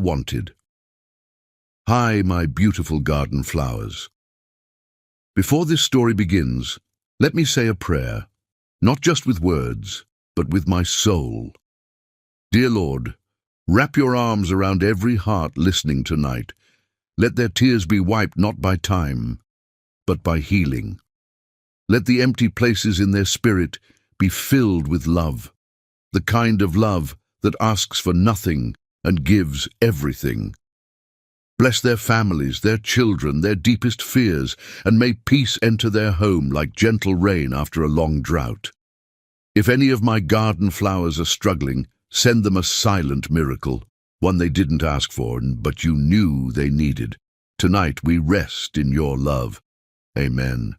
wanted. Hi, my beautiful garden flowers. Before this story begins, let me say a prayer, not just with words, but with my soul. Dear Lord, wrap your arms around every heart listening tonight. Let their tears be wiped not by time, but by healing. Let the empty places in their spirit be filled with love, the kind of love that asks for nothing and gives everything. Bless their families, their children, their deepest fears, and may peace enter their home like gentle rain after a long drought. If any of my garden flowers are struggling, send them a silent miracle, one they didn't ask for, but you knew they needed. Tonight we rest in your love. Amen.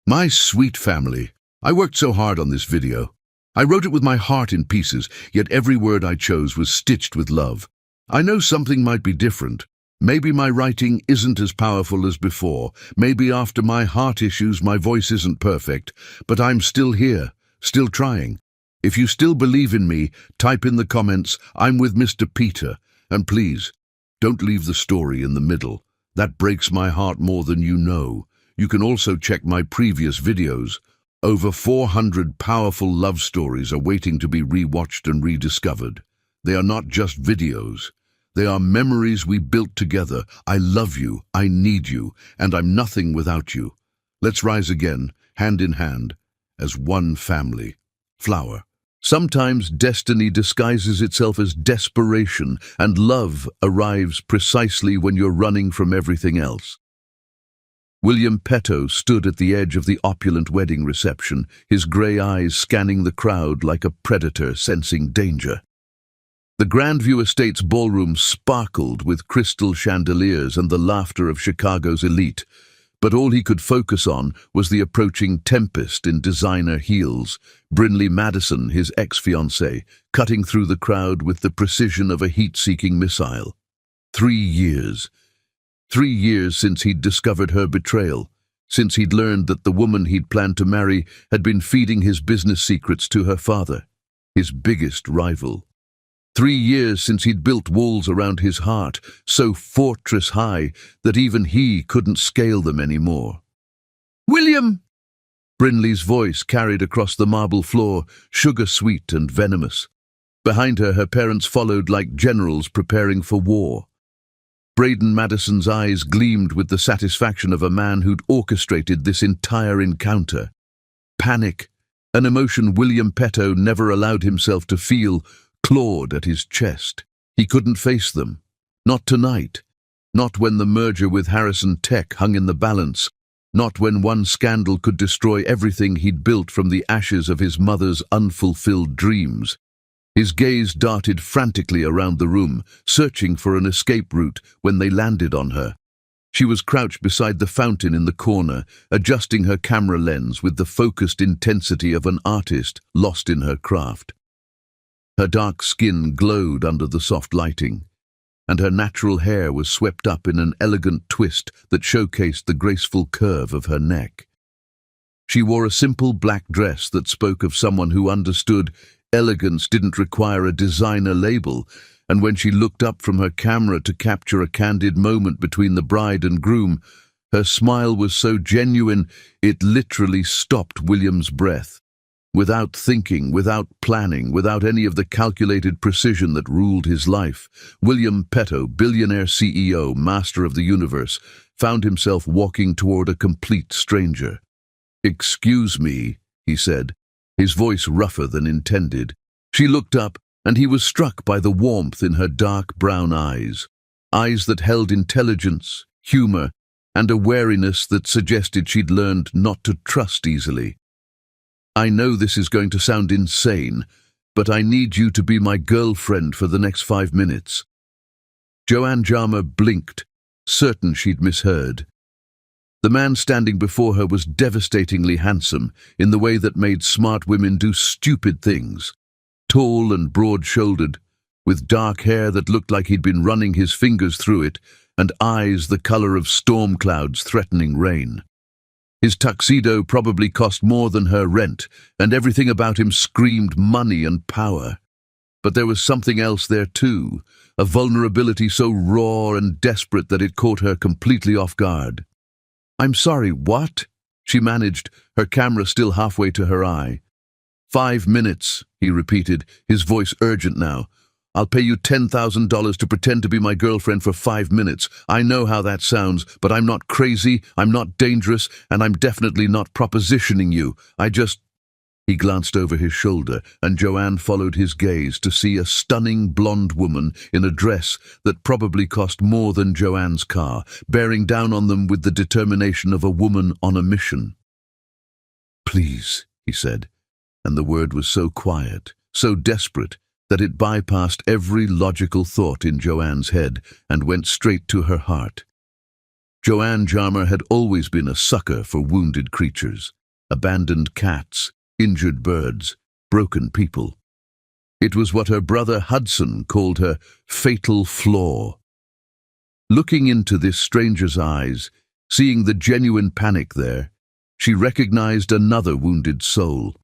My sweet family, I worked so hard on this video. I wrote it with my heart in pieces, yet every word I chose was stitched with love. I know something might be different. Maybe my writing isn't as powerful as before. Maybe after my heart issues my voice isn't perfect. But I'm still here, still trying. If you still believe in me, type in the comments, "I'm with Mr. Peter." And please, don't leave the story in the middle. That breaks my heart more than you know. You can also check my previous videos. Over 400 powerful love stories are waiting to be rewatched and rediscovered. They are not just videos. They are memories we built together. I love you, I need you, and I'm nothing without you. Let's rise again, hand in hand, as one family. Flower. Sometimes destiny disguises itself as desperation, and love arrives precisely when you're running from everything else. William Petto stood at the edge of the opulent wedding reception, his grey eyes scanning the crowd like a predator sensing danger. The Grandview Estate's ballroom sparkled with crystal chandeliers and the laughter of Chicago's elite, but all he could focus on was the approaching tempest in designer heels, Brinley Madison, his ex-fiancée, cutting through the crowd with the precision of a heat-seeking missile. 3 years. 3 years since he'd discovered her betrayal, since he'd learned that the woman he'd planned to marry had been feeding his business secrets to her father, his biggest rival. 3 years since he'd built walls around his heart, so fortress high that even he couldn't scale them anymore. "William!" Brinley's voice carried across the marble floor, sugar-sweet and venomous. Behind her, her parents followed like generals preparing for war. Braden Madison's eyes gleamed with the satisfaction of a man who'd orchestrated this entire encounter. Panic, an emotion William Petto never allowed himself to feel, clawed at his chest. He couldn't face them. Not tonight. Not when the merger with Harrison Tech hung in the balance. Not when one scandal could destroy everything he'd built from the ashes of his mother's unfulfilled dreams. His gaze darted frantically around the room, searching for an escape route when they landed on her. She was crouched beside the fountain in the corner, adjusting her camera lens with the focused intensity of an artist lost in her craft. Her dark skin glowed under the soft lighting, and her natural hair was swept up in an elegant twist that showcased the graceful curve of her neck. She wore a simple black dress that spoke of someone who understood elegance didn't require a designer label, and when she looked up from her camera to capture a candid moment between the bride and groom, her smile was so genuine it literally stopped William's breath. Without thinking, without planning, without any of the calculated precision that ruled his life, William Petto, billionaire CEO, master of the universe, found himself walking toward a complete stranger. "Excuse me," he said, his voice rougher than intended. She looked up, and he was struck by the warmth in her dark brown eyes that held intelligence, humor, and a wariness that suggested she'd learned not to trust easily. "I know this is going to sound insane, but I need you to be my girlfriend for the next 5 minutes." Joanne Jarmer blinked, certain she'd misheard. The man standing before her was devastatingly handsome in the way that made smart women do stupid things. Tall and broad-shouldered, with dark hair that looked like he'd been running his fingers through it, and eyes the color of storm clouds threatening rain. His tuxedo probably cost more than her rent, and everything about him screamed money and power. But there was something else there too, a vulnerability so raw and desperate that it caught her completely off guard. "I'm sorry, what?" she managed, her camera still halfway to her eye. "5 minutes," he repeated, his voice urgent now. "I'll pay you $10,000 to pretend to be my girlfriend for 5 minutes. I know how that sounds, but I'm not crazy, I'm not dangerous, and I'm definitely not propositioning you. I just—" He glanced over his shoulder, and Joanne followed his gaze to see a stunning blonde woman in a dress that probably cost more than Joanne's car, bearing down on them with the determination of a woman on a mission. "Please," he said, and the word was so quiet, so desperate, that it bypassed every logical thought in Joanne's head and went straight to her heart. Joanne Jarmer had always been a sucker for wounded creatures, abandoned cats, injured birds, broken people. It was what her brother Hudson called her fatal flaw. Looking into this stranger's eyes, seeing the genuine panic there, she recognized another wounded soul.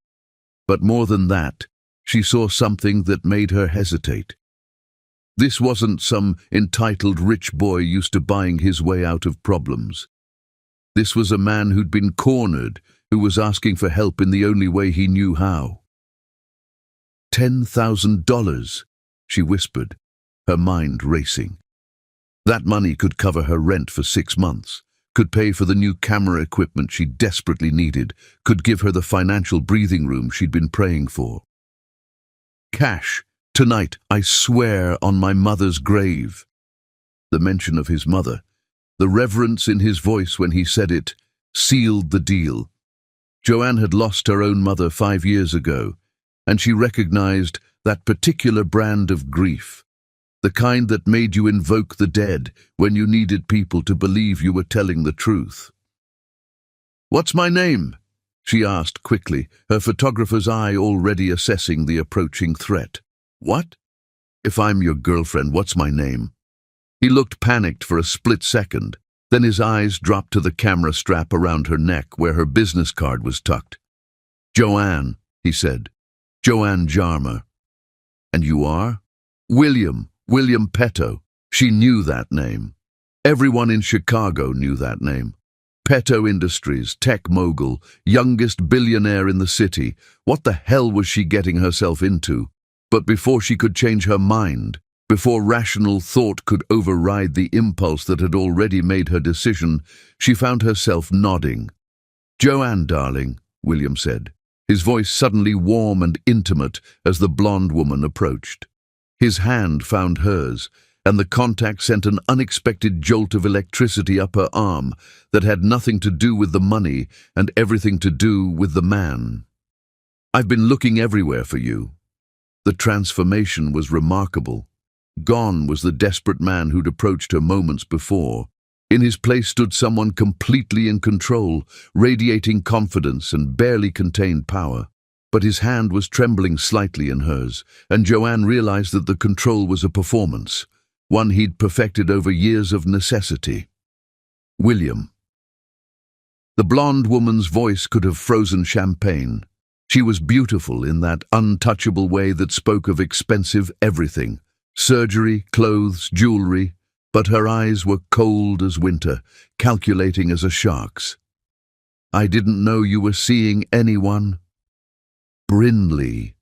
But more than that, she saw something that made her hesitate. This wasn't some entitled rich boy used to buying his way out of problems. This was a man who'd been cornered, who was asking for help in the only way he knew how. $10,000, she whispered, her mind racing. That money could cover her rent for 6 months, could pay for the new camera equipment she desperately needed, could give her the financial breathing room she'd been praying for. Cash, tonight, I swear on my mother's grave. The mention of his mother, the reverence in his voice when he said it, sealed the deal. Joanne had lost her own mother 5 years ago, and she recognized that particular brand of grief, the kind that made you invoke the dead when you needed people to believe you were telling the truth. "What's my name?" she asked quickly, her photographer's eye already assessing the approaching threat. "What? If I'm your girlfriend, what's my name?" He looked panicked for a split second. Then his eyes dropped to the camera strap around her neck where her business card was tucked. "Joanne," he said. "Joanne Jarmer." "And you are?" William Petto." She knew that name. Everyone in Chicago knew that name. Petto Industries, tech mogul, youngest billionaire in the city. What the hell was she getting herself into? But before she could change her mind, before rational thought could override the impulse that had already made her decision, she found herself nodding. "Joanne, darling," William said, his voice suddenly warm and intimate as the blonde woman approached. His hand found hers, and the contact sent an unexpected jolt of electricity up her arm that had nothing to do with the money and everything to do with the man. "I've been looking everywhere for you." The transformation was remarkable. Gone was the desperate man who'd approached her moments before. In his place stood someone completely in control, radiating confidence and barely contained power. But his hand was trembling slightly in hers, and Joanne realized that the control was a performance, one he'd perfected over years of necessity. "William." The blonde woman's voice could have frozen champagne. She was beautiful in that untouchable way that spoke of expensive everything. Surgery, clothes, jewelry, but her eyes were cold as winter, calculating as a shark's. "I didn't know you were seeing anyone." "Brinley."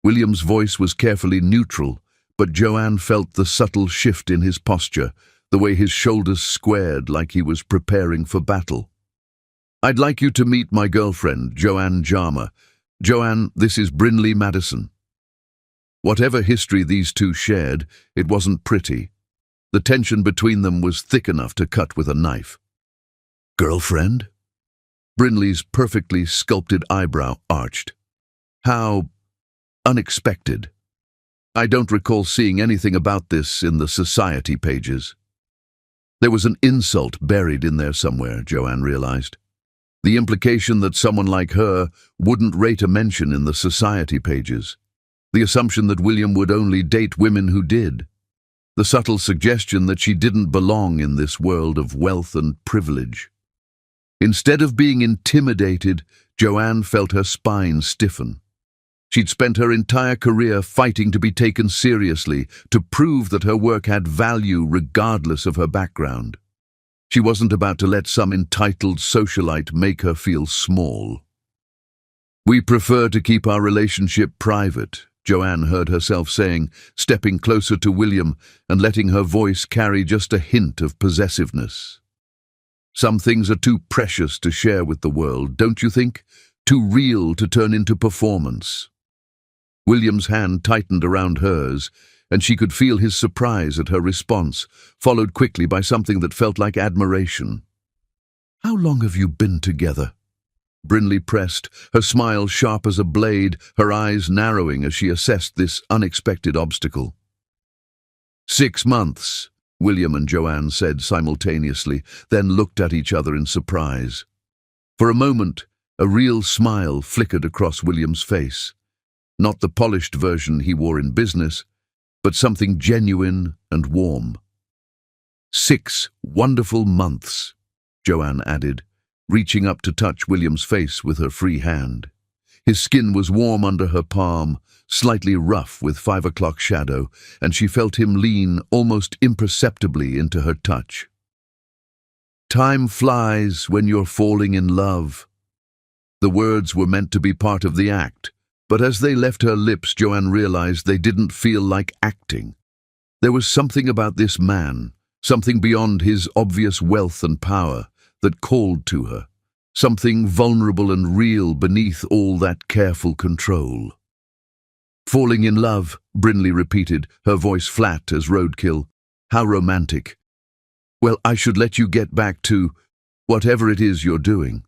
William's voice was carefully neutral, but Joanne felt the subtle shift in his posture, the way his shoulders squared like he was preparing for battle. "I'd like you to meet my girlfriend, Joanne Jarmer. Joanne, this is Brinley Madison." Whatever history these two shared, it wasn't pretty. The tension between them was thick enough to cut with a knife. "Girlfriend?" Brinley's perfectly sculpted eyebrow arched. "How unexpected. I don't recall seeing anything about this in the society pages." There was an insult buried in there somewhere, Joanne realized. The implication that someone like her wouldn't rate a mention in the society pages. The assumption that William would only date women who did. The subtle suggestion that she didn't belong in this world of wealth and privilege. Instead of being intimidated, Joanne felt her spine stiffen. She'd spent her entire career fighting to be taken seriously, to prove that her work had value regardless of her background. She wasn't about to let some entitled socialite make her feel small. "We prefer to keep our relationship private," Joanne heard herself saying, stepping closer to William and letting her voice carry just a hint of possessiveness. "Some things are too precious to share with the world, don't you think? Too real to turn into performance." William's hand tightened around hers, and she could feel his surprise at her response, followed quickly by something that felt like admiration. "How long have you been together?" Brinley pressed, her smile sharp as a blade, her eyes narrowing as she assessed this unexpected obstacle. 6 months, William and Joanne said simultaneously, then looked at each other in surprise. For a moment, a real smile flickered across William's face. Not the polished version he wore in business, but something genuine and warm. 6 wonderful months, Joanne added, reaching up to touch William's face with her free hand. His skin was warm under her palm, slightly rough with 5 o'clock shadow, and she felt him lean almost imperceptibly into her touch. "Time flies when you're falling in love." The words were meant to be part of the act, but as they left her lips, Joanne realized they didn't feel like acting. There was something about this man, something beyond his obvious wealth and power, that called to her, something vulnerable and real beneath all that careful control. "Falling in love," Brinley repeated, her voice flat as roadkill. "How romantic. Well, I should let you get back to whatever it is you're doing."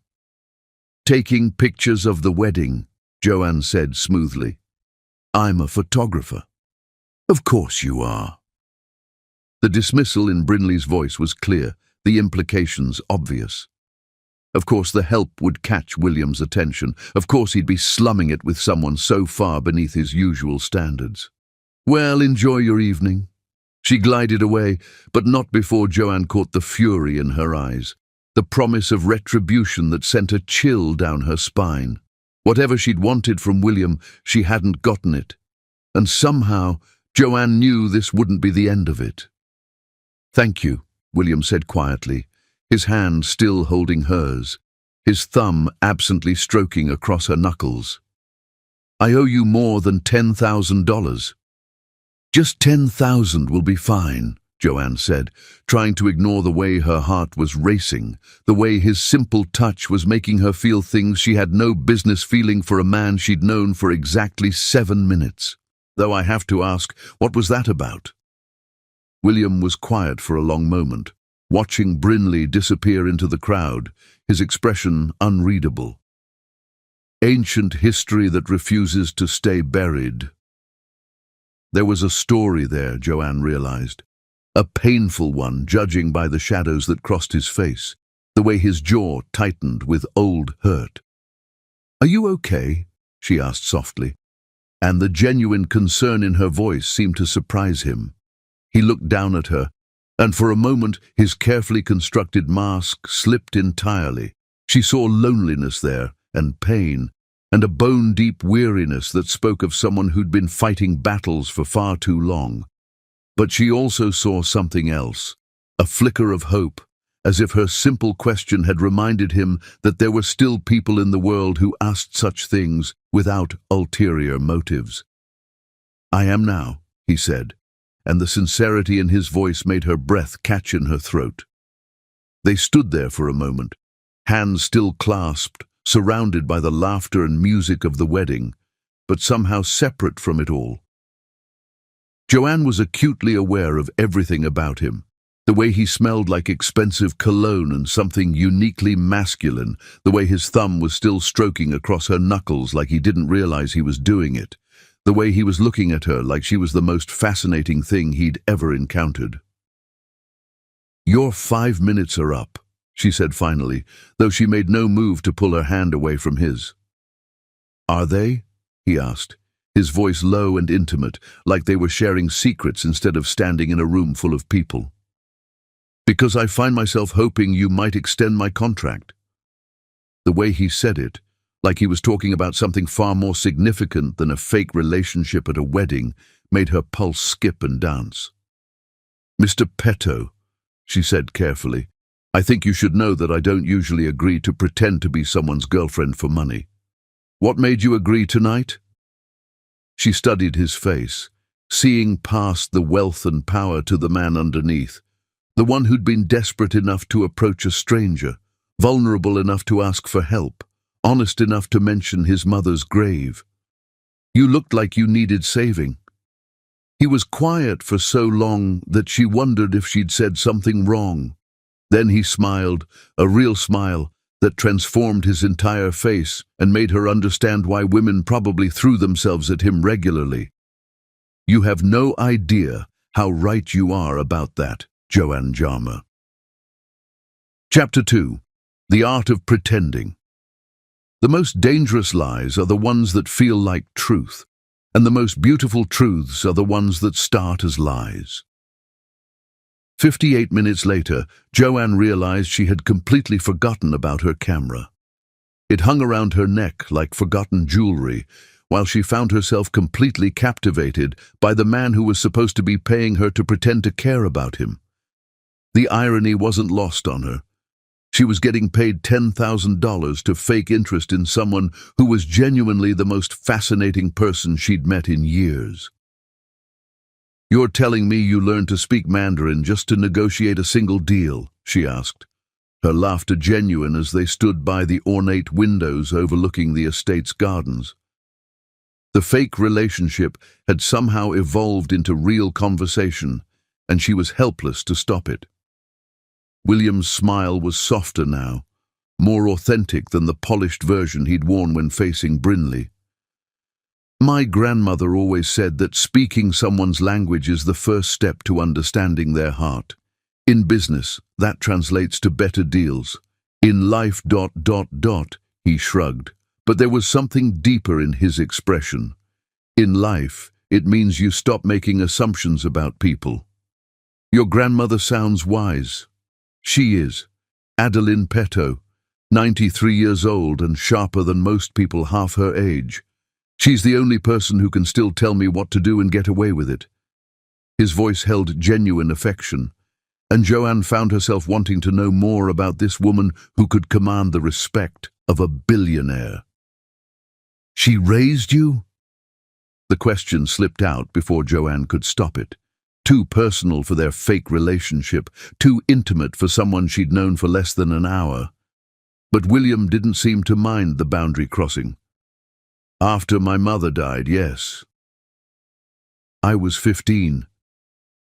"Taking pictures of the wedding," Joanne said smoothly. "I'm a photographer." "Of course you are." The dismissal in Brinley's voice was clear, the implications obvious. Of course the help would catch William's attention. Of course he'd be slumming it with someone so far beneath his usual standards. "Well, enjoy your evening." She glided away, but not before Joanne caught the fury in her eyes, the promise of retribution that sent a chill down her spine. Whatever she'd wanted from William, she hadn't gotten it. And somehow, Joanne knew this wouldn't be the end of it. "Thank you," William said quietly, his hand still holding hers, his thumb absently stroking across her knuckles. "I owe you more than $10,000. "Just 10,000 will be fine," Joanne said, trying to ignore the way her heart was racing, the way his simple touch was making her feel things she had no business feeling for a man she'd known for exactly 7 minutes. "Though I have to ask, what was that about?" William was quiet for a long moment, watching Brinley disappear into the crowd, his expression unreadable. "Ancient history that refuses to stay buried." There was a story there, Joanne realized. A painful one, judging by the shadows that crossed his face, the way his jaw tightened with old hurt. "Are you okay?" she asked softly, and the genuine concern in her voice seemed to surprise him. He looked down at her, and for a moment his carefully constructed mask slipped entirely. She saw loneliness there, and pain, and a bone-deep weariness that spoke of someone who'd been fighting battles for far too long. But she also saw something else, a flicker of hope, as if her simple question had reminded him that there were still people in the world who asked such things without ulterior motives. "I am now," he said, and the sincerity in his voice made her breath catch in her throat. They stood there for a moment, hands still clasped, surrounded by the laughter and music of the wedding, but somehow separate from it all. Joanne was acutely aware of everything about him, the way he smelled like expensive cologne and something uniquely masculine, the way his thumb was still stroking across her knuckles like he didn't realize he was doing it, the way he was looking at her like she was the most fascinating thing he'd ever encountered. "Your 5 minutes are up," she said finally, though she made no move to pull her hand away from his. "Are they?" he asked, his voice low and intimate, like they were sharing secrets instead of standing in a room full of people. "Because I find myself hoping you might extend my contract." The way he said it, like he was talking about something far more significant than a fake relationship at a wedding, made her pulse skip and dance. "Mr. Petto," she said carefully, "I think you should know that I don't usually agree to pretend to be someone's girlfriend for money. What made you agree tonight?" She studied his face, seeing past the wealth and power to the man underneath, the one who'd been desperate enough to approach a stranger, vulnerable enough to ask for help, honest enough to mention his mother's grave. "You looked like you needed saving." He was quiet for so long that she wondered if she'd said something wrong. Then he smiled, a real smile that transformed his entire face and made her understand why women probably threw themselves at him regularly. "You have no idea how right you are about that, Joanne Jarmer." Chapter 2. The Art of Pretending. The most dangerous lies are the ones that feel like truth, and the most beautiful truths are the ones that start as lies. 58 minutes later, Joanne realized she had completely forgotten about her camera. It hung around her neck like forgotten jewelry, while she found herself completely captivated by the man who was supposed to be paying her to pretend to care about him. The irony wasn't lost on her. She was getting paid $10,000 to fake interest in someone who was genuinely the most fascinating person she'd met in years. "You're telling me you learned to speak Mandarin just to negotiate a single deal?" she asked, her laughter genuine as they stood by the ornate windows overlooking the estate's gardens. The fake relationship had somehow evolved into real conversation, and she was helpless to stop it. William's smile was softer now, more authentic than the polished version he'd worn when facing Brinley. "My grandmother always said that speaking someone's language is the first step to understanding their heart. In business, that translates to better deals. In life, .. he shrugged, but there was something deeper in his expression. In life, it means you stop making assumptions about people. Your grandmother sounds wise. She is. Adeline Petto, 93 years old and sharper than most people half her age. She's the only person who can still tell me what to do and get away with it." His voice held genuine affection, and Joanne found herself wanting to know more about this woman who could command the respect of a billionaire. "She raised you?" The question slipped out before Joanne could stop it. Too personal for their fake relationship, too intimate for someone she'd known for less than an hour. But William didn't seem to mind the boundary crossing. "After my mother died, yes. I was 15.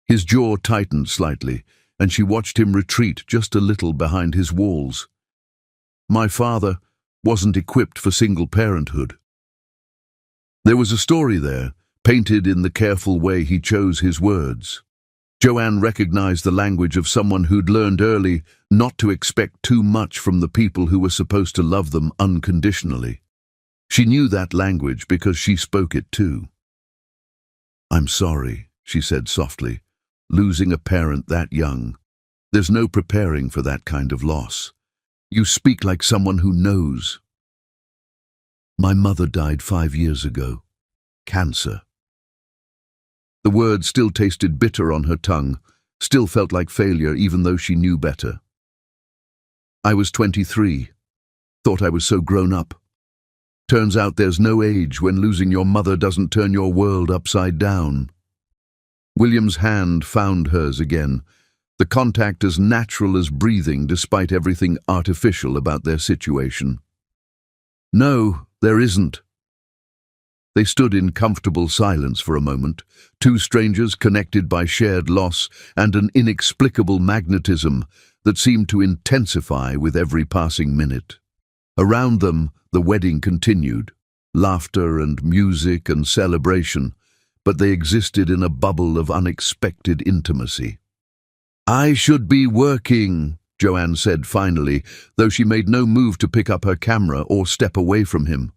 His jaw tightened slightly, and she watched him retreat just a little behind his walls. "My father wasn't equipped for single parenthood." There was a story there, painted in the careful way he chose his words. Joanne recognized the language of someone who'd learned early not to expect too much from the people who were supposed to love them unconditionally. She knew that language because she spoke it too. "I'm sorry," she said softly, "losing a parent that young. There's no preparing for that kind of loss. You speak like someone who knows." "My mother died 5 years ago. Cancer." The word still tasted bitter on her tongue, still felt like failure even though she knew better. "I was 23. Thought I was so grown up. Turns out there's no age when losing your mother doesn't turn your world upside down." William's hand found hers again, the contact as natural as breathing despite everything artificial about their situation. "No, there isn't." They stood in comfortable silence for a moment, two strangers connected by shared loss and an inexplicable magnetism that seemed to intensify with every passing minute. Around them, the wedding continued, laughter and music and celebration, but they existed in a bubble of unexpected intimacy. "I should be working," Joanne said finally, though she made no move to pick up her camera or step away from him.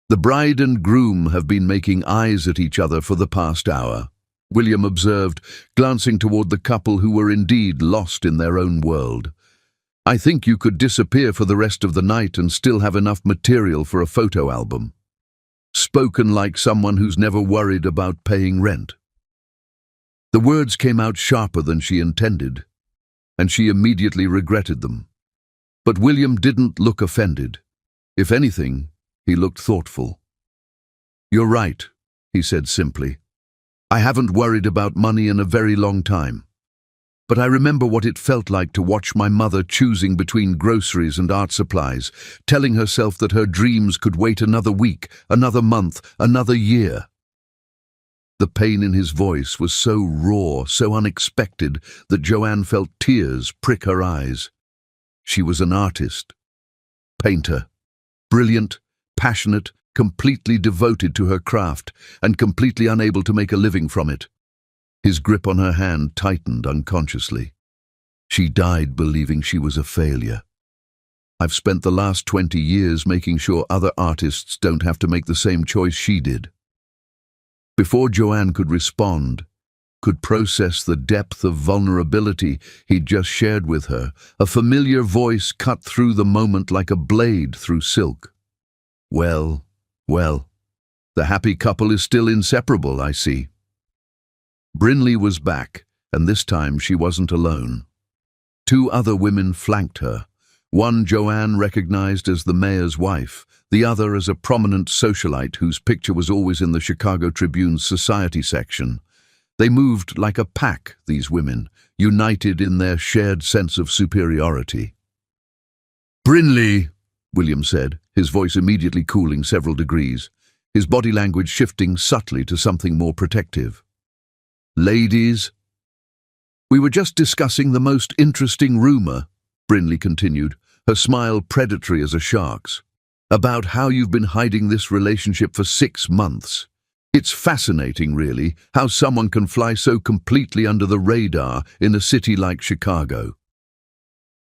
"The bride and groom have been making eyes at each other for the past hour," William observed, glancing toward the couple who were indeed lost in their own world. I think you could disappear for the rest of the night and still have enough material for a photo album. Spoken like someone who's never worried about paying rent. The words came out sharper than she intended, and she immediately regretted them. But William didn't look offended. If anything, he looked thoughtful. "You're right," he said simply. "I haven't worried about money in a very long time. But I remember what it felt like to watch my mother choosing between groceries and art supplies, telling herself that her dreams could wait another week, another month, another year." The pain in his voice was so raw, so unexpected, that Joanne felt tears prick her eyes. She was an artist, painter, brilliant, passionate, completely devoted to her craft, and completely unable to make a living from it. His grip on her hand tightened unconsciously. She died believing she was a failure. I've spent the last 20 years making sure other artists don't have to make the same choice she did. Before Joanne could respond, could process the depth of vulnerability he'd just shared with her, a familiar voice cut through the moment like a blade through silk. Well, the happy couple is still inseparable, I see." Brinley was back, and this time she wasn't alone. 2 other women flanked her. One Joanne recognized as the mayor's wife, the other as a prominent socialite whose picture was always in the Chicago Tribune's society section. They moved like a pack, these women, united in their shared sense of superiority. "Brinley," William said, his voice immediately cooling several degrees, his body language shifting subtly to something more protective. "Ladies, we were just discussing the most interesting rumor," Brinley continued, her smile predatory as a shark's, "about how you've been hiding this relationship for 6 months. It's fascinating, really, how someone can fly so completely under the radar in a city like Chicago."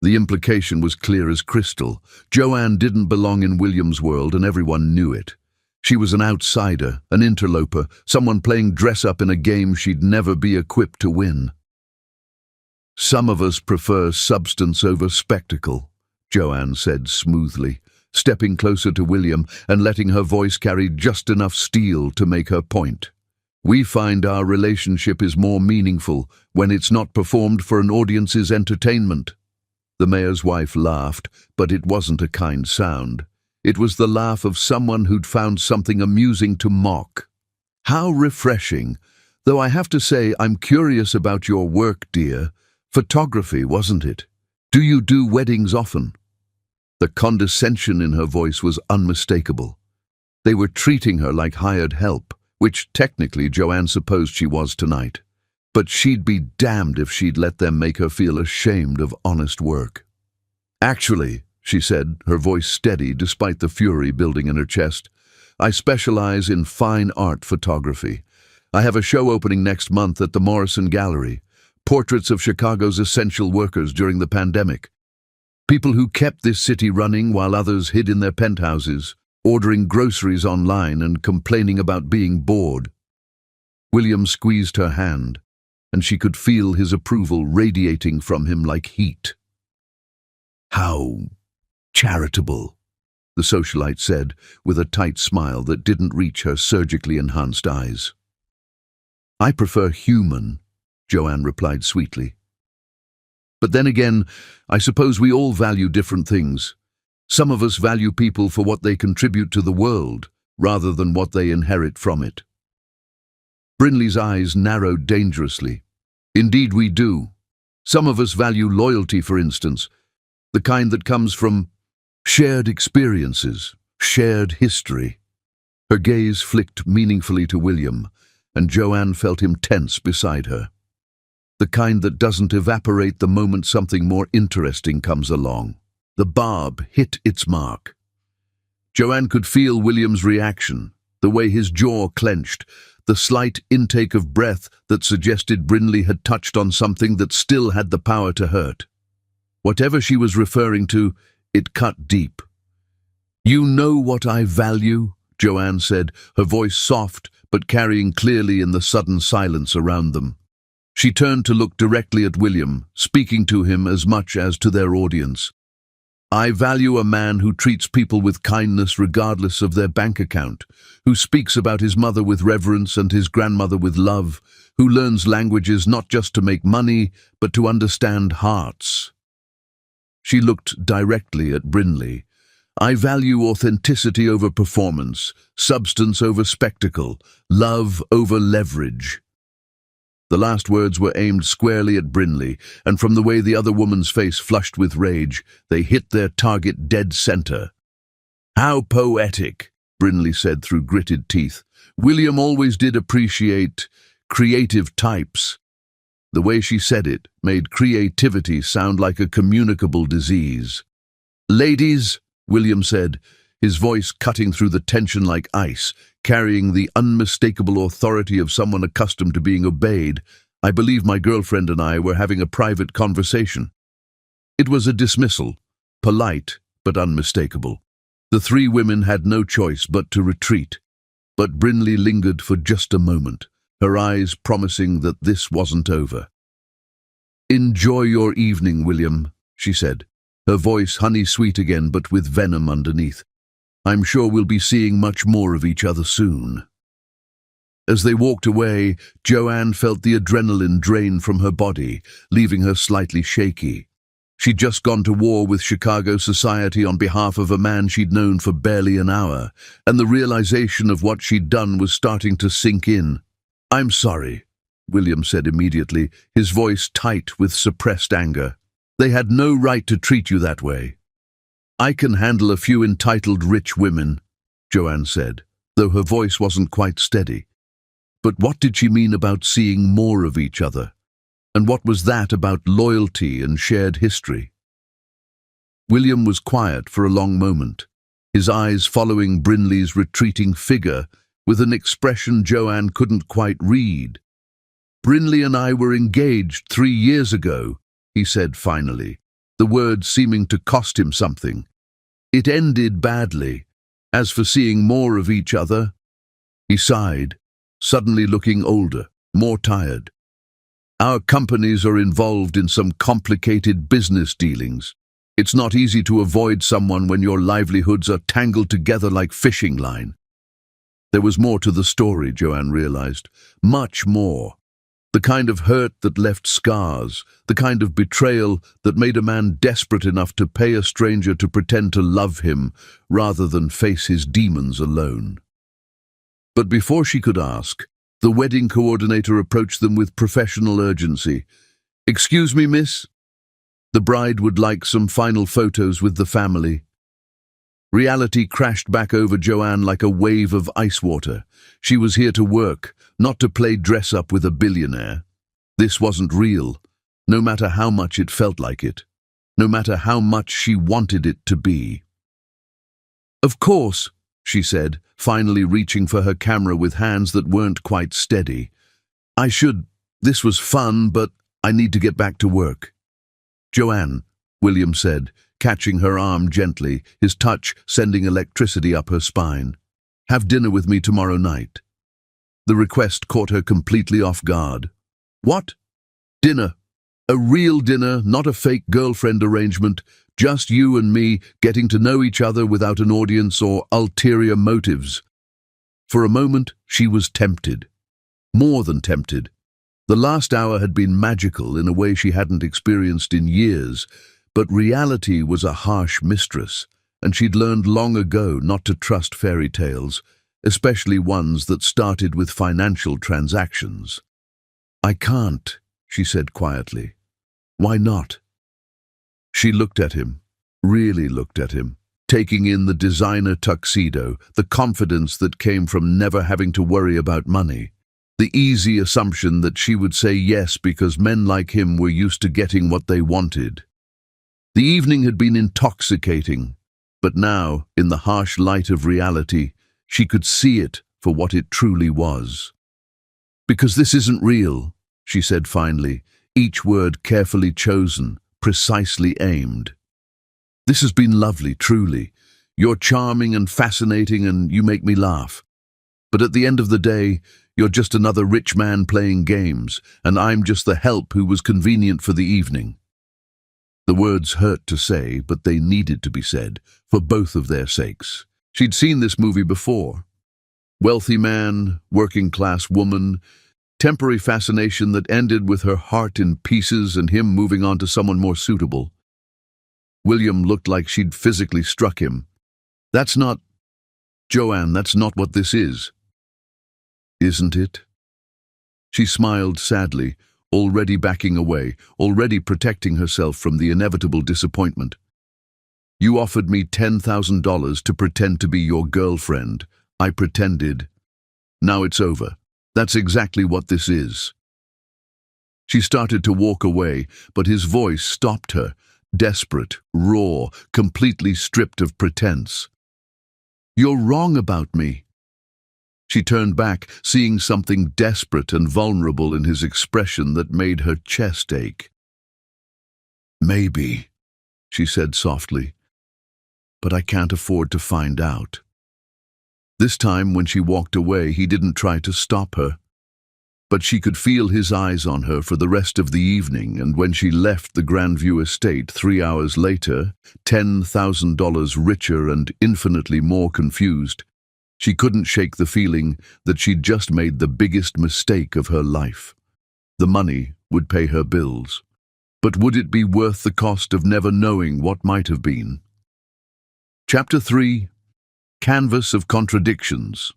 The implication was clear as crystal. Joanne didn't belong in William's world, and everyone knew it. She was an outsider, an interloper, someone playing dress-up in a game she'd never be equipped to win. "Some of us prefer substance over spectacle," Joanne said smoothly, stepping closer to William and letting her voice carry just enough steel to make her point. "We find our relationship is more meaningful when it's not performed for an audience's entertainment." The mayor's wife laughed, but it wasn't a kind sound. It was the laugh of someone who'd found something amusing to mock. "How refreshing. Though I have to say I'm curious about your work, dear. Photography, wasn't it? Do you do weddings often?" The condescension in her voice was unmistakable. They were treating her like hired help, which technically Joanne supposed she was tonight. But she'd be damned if she'd let them make her feel ashamed of honest work. "Actually," she said, her voice steady despite the fury building in her chest, "I specialize in fine art photography. I have a show opening next month at the Morrison Gallery. Portraits of Chicago's essential workers during the pandemic. People who kept this city running while others hid in their penthouses, ordering groceries online and complaining about being bored." William squeezed her hand, and she could feel his approval radiating from him like heat. "How charitable," the socialite said, with a tight smile that didn't reach her surgically enhanced eyes. "I prefer human," Joanne replied sweetly. "But then again, I suppose we all value different things. Some of us value people for what they contribute to the world, rather than what they inherit from it." Brinley's eyes narrowed dangerously. "Indeed we do. Some of us value loyalty, for instance, the kind that comes from shared experiences, shared history." Her gaze flicked meaningfully to William, and Joanne felt him tense beside her. The kind that doesn't evaporate the moment something more interesting comes along. The barb hit its mark. Joanne could feel William's reaction, the way his jaw clenched, the slight intake of breath that suggested Brinley had touched on something that still had the power to hurt. Whatever she was referring to, it cut deep. "You know what I value," Joanne said, her voice soft but carrying clearly in the sudden silence around them. She turned to look directly at William, speaking to him as much as to their audience. "I value a man who treats people with kindness regardless of their bank account, who speaks about his mother with reverence and his grandmother with love, who learns languages not just to make money, but to understand hearts." She looked directly at Brinley. "I value authenticity over performance, substance over spectacle, love over leverage." The last words were aimed squarely at Brinley, and from the way the other woman's face flushed with rage, they hit their target dead center. "How poetic," Brinley said through gritted teeth. "William always did appreciate creative types." The way she said it made creativity sound like a communicable disease. "Ladies," William said, his voice cutting through the tension like ice, carrying the unmistakable authority of someone accustomed to being obeyed, "I believe my girlfriend and I were having a private conversation." It was a dismissal, polite but unmistakable. The three women had no choice but to retreat, but Brinley lingered for just a moment, her eyes promising that this wasn't over. "Enjoy your evening, William," she said, her voice honey-sweet again but with venom underneath. "I'm sure we'll be seeing much more of each other soon." As they walked away, Joanne felt the adrenaline drain from her body, leaving her slightly shaky. She'd just gone to war with Chicago society on behalf of a man she'd known for barely an hour, and the realization of what she'd done was starting to sink in. "I'm sorry," William said immediately, his voice tight with suppressed anger. "They had no right to treat you that way." "I can handle a few entitled rich women," Joanne said, though her voice wasn't quite steady. But what did she mean about seeing more of each other? And what was that about loyalty and shared history? William was quiet for a long moment, his eyes following Brinley's retreating figure with an expression Joanne couldn't quite read. "Brinley and I were engaged 3 years ago," he said finally, the words seeming to cost him something. "It ended badly. As for seeing more of each other—" He sighed, suddenly looking older, more tired. "Our companies are involved in some complicated business dealings. It's not easy to avoid someone when your livelihoods are tangled together like fishing line." There was more to the story, Joanne realized. Much more. The kind of hurt that left scars, the kind of betrayal that made a man desperate enough to pay a stranger to pretend to love him rather than face his demons alone. But before she could ask, the wedding coordinator approached them with professional urgency. "Excuse me, miss? The bride would like some final photos with the family." Reality crashed back over Joanne like a wave of ice water. She was here to work, not to play dress-up with a billionaire. This wasn't real, no matter how much it felt like it, no matter how much she wanted it to be. "Of course," she said, finally reaching for her camera with hands that weren't quite steady. This was fun, but I need to get back to work." "Joanne," William said, catching her arm gently, his touch sending electricity up her spine. "Have dinner with me tomorrow night." The request caught her completely off guard. "What? Dinner? A real dinner, not a fake girlfriend arrangement, just you and me getting to know each other without an audience or ulterior motives?" For a moment, she was tempted. More than tempted. The last hour had been magical in a way she hadn't experienced in years, but reality was a harsh mistress, and she'd learned long ago not to trust fairy tales, especially ones that started with financial transactions. "I can't," she said quietly. "Why not?" She looked at him, really looked at him, taking in the designer tuxedo, the confidence that came from never having to worry about money, the easy assumption that she would say yes because men like him were used to getting what they wanted. The evening had been intoxicating, but now, in the harsh light of reality, she could see it for what it truly was. "Because this isn't real," she said finally, each word carefully chosen, precisely aimed. "This has been lovely, truly. You're charming and fascinating and you make me laugh. But at the end of the day, You're just another rich man playing games, and I'm just the help who was convenient for the evening." The words hurt to say, but they needed to be said, for both of their sakes. She'd seen this movie before. Wealthy man, working class woman, temporary fascination that ended with her heart in pieces and him moving on to someone more suitable. William looked like she'd physically struck him. "That's not... Joanne, that's not what this is." "Isn't it?" She smiled sadly, already backing away, already protecting herself from the inevitable disappointment. "You offered me $10,000 to pretend to be your girlfriend. I pretended. Now it's over. That's exactly what this is." She started to walk away, but his voice stopped her, desperate, raw, completely stripped of pretense. "You're wrong about me." She turned back, seeing something desperate and vulnerable in his expression that made her chest ache. "Maybe," she said softly, "but I can't afford to find out." This time, when she walked away, he didn't try to stop her. But she could feel his eyes on her for the rest of the evening, and when she left the Grandview estate 3 hours later, $10,000 richer and infinitely more confused, she couldn't shake the feeling that she'd just made the biggest mistake of her life. The money would pay her bills, but would it be worth the cost of never knowing what might have been? Chapter 3. Canvas of Contradictions.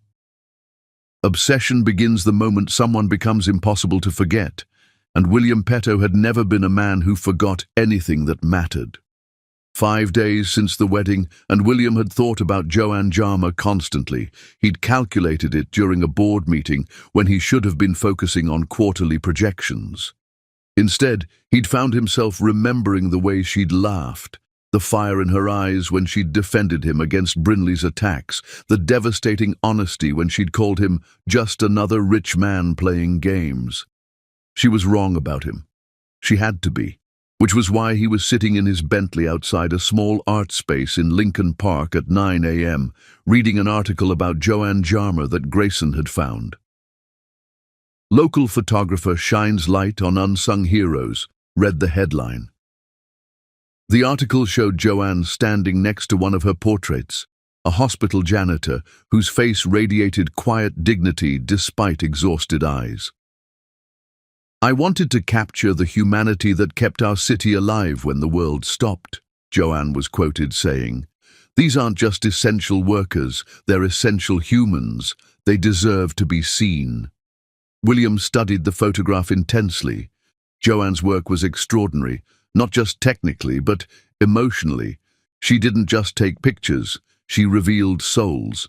Obsession begins the moment someone becomes impossible to forget, and William Petto had never been a man who forgot anything that mattered. 5 days since the wedding, and William had thought about Joanne Jarmer constantly. He'd calculated it during a board meeting when he should have been focusing on quarterly projections. Instead, he'd found himself remembering the way she'd laughed, the fire in her eyes when she'd defended him against Brinley's attacks, the devastating honesty when she'd called him just another rich man playing games. She was wrong about him. She had to be, which was why he was sitting in his Bentley outside a small art space in Lincoln Park at 9 a.m., reading an article about Joanne Jarmer that Grayson had found. "Local photographer shines light on unsung heroes," read the headline. The article showed Joanne standing next to one of her portraits, a hospital janitor whose face radiated quiet dignity despite exhausted eyes. "I wanted to capture the humanity that kept our city alive when the world stopped," Joanne was quoted saying. "These aren't just essential workers, they're essential humans. They deserve to be seen." William studied the photograph intensely. Joanne's work was extraordinary, not just technically, but emotionally. She didn't just take pictures, she revealed souls.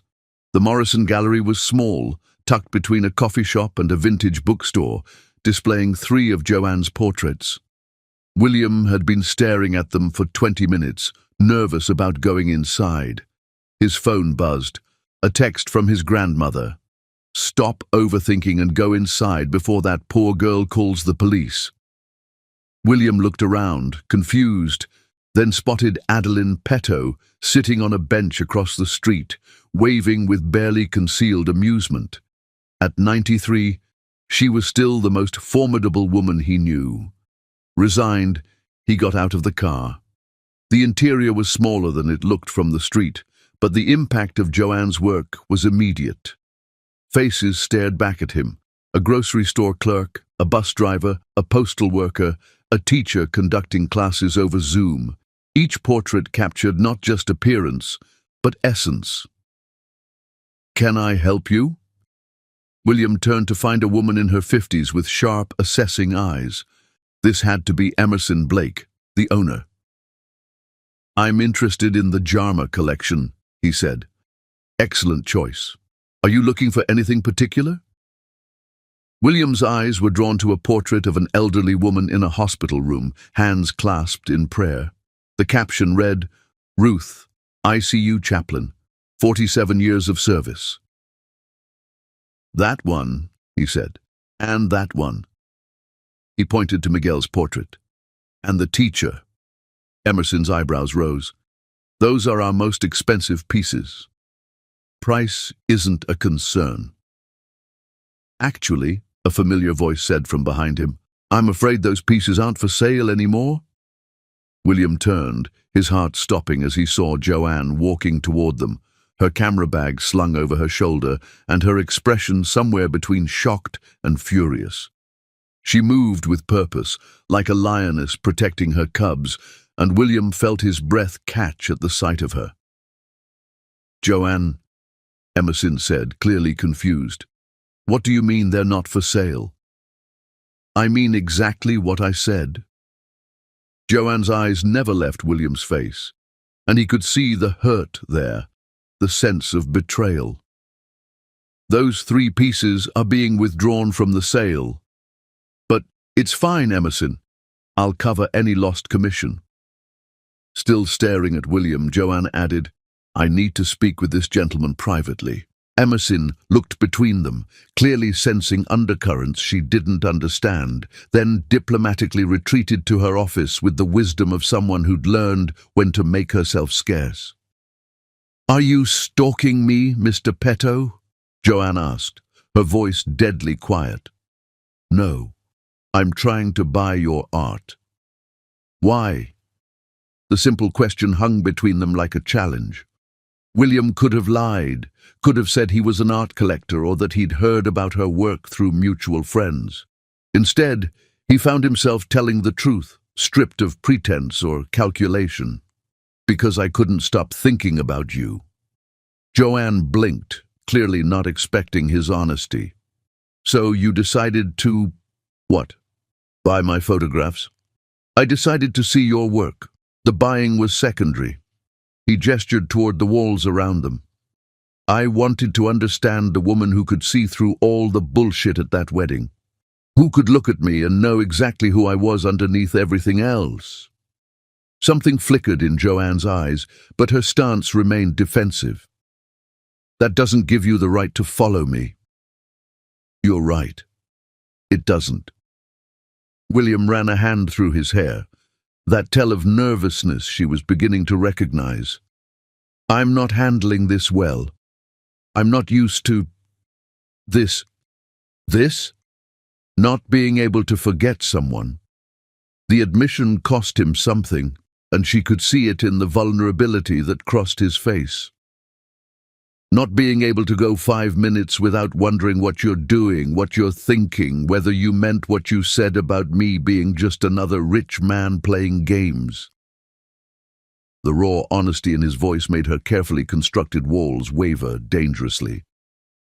The Morrison Gallery was small, tucked between a coffee shop and a vintage bookstore, displaying 3 of Joanne's portraits. William had been staring at them for 20 minutes, nervous about going inside. His phone buzzed, a text from his grandmother. "Stop overthinking and go inside before that poor girl calls the police." William looked around, confused, then spotted Adeline Petto sitting on a bench across the street, waving with barely concealed amusement. At 93, she was still the most formidable woman he knew. Resigned, he got out of the car. The interior was smaller than it looked from the street, but the impact of Joanne's work was immediate. Faces stared back at him: a grocery store clerk, a bus driver, a postal worker, a teacher conducting classes over Zoom. Each portrait captured not just appearance, but essence. "Can I help you?" William turned to find a woman in her 50s with sharp, assessing eyes. This had to be Emerson Blake, the owner. "I'm interested in the Jarmer collection," he said. "Excellent choice. Are you looking for anything particular?" William's eyes were drawn to a portrait of an elderly woman in a hospital room, hands clasped in prayer. The caption read, "Ruth, ICU chaplain, 47 years of service." "That one," he said, "and that one." He pointed to Miguel's portrait. "And the teacher." Emerson's eyebrows rose. "Those are our most expensive pieces." "Price isn't a concern." Actually, a familiar voice said from behind him, I'm afraid those pieces aren't for sale anymore. William turned, his heart stopping as he saw Joanne walking toward them, her camera bag slung over her shoulder and her expression somewhere between shocked and furious. She moved with purpose, like a lioness protecting her cubs, and William felt his breath catch at the sight of her. Joanne, Emerson said, clearly confused. What do you mean they're not for sale? I mean exactly what I said. Joanne's eyes never left William's face, and he could see the hurt there, the sense of betrayal. Those 3 pieces are being withdrawn from the sale. But it's fine, Emerson. I'll cover any lost commission. Still staring at William, Joanne added, I need to speak with this gentleman privately. Emerson looked between them, clearly sensing undercurrents she didn't understand, then diplomatically retreated to her office with the wisdom of someone who'd learned when to make herself scarce. Are you stalking me, Mr. Petto? Joanne asked, her voice deadly quiet. No, I'm trying to buy your art. Why? The simple question hung between them like a challenge. William could have lied, could have said he was an art collector or that he'd heard about her work through mutual friends. Instead, he found himself telling the truth, stripped of pretense or calculation. Because I couldn't stop thinking about you. Joanne blinked, clearly not expecting his honesty. So you decided to, what? Buy my photographs? I decided to see your work. The buying was secondary. He gestured toward the walls around them. I wanted to understand the woman who could see through all the bullshit at that wedding. Who could look at me and know exactly who I was underneath everything else? Something flickered in Joanne's eyes, but her stance remained defensive. That doesn't give you the right to follow me. You're right. It doesn't. William ran a hand through his hair, that tell of nervousness she was beginning to recognize. I'm not handling this well. I'm not used to this. This? Not being able to forget someone. The admission cost him something, and she could see it in the vulnerability that crossed his face. Not being able to go 5 minutes without wondering what you're doing, what you're thinking, whether you meant what you said about me being just another rich man playing games. The raw honesty in his voice made her carefully constructed walls waver dangerously.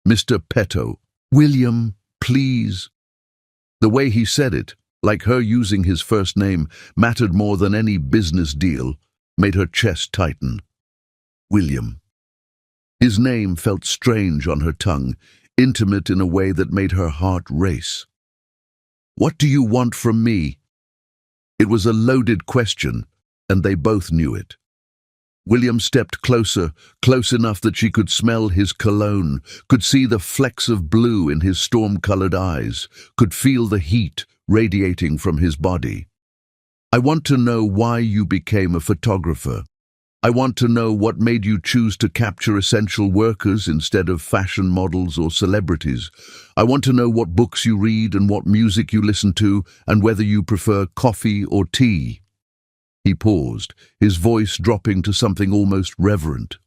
Mr. Petto, William, please. The way he said it, like her using his first name, mattered more than any business deal, made her chest tighten. William. His name felt strange on her tongue, intimate in a way that made her heart race. What do you want from me? It was a loaded question, and they both knew it. William stepped closer, close enough that she could smell his cologne, could see the flecks of blue in his storm-colored eyes, could feel the heat radiating from his body. I want to know why you became a photographer. I want to know what made you choose to capture essential workers instead of fashion models or celebrities. I want to know what books you read and what music you listen to and whether you prefer coffee or tea. He paused, his voice dropping to something almost reverent.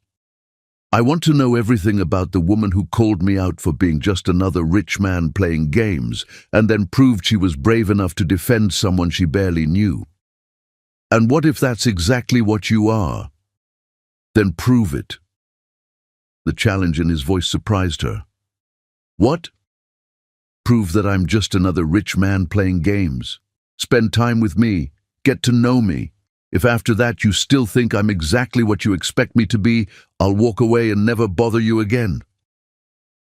I want to know everything about the woman who called me out for being just another rich man playing games and then proved she was brave enough to defend someone she barely knew. And what if that's exactly what you are? Then prove it. The challenge in his voice surprised her. What? Prove that I'm just another rich man playing games. Spend time with me. Get to know me. If after that you still think I'm exactly what you expect me to be, I'll walk away and never bother you again.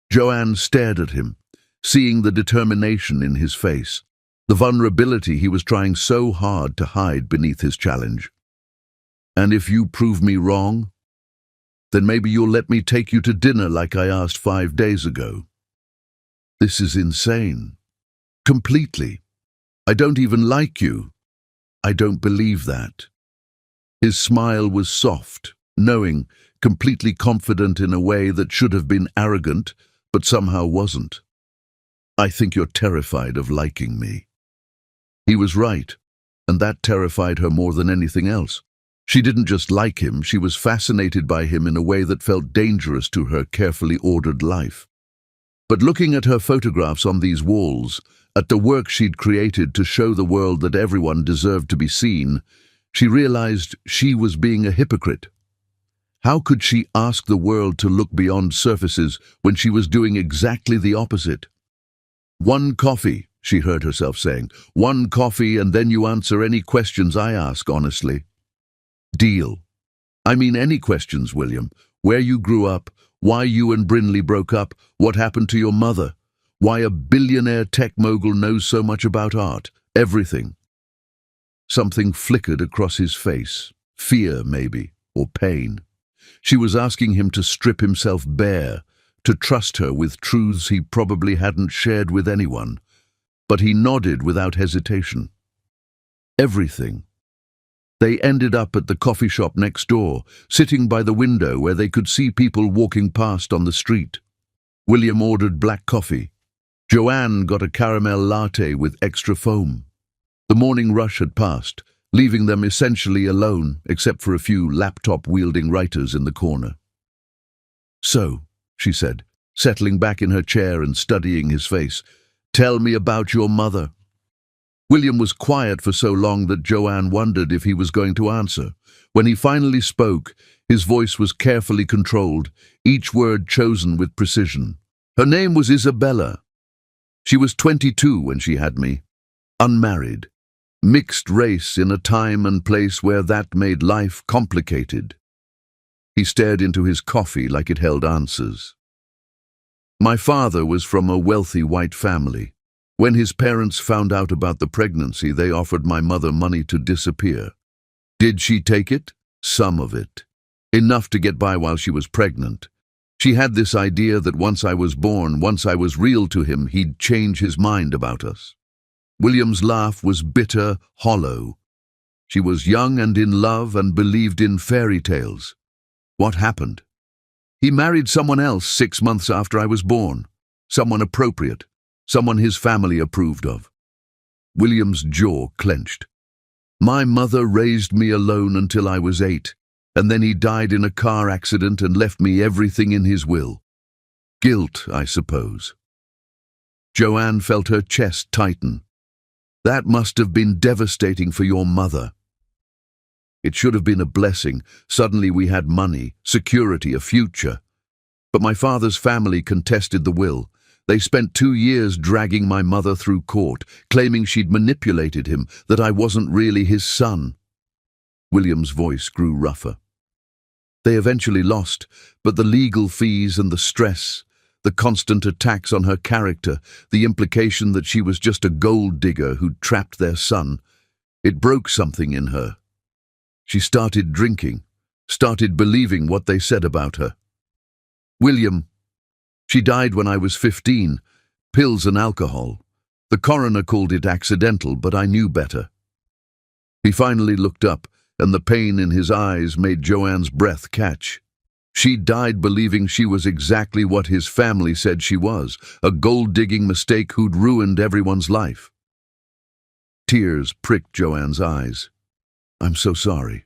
Joanne stared at him, seeing the determination in his face, the vulnerability he was trying so hard to hide beneath his challenge. And if you prove me wrong, then maybe you'll let me take you to dinner like I asked 5 days ago. This is insane. Completely. I don't even like you. I don't believe that. His smile was soft, knowing, completely confident in a way that should have been arrogant, but somehow wasn't. I think you're terrified of liking me." He was right, and that terrified her more than anything else. She didn't just like him, she was fascinated by him in a way that felt dangerous to her carefully ordered life. But looking at her photographs on these walls, at the work she'd created to show the world that everyone deserved to be seen, she realized she was being a hypocrite. How could she ask the world to look beyond surfaces when she was doing exactly the opposite? "One coffee," she heard herself saying. "One coffee, and then you answer any questions I ask honestly." Deal. I mean any questions, William. Where you grew up, why you and Brinley broke up, what happened to your mother, why a billionaire tech mogul knows so much about art, everything. Something flickered across his face. Fear, maybe, or pain. She was asking him to strip himself bare, to trust her with truths he probably hadn't shared with anyone. But he nodded without hesitation. Everything. They ended up at the coffee shop next door, sitting by the window where they could see people walking past on the street. William ordered black coffee. Joanne got a caramel latte with extra foam. The morning rush had passed, leaving them essentially alone, except for a few laptop-wielding writers in the corner. "So," she said, settling back in her chair and studying his face, "tell me about your mother." William was quiet for so long that Joanne wondered if he was going to answer. When he finally spoke, his voice was carefully controlled, each word chosen with precision. "Her name was Isabella. She was 22 when she had me. Unmarried. Mixed race in a time and place where that made life complicated." He stared into his coffee like it held answers. "My father was from a wealthy white family. When his parents found out about the pregnancy, they offered my mother money to disappear. Did she take it? Some of it. Enough to get by while she was pregnant. She had this idea that once I was born, once I was real to him, he'd change his mind about us." William's laugh was bitter, hollow. "She was young and in love and believed in fairy tales. What happened?" "He married someone else 6 months after I was born. Someone appropriate. Someone his family approved of." William's jaw clenched. "My mother raised me alone until I was 8, and then he died in a car accident and left me everything in his will. Guilt, I suppose." Joanne felt her chest tighten. "That must have been devastating for your mother." "It should have been a blessing. Suddenly we had money, security, a future. But my father's family contested the will. They spent 2 years dragging my mother through court, claiming she'd manipulated him, that I wasn't really his son." William's voice grew rougher. "They eventually lost, but the legal fees and the stress, the constant attacks on her character, the implication that she was just a gold digger who'd trapped their son, it broke something in her. She started drinking, started believing what they said about her. William, she died when I was 15, pills and alcohol. The coroner called it accidental, but I knew better." He finally looked up, and the pain in his eyes made Joanne's breath catch. She died believing she was exactly what his family said she was, a gold-digging mistake who'd ruined everyone's life. Tears pricked Joanne's eyes. "I'm so sorry.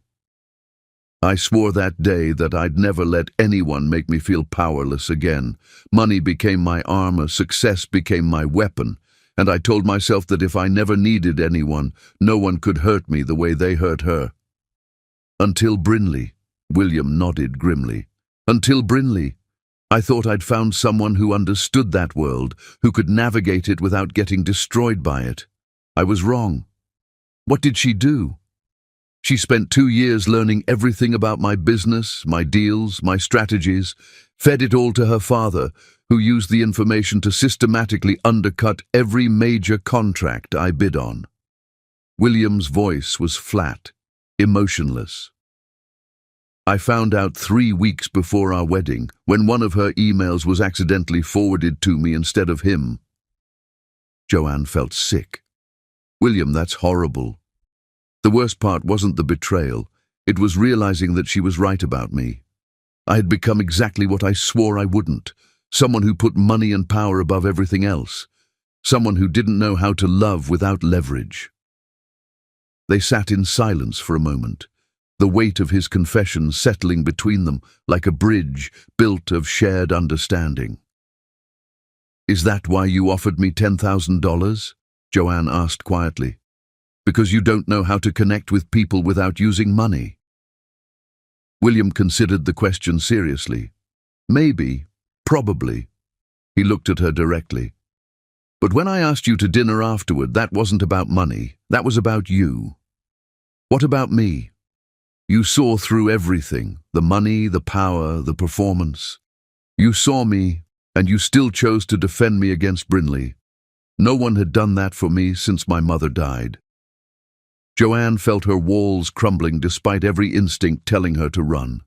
I swore that day that I'd never let anyone make me feel powerless again. Money became my armor, success became my weapon, and I told myself that if I never needed anyone, no one could hurt me the way they hurt her. Until Brinley." William nodded grimly. "Until Brinley. I thought I'd found someone who understood that world, who could navigate it without getting destroyed by it. I was wrong. What did she do? She spent 2 years learning everything about my business, my deals, my strategies, fed it all to her father, who used the information to systematically undercut every major contract I bid on." William's voice was flat, emotionless. "I found out 3 weeks before our wedding, when one of her emails was accidentally forwarded to me instead of him." Joanne felt sick. "William, that's horrible. The worst part wasn't the betrayal. It was realizing that she was right about me. I had become exactly what I swore I wouldn't, someone who put money and power above everything else. someone who didn't know how to love without leverage. They sat in silence for a moment, the weight of his confession settling between them like a bridge built of shared understanding. "Is that why you offered me $10,000? Joanne asked quietly. "Because you don't know how to connect with people without using money?" William considered the question seriously. "Maybe, probably." He looked at her directly. "But when I asked you to dinner afterward, that wasn't about money. That was about you. What about me? You saw through everything, the money, the power, the performance. You saw me, and you still chose to defend me against Brinley. No one had done that for me since my mother died." Joanne felt her walls crumbling despite every instinct telling her to run.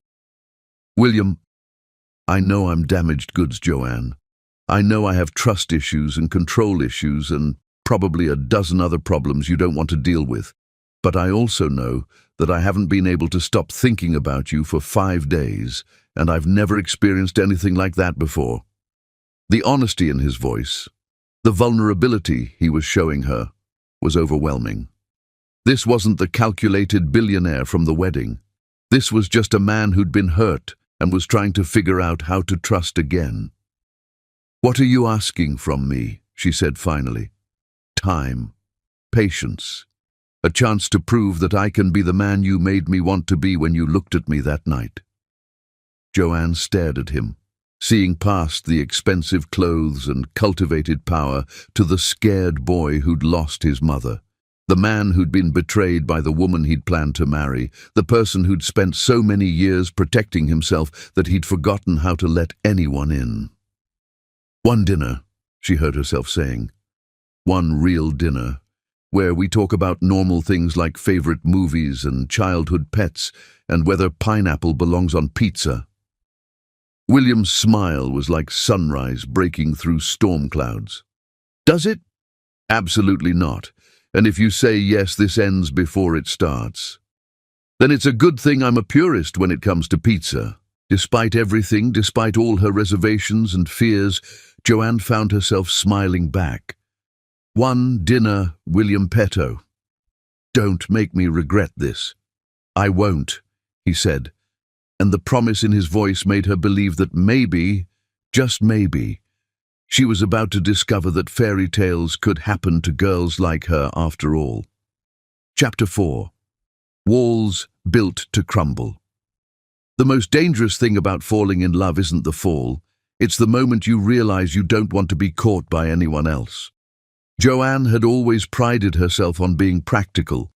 "William, I know I'm damaged goods, Joanne. I know I have trust issues and control issues and probably a dozen other problems you don't want to deal with. But I also know that I haven't been able to stop thinking about you for 5 days, and I've never experienced anything like that before." The honesty in his voice, the vulnerability he was showing her, was overwhelming. This wasn't the calculated billionaire from the wedding. This was just a man who'd been hurt and was trying to figure out how to trust again. "What are you asking from me?" she said finally. "Time, patience, a chance to prove that I can be the man you made me want to be when you looked at me that night." Joanne stared at him, seeing past the expensive clothes and cultivated power to the scared boy who'd lost his mother, the man who'd been betrayed by the woman he'd planned to marry, the person who'd spent so many years protecting himself that he'd forgotten how to let anyone in. "One dinner," she heard herself saying. "One real dinner, where we talk about normal things like favorite movies and childhood pets and whether pineapple belongs on pizza." William's smile was like sunrise breaking through storm clouds. "Does it?" "Absolutely not. And if you say yes, this ends before it starts. Then it's a good thing I'm a purist when it comes to pizza." Despite everything, despite all her reservations and fears, Joanne found herself smiling back. "One dinner, William Petto. Don't make me regret this." "I won't," he said, and the promise in his voice made her believe that maybe, just maybe, she was about to discover that fairy tales could happen to girls like her after all. Chapter 4. Walls Built to Crumble. The most dangerous thing about falling in love isn't the fall. It's the moment you realize you don't want to be caught by anyone else. Joanne had always prided herself on being practical.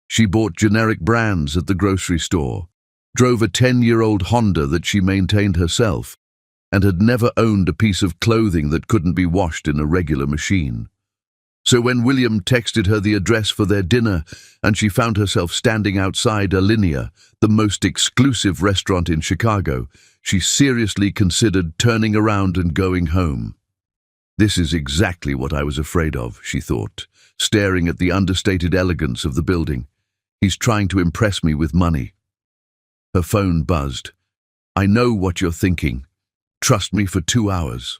She bought generic brands at the grocery store, drove a 10-year-old Honda that she maintained herself, and had never owned a piece of clothing that couldn't be washed in a regular machine. So when William texted her the address for their dinner and she found herself standing outside Alinea, the most exclusive restaurant in Chicago, she seriously considered turning around and going home. "This is exactly what I was afraid of," she thought, staring at the understated elegance of the building. "He's trying to impress me with money." Her phone buzzed. "I know what you're thinking. Trust me for 2 hours."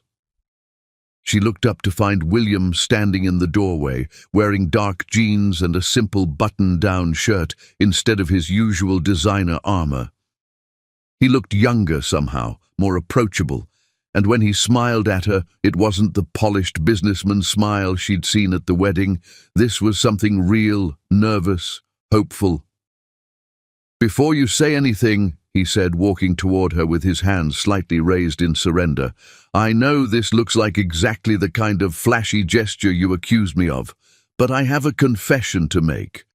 She looked up to find William standing in the doorway, wearing dark jeans and a simple button-down shirt instead of his usual designer armor. He looked younger somehow, more approachable, and when he smiled at her, it wasn't the polished businessman smile she'd seen at the wedding. This was something real, nervous, hopeful. "Before you say anything," he said, walking toward her with his hands slightly raised in surrender, "I know this looks like exactly the kind of flashy gesture you accuse me of, but I have a confession to make.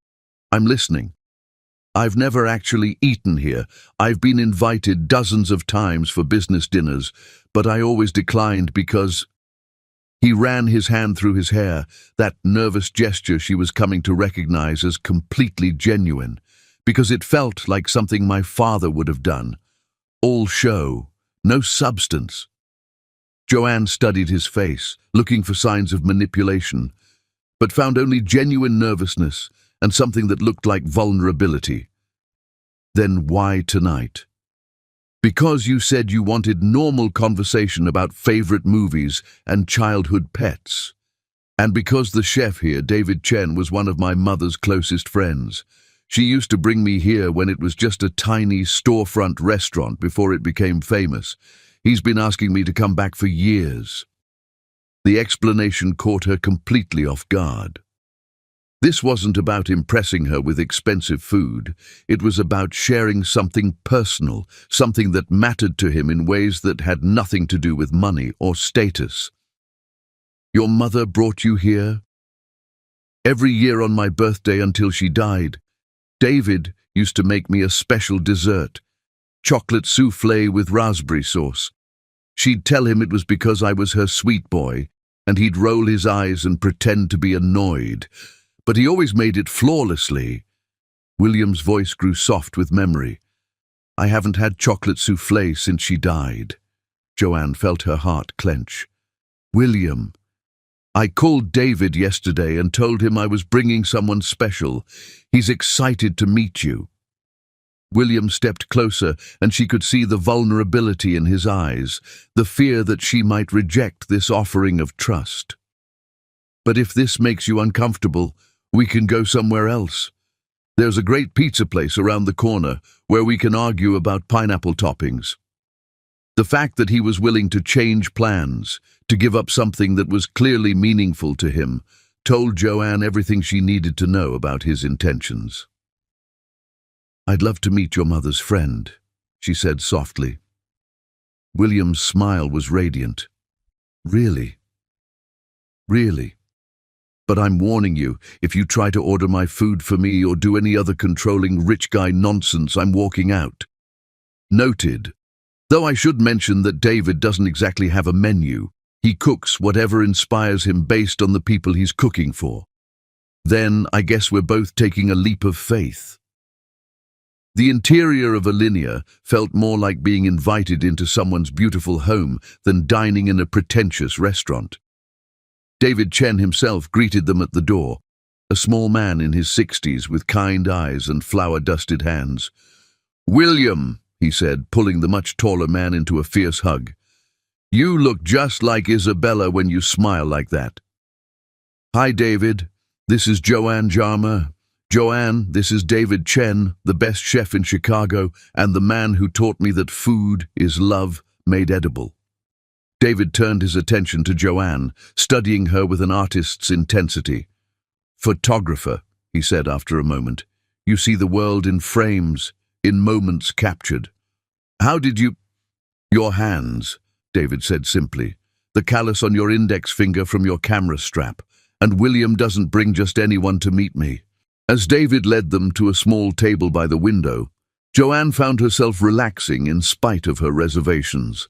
I'm listening. I've never actually eaten here. I've been invited dozens of times for business dinners, but I always declined because—" He ran his hand through his hair, that nervous gesture she was coming to recognize as completely genuine, because it felt like something my father would have done. All show, no substance. Joanne studied his face, looking for signs of manipulation, but found only genuine nervousness and something that looked like vulnerability. "Then why tonight?" "Because you said you wanted normal conversation about favorite movies and childhood pets." And because the chef here, David Chen, was one of my mother's closest friends. She used to bring me here when it was just a tiny storefront restaurant before it became famous. He's been asking me to come back for years. The explanation caught her completely off guard. This wasn't about impressing her with expensive food. It was about sharing something personal, something that mattered to him in ways that had nothing to do with money or status. Your mother brought you here? Every year on my birthday until she died, David used to make me a special dessert, chocolate soufflé with raspberry sauce. She'd tell him it was because I was her sweet boy, and he'd roll his eyes and pretend to be annoyed. But he always made it flawlessly. William's voice grew soft with memory. I haven't had chocolate soufflé since she died. Joanne felt her heart clench. William, I called David yesterday and told him I was bringing someone special. He's excited to meet you. William stepped closer, and she could see the vulnerability in his eyes, the fear that she might reject this offering of trust. But if this makes you uncomfortable, we can go somewhere else. There's a great pizza place around the corner where we can argue about pineapple toppings. The fact that he was willing to change plans, to give up something that was clearly meaningful to him, told Joanne everything she needed to know about his intentions. I'd love to meet your mother's friend, she said softly. William's smile was radiant. Really? Really? But I'm warning you, if you try to order my food for me or do any other controlling rich guy nonsense, I'm walking out. Noted. Though I should mention that David doesn't exactly have a menu. He cooks whatever inspires him based on the people he's cooking for. Then I guess we're both taking a leap of faith. The interior of Millionaire felt more like being invited into someone's beautiful home than dining in a pretentious restaurant. David Chen himself greeted them at the door, a small man in his 60s with kind eyes and flour-dusted hands. William, he said, pulling the much taller man into a fierce hug. You look just like Isabella when you smile like that. Hi, David. This is Joanne Jarmer. Joanne, this is David Chen, the best chef in Chicago and the man who taught me that food is love made edible. David turned his attention to Joanne, studying her with an artist's intensity. Photographer, he said after a moment. You see the world in frames, in moments captured. How did you... Your hands, David said simply. The callus on your index finger from your camera strap. And William doesn't bring just anyone to meet me. As David led them to a small table by the window, Joanne found herself relaxing in spite of her reservations.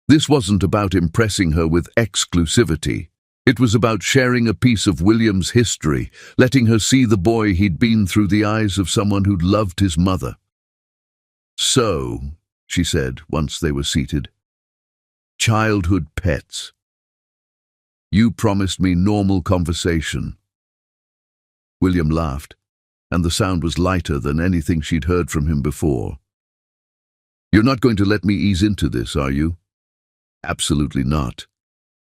This wasn't about impressing her with exclusivity. It was about sharing a piece of William's history, letting her see the boy he'd been through the eyes of someone who'd loved his mother. So, she said once they were seated, childhood pets. You promised me normal conversation. William laughed, and the sound was lighter than anything she'd heard from him before. You're not going to let me ease into this, are you? Absolutely not.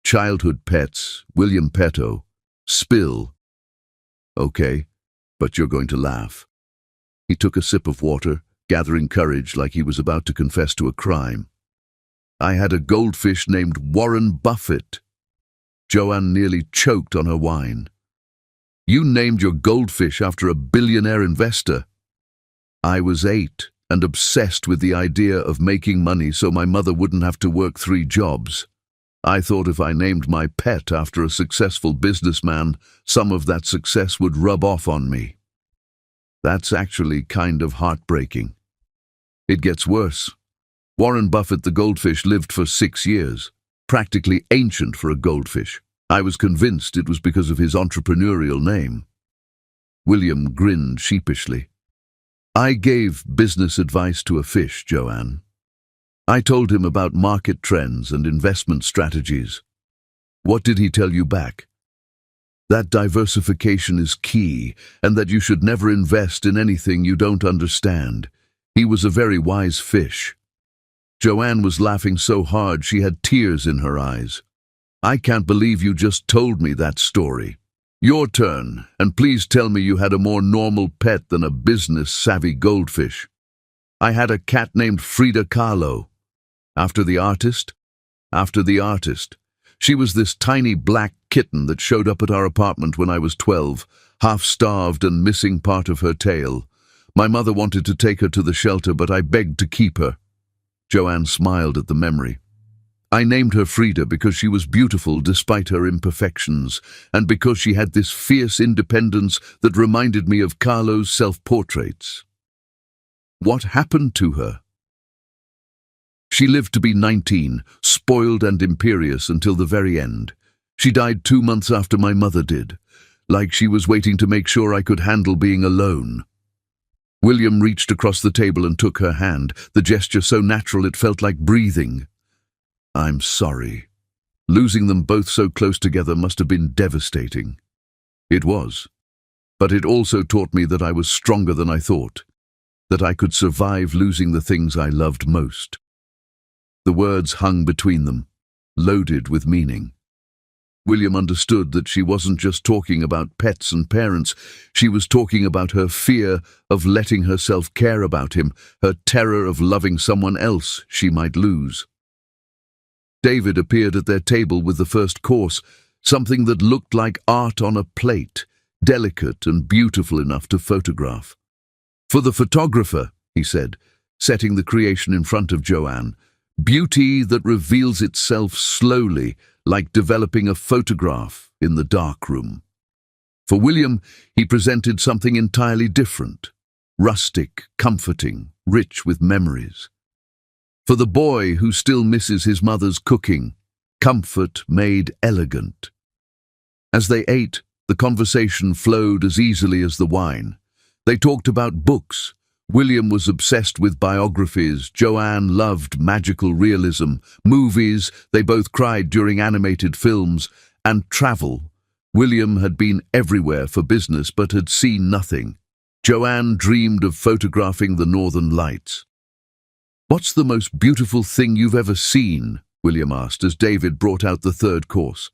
Childhood pets, William Petto, spill. Okay, but you're going to laugh. He took a sip of water, gathering courage like he was about to confess to a crime. I had a goldfish named Warren Buffett. Joanne nearly choked on her wine. You named your goldfish after a billionaire investor. I was 8 and obsessed with the idea of making money so my mother wouldn't have to work 3 jobs. I thought if I named my pet after a successful businessman, some of that success would rub off on me. That's actually kind of heartbreaking. It gets worse. Warren Buffett the goldfish lived for 6 years, practically ancient for a goldfish. I was convinced it was because of his entrepreneurial name. William grinned sheepishly. I gave business advice to a fish, Joanne. I told him about market trends and investment strategies. What did he tell you back? That diversification is key, and that you should never invest in anything you don't understand. He was a very wise fish. Joanne was laughing so hard she had tears in her eyes. I can't believe you just told me that story. Your turn, and please tell me you had a more normal pet than a business-savvy goldfish. I had a cat named Frida Kahlo. After the artist? After the artist. She was this tiny black kitten that showed up at our apartment when I was 12, half-starved and missing part of her tail. My mother wanted to take her to the shelter, but I begged to keep her. Joanne smiled at the memory. I named her Frida because she was beautiful despite her imperfections, and because she had this fierce independence that reminded me of Kahlo's self-portraits. What happened to her? She lived to be 19, spoiled and imperious until the very end. She died 2 months after my mother did, like she was waiting to make sure I could handle being alone. William reached across the table and took her hand, the gesture so natural it felt like breathing. I'm sorry. Losing them both so close together must have been devastating. It was. But it also taught me that I was stronger than I thought, that I could survive losing the things I loved most. The words hung between them, loaded with meaning. William understood that she wasn't just talking about pets and parents, she was talking about her fear of letting herself care about him, her terror of loving someone else she might lose. David appeared at their table with the first course, something that looked like art on a plate, delicate and beautiful enough to photograph. For the photographer, he said, setting the creation in front of Joanne, beauty that reveals itself slowly, like developing a photograph in the darkroom. For William, he presented something entirely different, rustic, comforting, rich with memories. For the boy who still misses his mother's cooking, comfort made elegant. As they ate, the conversation flowed as easily as the wine. They talked about books. William was obsessed with biographies, Joanne loved magical realism, movies, they both cried during animated films, and travel. William had been everywhere for business but had seen nothing. Joanne dreamed of photographing the Northern Lights. What's the most beautiful thing you've ever seen? William asked as David brought out the third course.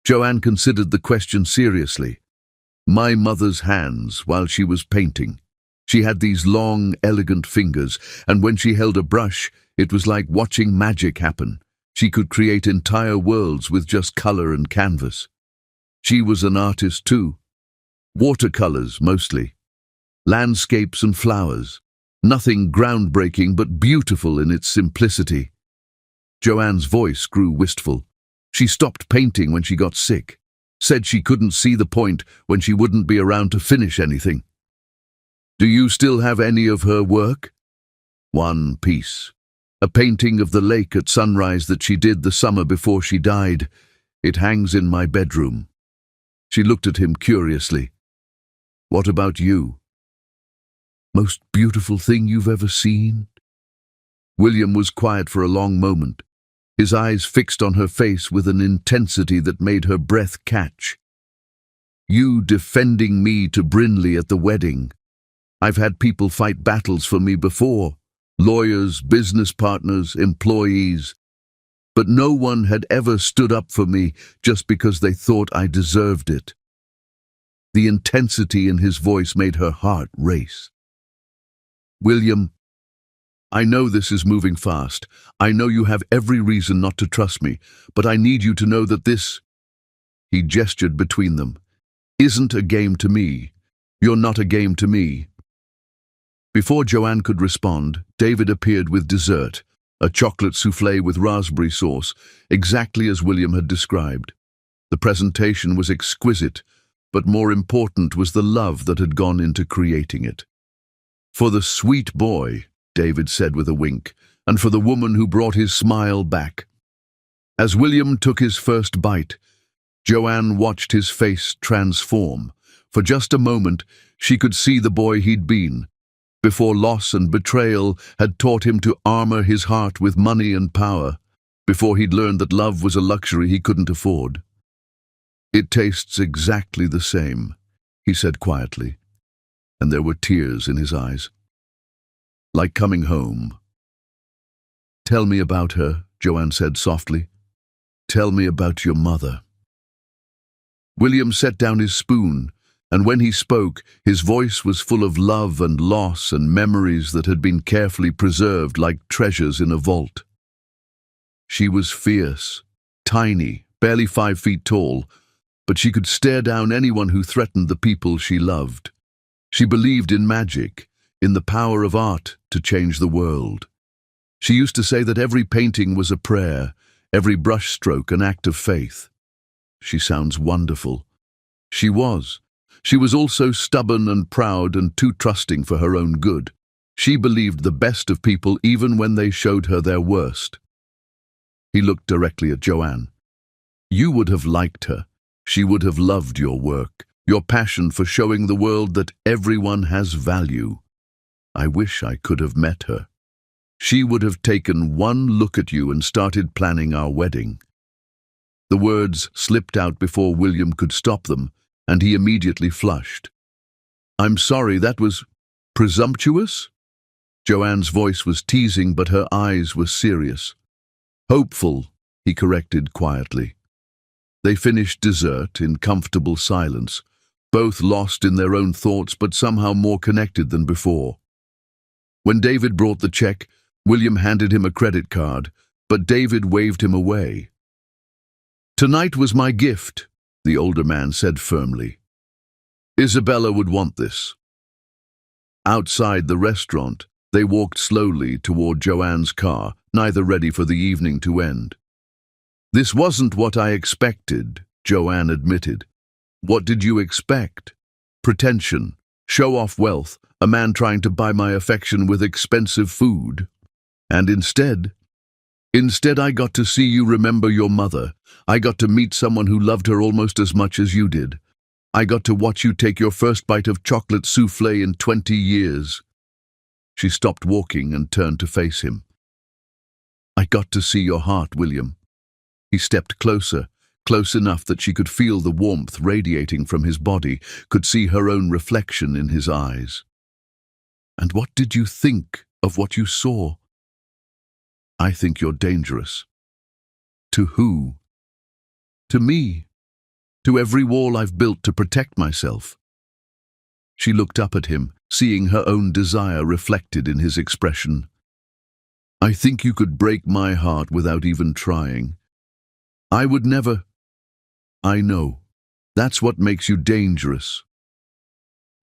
Joanne considered the question seriously. My mother's hands while she was painting. She had these long, elegant fingers, and when she held a brush, it was like watching magic happen. She could create entire worlds with just color and canvas. She was an artist too. Watercolors, mostly. Landscapes and flowers. Nothing groundbreaking but beautiful in its simplicity. Joanne's voice grew wistful. She stopped painting when she got sick. Said she couldn't see the point when she wouldn't be around to finish anything. Do you still have any of her work? One piece. A painting of the lake at sunrise that she did the summer before she died. It hangs in my bedroom. She looked at him curiously. What about you? Most beautiful thing you've ever seen? William was quiet for a long moment, his eyes fixed on her face with an intensity that made her breath catch. You defending me to Brinley at the wedding. I've had people fight battles for me before, lawyers, business partners, employees, but no one had ever stood up for me just because they thought I deserved it. The intensity in his voice made her heart race. William, I know this is moving fast. I know you have every reason not to trust me, but I need you to know that this, he gestured between them, isn't a game to me. You're not a game to me. Before Joanne could respond, David appeared with dessert, a chocolate soufflé with raspberry sauce, exactly as William had described. The presentation was exquisite, but more important was the love that had gone into creating it. For the sweet boy, David said with a wink, and for the woman who brought his smile back. As William took his first bite, Joanne watched his face transform. For just a moment, she could see the boy he'd been, before loss and betrayal had taught him to armor his heart with money and power, before he'd learned that love was a luxury he couldn't afford. It tastes exactly the same, he said quietly, and there were tears in his eyes. Like coming home. Tell me about her, Joanne said softly. Tell me about your mother." William set down his spoon, and when he spoke, his voice was full of love and loss and memories that had been carefully preserved like treasures in a vault. She was fierce, tiny, barely 5 feet tall, but she could stare down anyone who threatened the people she loved. She believed in magic, in the power of art to change the world. She used to say that every painting was a prayer, every brushstroke an act of faith. She sounds wonderful. She was. She was also stubborn and proud and too trusting for her own good. She believed the best of people even when they showed her their worst. He looked directly at Joanne. You would have liked her. She would have loved your work, your passion for showing the world that everyone has value. I wish I could have met her. She would have taken one look at you and started planning our wedding. The words slipped out before William could stop them, and he immediately flushed. I'm sorry, that was presumptuous? Joanne's voice was teasing, but her eyes were serious. Hopeful, he corrected quietly. They finished dessert in comfortable silence, both lost in their own thoughts but somehow more connected than before. When David brought the check, William handed him a credit card, but David waved him away. Tonight was my gift, the older man said firmly. Isabella would want this. Outside the restaurant, they walked slowly toward Joanne's car, neither ready for the evening to end. This wasn't what I expected, Joanne admitted. What did you expect? Pretension, show-off wealth, a man trying to buy my affection with expensive food. And instead I got to see you remember your mother. I got to meet someone who loved her almost as much as you did. I got to watch you take your first bite of chocolate soufflé in 20 years. She stopped walking and turned to face him. I got to see your heart, William. He stepped closer, close enough that she could feel the warmth radiating from his body, could see her own reflection in his eyes. And what did you think of what you saw? I think you're dangerous. To who? To me. To every wall I've built to protect myself. She looked up at him, seeing her own desire reflected in his expression. I think you could break my heart without even trying. I would never. I know. That's what makes you dangerous.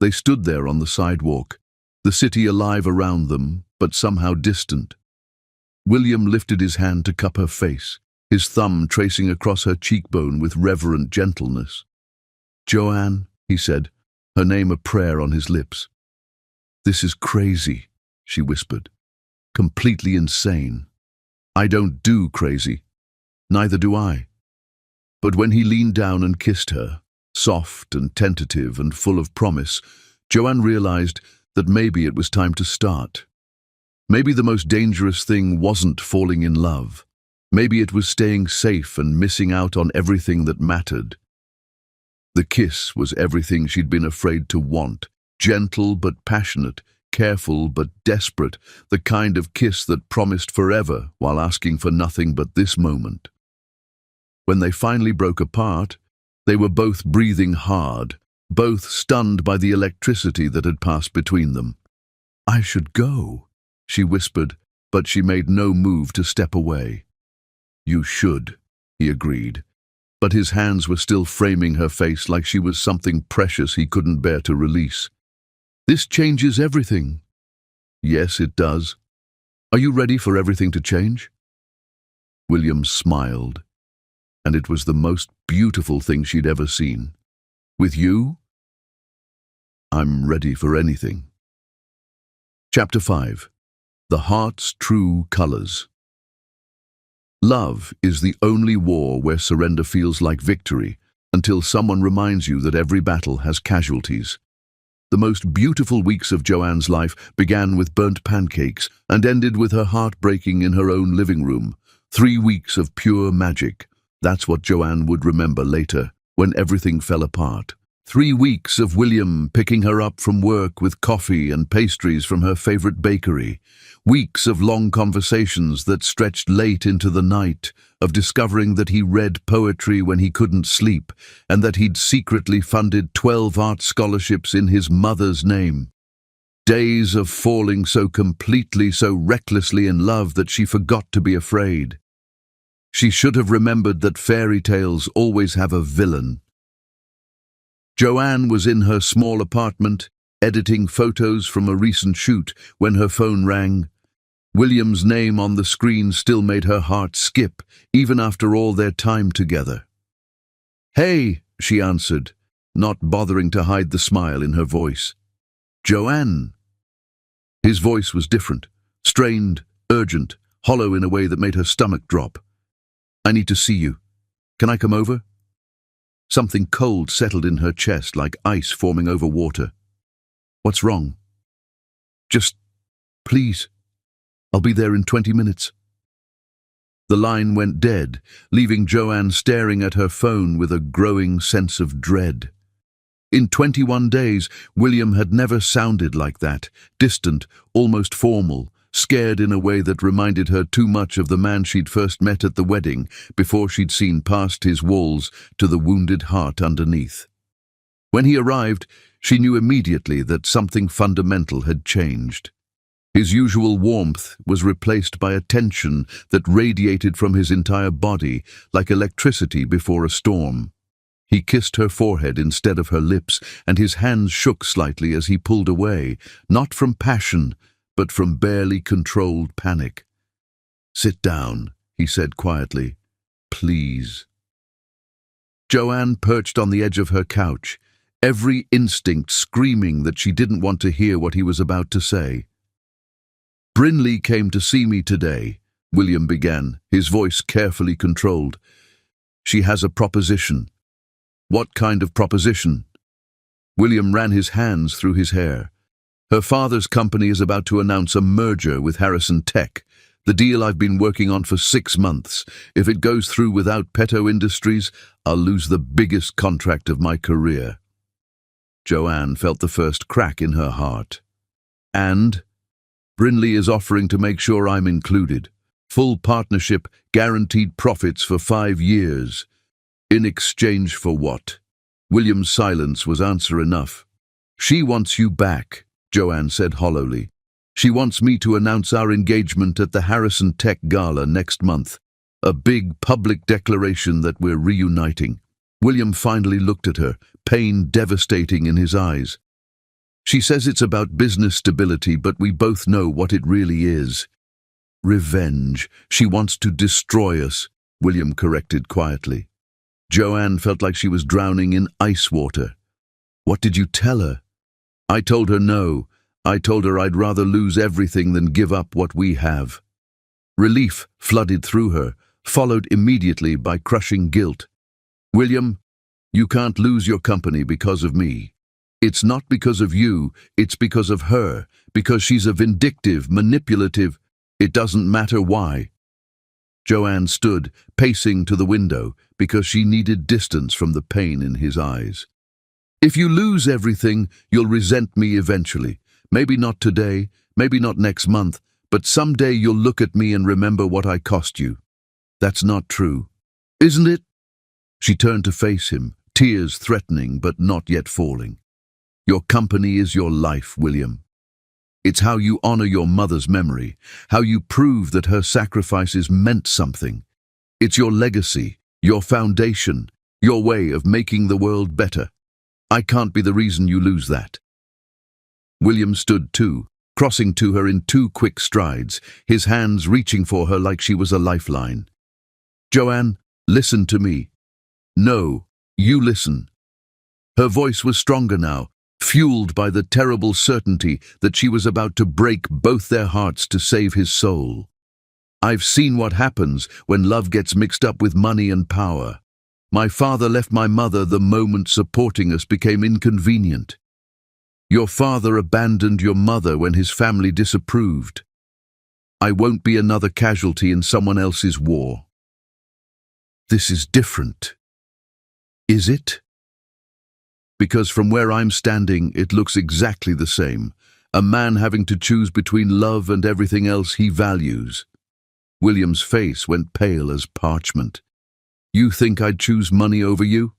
They stood there on the sidewalk, the city alive around them, but somehow distant. William lifted his hand to cup her face, his thumb tracing across her cheekbone with reverent gentleness. Joanne, he said, her name a prayer on his lips. This is crazy, she whispered. Completely insane. I don't do crazy. Neither do I. But when he leaned down and kissed her, soft and tentative and full of promise, Joanne realized that maybe it was time to start. Maybe the most dangerous thing wasn't falling in love. Maybe it was staying safe and missing out on everything that mattered. The kiss was everything she'd been afraid to want, gentle but passionate, careful but desperate, the kind of kiss that promised forever while asking for nothing but this moment. When they finally broke apart, they were both breathing hard, both stunned by the electricity that had passed between them. I should go, she whispered, but she made no move to step away. You should, he agreed, but his hands were still framing her face like she was something precious he couldn't bear to release. This changes everything. Yes, it does. Are you ready for everything to change? William smiled, and it was the most beautiful thing she'd ever seen. With you, I'm ready for anything. Chapter 5. The Heart's True Colors. Love is the only war where surrender feels like victory until someone reminds you that every battle has casualties. The most beautiful weeks of Joanne's life began with burnt pancakes and ended with her heart breaking in her own living room. 3 weeks of pure magic. That's what Joanne would remember later, when everything fell apart. 3 weeks of William picking her up from work with coffee and pastries from her favorite bakery. Weeks of long conversations that stretched late into the night, of discovering that he read poetry when he couldn't sleep, and that he'd secretly funded 12 art scholarships in his mother's name. Days of falling so completely, so recklessly in love that she forgot to be afraid. She should have remembered that fairy tales always have a villain. Joanne was in her small apartment, editing photos from a recent shoot, when her phone rang. William's name on the screen still made her heart skip, even after all their time together. "Hey," she answered, not bothering to hide the smile in her voice. "Joanne." His voice was different, strained, urgent, hollow in a way that made her stomach drop. "I need to see you. Can I come over?" Something cold settled in her chest like ice forming over water. "What's wrong?" "Just, please. I'll be there in 20 minutes. The line went dead, leaving Joanne staring at her phone with a growing sense of dread. In 21 days, William had never sounded like that, distant, almost formal, scared in a way that reminded her too much of the man she'd first met at the wedding, before she'd seen past his walls to the wounded heart underneath. When he arrived, she knew immediately that something fundamental had changed. His usual warmth was replaced by a tension that radiated from his entire body like electricity before a storm. He kissed her forehead instead of her lips, and his hands shook slightly as he pulled away, not from passion, but from barely controlled panic. "Sit down," he said quietly. "Please." Joanne perched on the edge of her couch, every instinct screaming that she didn't want to hear what he was about to say. "Brinley came to see me today," William began, his voice carefully controlled. "She has a proposition." "What kind of proposition?" William ran his hands through his hair. "Her father's company is about to announce a merger with Harrison Tech, the deal I've been working on for 6 months. If it goes through without Peto Industries, I'll lose the biggest contract of my career." Joanne felt the first crack in her heart. "And Brinley is offering to make sure I'm included. Full partnership, guaranteed profits for 5 years. In exchange for what?" William's silence was answer enough. "She wants you back," Joanne said hollowly. "She wants me to announce our engagement at the Harrison Tech Gala next month. A big public declaration that we're reuniting." William finally looked at her, pain devastating in his eyes. "She says it's about business stability, but we both know what it really is. Revenge. She wants to destroy us," William corrected quietly. Joanne felt like she was drowning in ice water. "What did you tell her?" "I told her no. I told her I'd rather lose everything than give up what we have." Relief flooded through her, followed immediately by crushing guilt. "William, you can't lose your company because of me. It's not because of you, it's because of her, because she's a vindictive, manipulative. It doesn't matter why." Joanne stood, pacing to the window, because she needed distance from the pain in his eyes. "If you lose everything, you'll resent me eventually. Maybe not today, maybe not next month, but someday you'll look at me and remember what I cost you. That's not true, isn't it?" She turned to face him, tears threatening but not yet falling. "Your company is your life, William. It's how you honor your mother's memory, how you prove that her sacrifices meant something. It's your legacy, your foundation, your way of making the world better. I can't be the reason you lose that." William stood too, crossing to her in 2 quick strides, his hands reaching for her like she was a lifeline. "Joanne, listen to me." "No, you listen." Her voice was stronger now, fueled by the terrible certainty that she was about to break both their hearts to save his soul. "I've seen what happens when love gets mixed up with money and power. My father left my mother the moment supporting us became inconvenient. Your father abandoned your mother when his family disapproved. I won't be another casualty in someone else's war." "This is different. Is it?" Because from where I'm standing, it looks exactly the same. A man having to choose between love and everything else he values. William's face went pale as parchment. You think I'd choose money over you?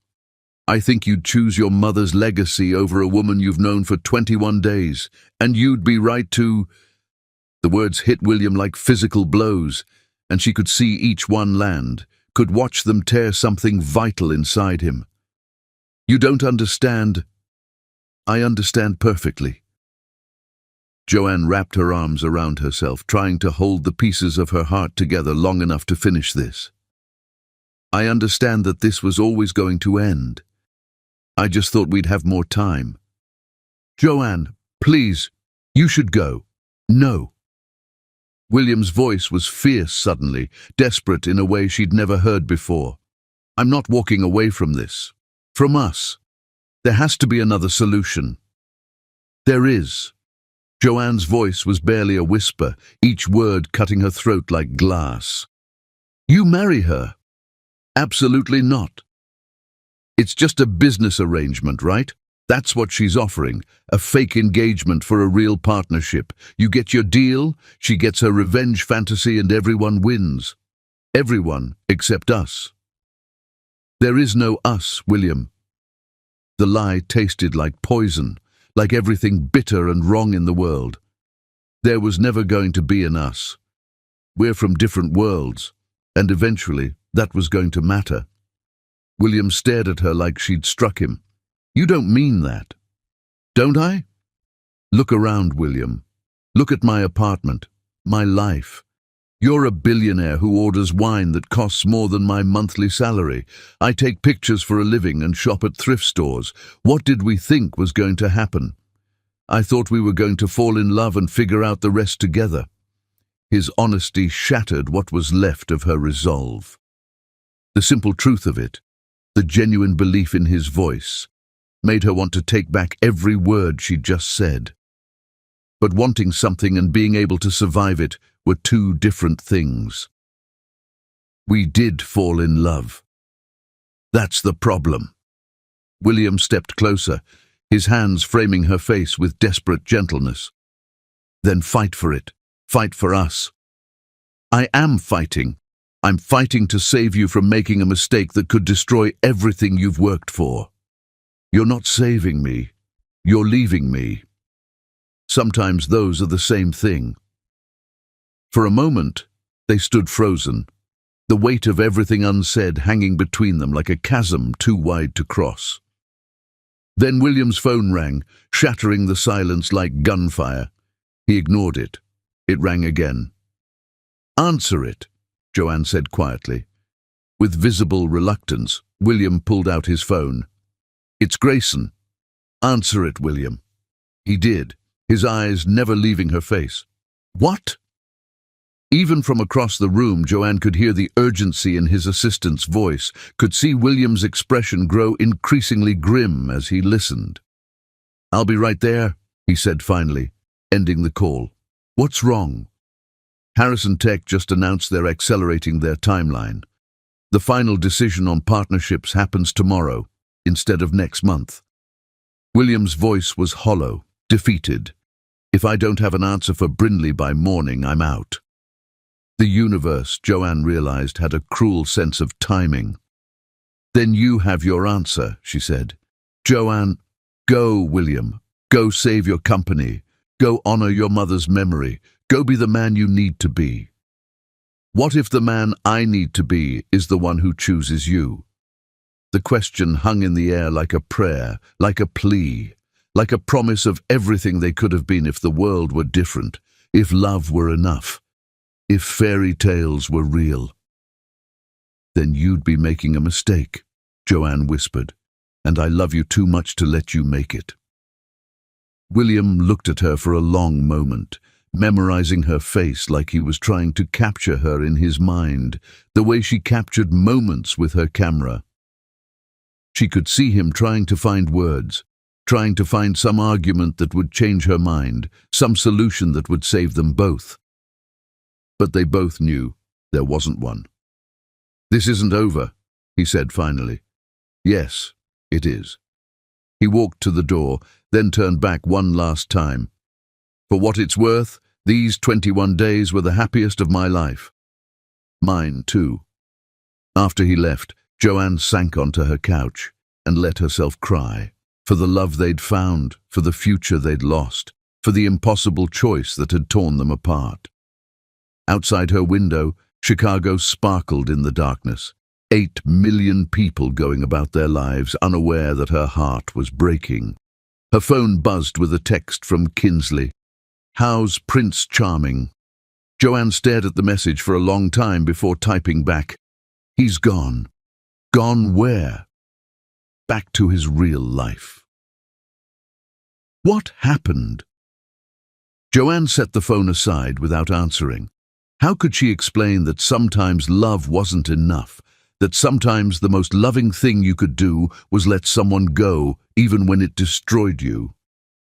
I think you'd choose your mother's legacy over a woman you've known for 21 days, and you'd be right to... The words hit William like physical blows, and she could see each one land, could watch them tear something vital inside him. You don't understand. I understand perfectly. Joanne wrapped her arms around herself, trying to hold the pieces of her heart together long enough to finish this. I understand that this was always going to end. I just thought we'd have more time. Joanne, please, you should go. No. William's voice was fierce suddenly, desperate in a way she'd never heard before. I'm not walking away from this. From us. There has to be another solution. There is. Joanne's voice was barely a whisper, each word cutting her throat like glass. You marry her? Absolutely not. It's just a business arrangement, right? That's what she's offering, a fake engagement for a real partnership. You get your deal, she gets her revenge fantasy, and everyone wins. Everyone except us. There is no us, William. The lie tasted like poison, like everything bitter and wrong in the world. There was never going to be an us. We're from different worlds, and eventually that was going to matter. William stared at her like she'd struck him. You don't mean that. Don't I? Look around, William. Look at my apartment, my life. You're a billionaire who orders wine that costs more than my monthly salary. I take pictures for a living and shop at thrift stores. What did we think was going to happen? I thought we were going to fall in love and figure out the rest together. His honesty shattered what was left of her resolve. The simple truth of it, the genuine belief in his voice, made her want to take back every word she'd just said. But wanting something and being able to survive it were two different things. We did fall in love. That's the problem. William stepped closer, his hands framing her face with desperate gentleness. Then fight for it. Fight for us. I am fighting. I'm fighting to save you from making a mistake that could destroy everything you've worked for. You're not saving me. You're leaving me. Sometimes those are the same thing. For a moment, they stood frozen, the weight of everything unsaid hanging between them like a chasm too wide to cross. Then William's phone rang, shattering the silence like gunfire. He ignored it. It rang again. Answer it, Joanne said quietly. With visible reluctance, William pulled out his phone. It's Grayson. Answer it, William. He did, his eyes never leaving her face. What? Even from across the room, Joanne could hear the urgency in his assistant's voice, could see William's expression grow increasingly grim as he listened. I'll be right there, he said finally, ending the call. What's wrong? Harrison Tech just announced they're accelerating their timeline. The final decision on partnerships happens tomorrow, instead of next month. William's voice was hollow, defeated. If I don't have an answer for Brindley by morning, I'm out. The universe, Joanne realized, had a cruel sense of timing. Then you have your answer, she said. Joanne, go, William. Go save your company. Go honor your mother's memory. Go be the man you need to be. What if the man I need to be is the one who chooses you? The question hung in the air like a prayer, like a plea, like a promise of everything they could have been if the world were different, if love were enough. If fairy tales were real. Then you'd be making a mistake, Joanne whispered, and I love you too much to let you make it. William looked at her for a long moment, memorizing her face like he was trying to capture her in his mind, the way she captured moments with her camera. She could see him trying to find words, trying to find some argument that would change her mind, some solution that would save them both. But they both knew there wasn't one. This isn't over, he said finally. Yes, it is. He walked to the door, then turned back one last time. For what it's worth, these 21 days were the happiest of my life. Mine, too. After he left, Joanne sank onto her couch and let herself cry. For the love they'd found, for the future they'd lost, for the impossible choice that had torn them apart. Outside her window, Chicago sparkled in the darkness. 8 million people going about their lives, unaware that her heart was breaking. Her phone buzzed with a text from Kinsley. "How's Prince Charming?" Joanne stared at the message for a long time before typing back, "He's gone." Gone where? Back to his real life. What happened? Joanne set the phone aside without answering. How could she explain that sometimes love wasn't enough, that sometimes the most loving thing you could do was let someone go even when it destroyed you,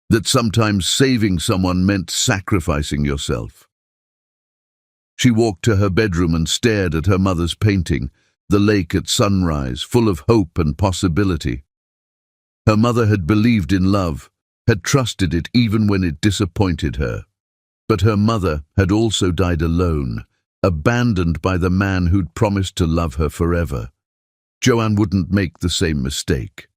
that sometimes saving someone meant sacrificing yourself? She walked to her bedroom and stared at her mother's painting, the lake at sunrise, full of hope and possibility. Her mother had believed in love, had trusted it even when it disappointed her. But her mother had also died alone, abandoned by the man who'd promised to love her forever. Joanne wouldn't make the same mistake,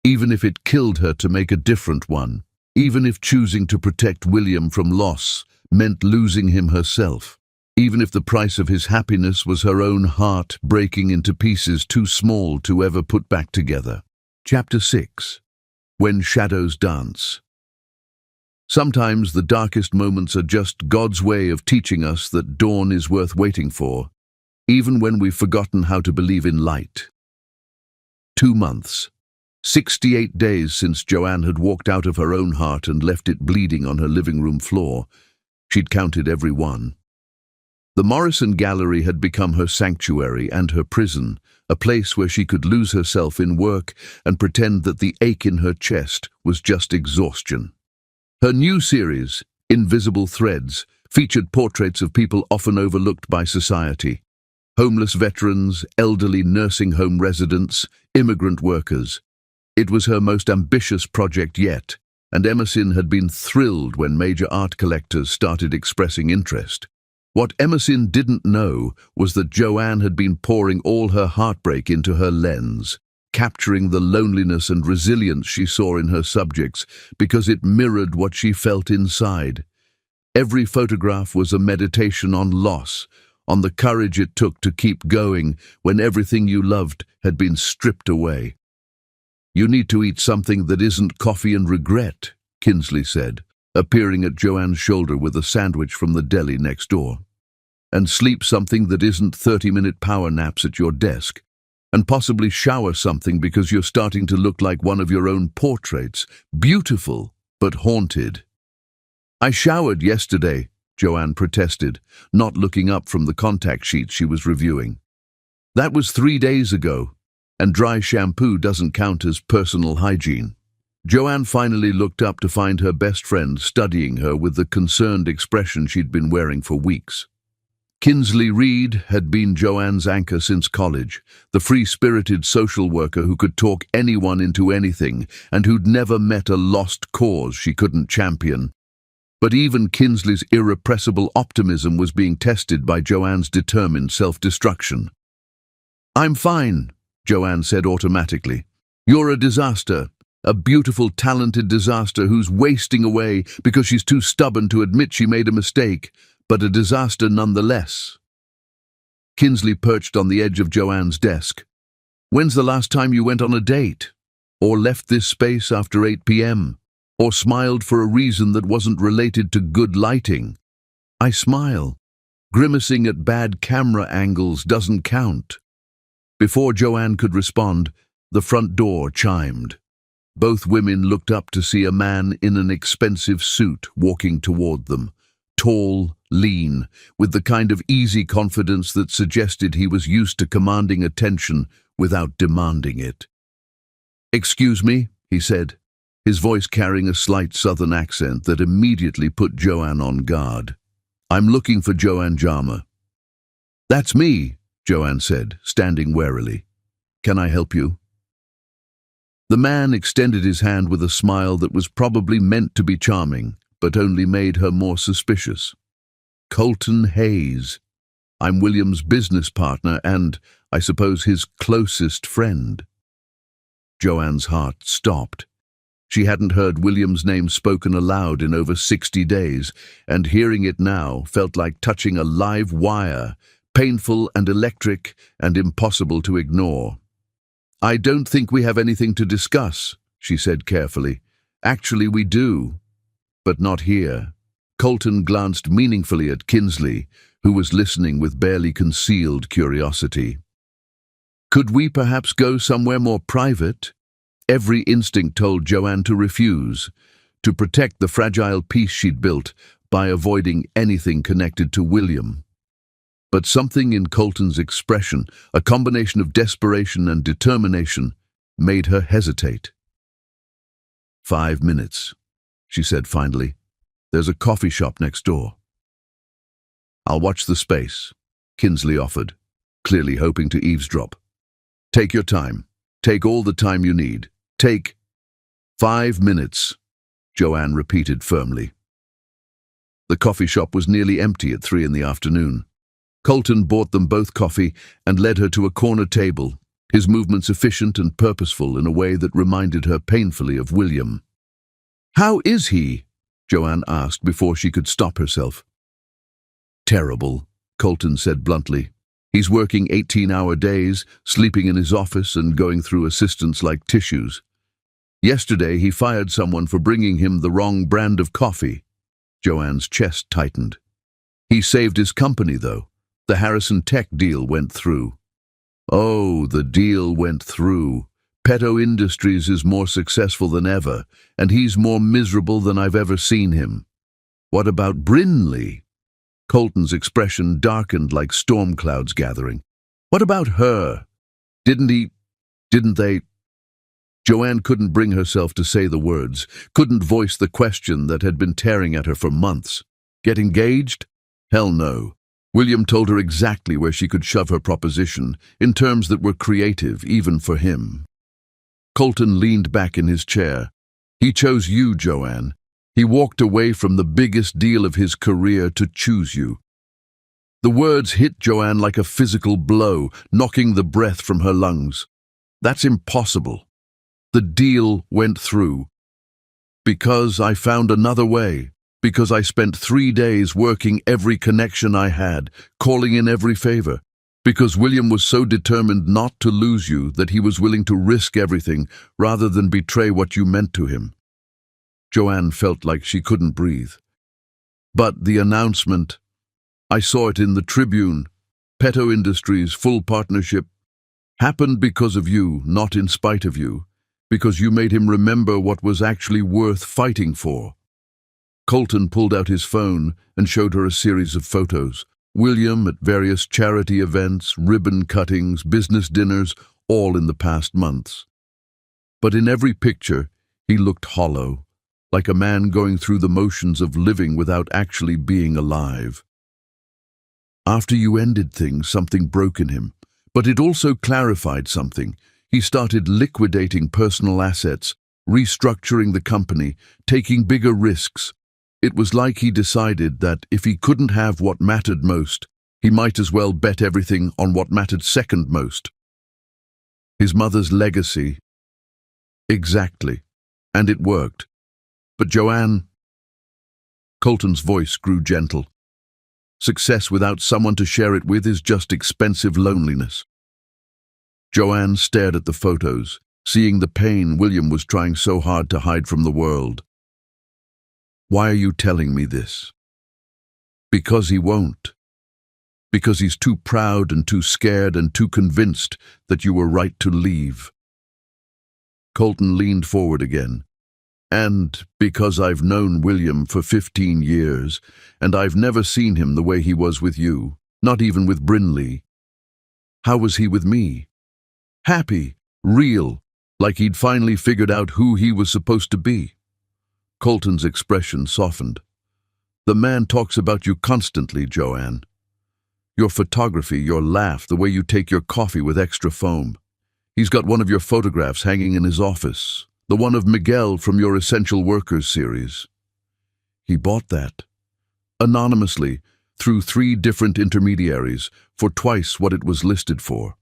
even if it killed her to make a different one, even if choosing to protect William from loss meant losing him herself. Even if the price of his happiness was her own heart breaking into pieces too small to ever put back together. Chapter 6. When Shadows Dance. Sometimes the darkest moments are just God's way of teaching us that dawn is worth waiting for, even when we've forgotten how to believe in light. 2 months. 68 days since Joanne had walked out of her own heart and left it bleeding on her living room floor. She'd counted every one. The Morrison Gallery had become her sanctuary and her prison, a place where she could lose herself in work and pretend that the ache in her chest was just exhaustion. Her new series, Invisible Threads, featured portraits of people often overlooked by society. Homeless veterans, elderly nursing home residents, immigrant workers. It was her most ambitious project yet, and Emerson had been thrilled when major art collectors started expressing interest. What Emerson didn't know was that Joanne had been pouring all her heartbreak into her lens, capturing the loneliness and resilience she saw in her subjects because it mirrored what she felt inside. Every photograph was a meditation on loss, on the courage it took to keep going when everything you loved had been stripped away. "You need to eat something that isn't coffee and regret," Kinsley said, appearing at Joanne's shoulder with a sandwich from the deli next door. "And sleep something that isn't 30-minute power naps at your desk. And possibly shower something because you're starting to look like one of your own portraits, beautiful but haunted." "I showered yesterday," Joanne protested, not looking up from the contact sheet she was reviewing. "That was 3 days ago, and dry shampoo doesn't count as personal hygiene." Joanne finally looked up to find her best friend studying her with the concerned expression she'd been wearing for weeks. Kinsley Reed had been Joanne's anchor since college, the free-spirited social worker who could talk anyone into anything and who'd never met a lost cause she couldn't champion. But even Kinsley's irrepressible optimism was being tested by Joanne's determined self-destruction. "I'm fine," Joanne said automatically. "You're a disaster, a beautiful, talented disaster who's wasting away because she's too stubborn to admit she made a mistake, but a disaster nonetheless." Kinsley perched on the edge of Joanne's desk. "When's the last time you went on a date? Or left this space after 8 p.m.? Or smiled for a reason that wasn't related to good lighting?" "I smile. Grimacing at bad camera angles doesn't count." Before Joanne could respond, the front door chimed. Both women looked up to see a man in an expensive suit walking toward them. Tall, lean, with the kind of easy confidence that suggested he was used to commanding attention without demanding it. "Excuse me," he said, his voice carrying a slight southern accent that immediately put Joanne on guard. "I'm looking for Joanne Jarmer." "That's me," Joanne said, standing warily. "Can I help you?" The man extended his hand with a smile that was probably meant to be charming, but only made her more suspicious. Colton Hayes. I'm William's business partner and, I suppose, his closest friend. Joanne's heart stopped. She hadn't heard William's name spoken aloud in over 60 days, and hearing it now felt like touching a live wire, painful and electric and impossible to ignore. I don't think we have anything to discuss, she said carefully. Actually, we do, but not here. Colton glanced meaningfully at Kinsley, who was listening with barely concealed curiosity. Could we perhaps go somewhere more private? Every instinct told Joanne to refuse, to protect the fragile peace she'd built by avoiding anything connected to William. But something in Colton's expression, a combination of desperation and determination, made her hesitate. 5 minutes, she said finally. There's a coffee shop next door. I'll watch the space, Kinsley offered, clearly hoping to eavesdrop. Take your time. Take all the time you need. Take 5 minutes, Joanne repeated firmly. The coffee shop was nearly empty at 3 in the afternoon. Colton bought them both coffee and led her to a corner table, his movements efficient and purposeful in a way that reminded her painfully of William. How is he? Joanne asked before she could stop herself. Terrible, Colton said bluntly. He's working 18-hour days, sleeping in his office and going through assistants like tissues. Yesterday he fired someone for bringing him the wrong brand of coffee. Joanne's chest tightened. He saved his company, though. The Harrison Tech deal went through. Oh, the deal went through. Peto Industries is more successful than ever, and he's more miserable than I've ever seen him. What about Brinley? Colton's expression darkened like storm clouds gathering. What about her? Didn't they? Joanne couldn't bring herself to say the words, couldn't voice the question that had been tearing at her for months. Get engaged? Hell no. William told her exactly where she could shove her proposition, in terms that were creative, even for him. Colton leaned back in his chair. He chose you, Joanne. He walked away from the biggest deal of his career to choose you. The words hit Joanne like a physical blow, knocking the breath from her lungs. That's impossible. The deal went through. Because I found another way. Because I spent 3 days working every connection I had, calling in every favor. Because William was so determined not to lose you that he was willing to risk everything rather than betray what you meant to him. Joanne felt like she couldn't breathe. But the announcement, I saw it in the Tribune, Peto Industries' full partnership, happened because of you, not in spite of you, because you made him remember what was actually worth fighting for. Colton pulled out his phone and showed her a series of photos. William at various charity events, ribbon cuttings, business dinners, all in the past months. But in every picture, he looked hollow, like a man going through the motions of living without actually being alive. After you ended things, something broke in him, but it also clarified something. He started liquidating personal assets, restructuring the company, taking bigger risks. It was like he decided that if he couldn't have what mattered most, he might as well bet everything on what mattered second most. His mother's legacy. Exactly. And it worked. But Joanne... Colton's voice grew gentle. Success without someone to share it with is just expensive loneliness. Joanne stared at the photos, seeing the pain William was trying so hard to hide from the world. Why are you telling me this? Because he won't. Because he's too proud and too scared and too convinced that you were right to leave. Colton leaned forward again. And because I've known William for 15 years, and I've never seen him the way he was with you, not even with Brinley. How was he with me? Happy, real, like he'd finally figured out who he was supposed to be. Colton's expression softened. The man talks about you constantly, Joanne. Your photography, your laugh, the way you take your coffee with extra foam. He's got one of your photographs hanging in his office, the one of Miguel from your Essential Workers series. He bought that, anonymously, through 3 different intermediaries, for twice what it was listed for.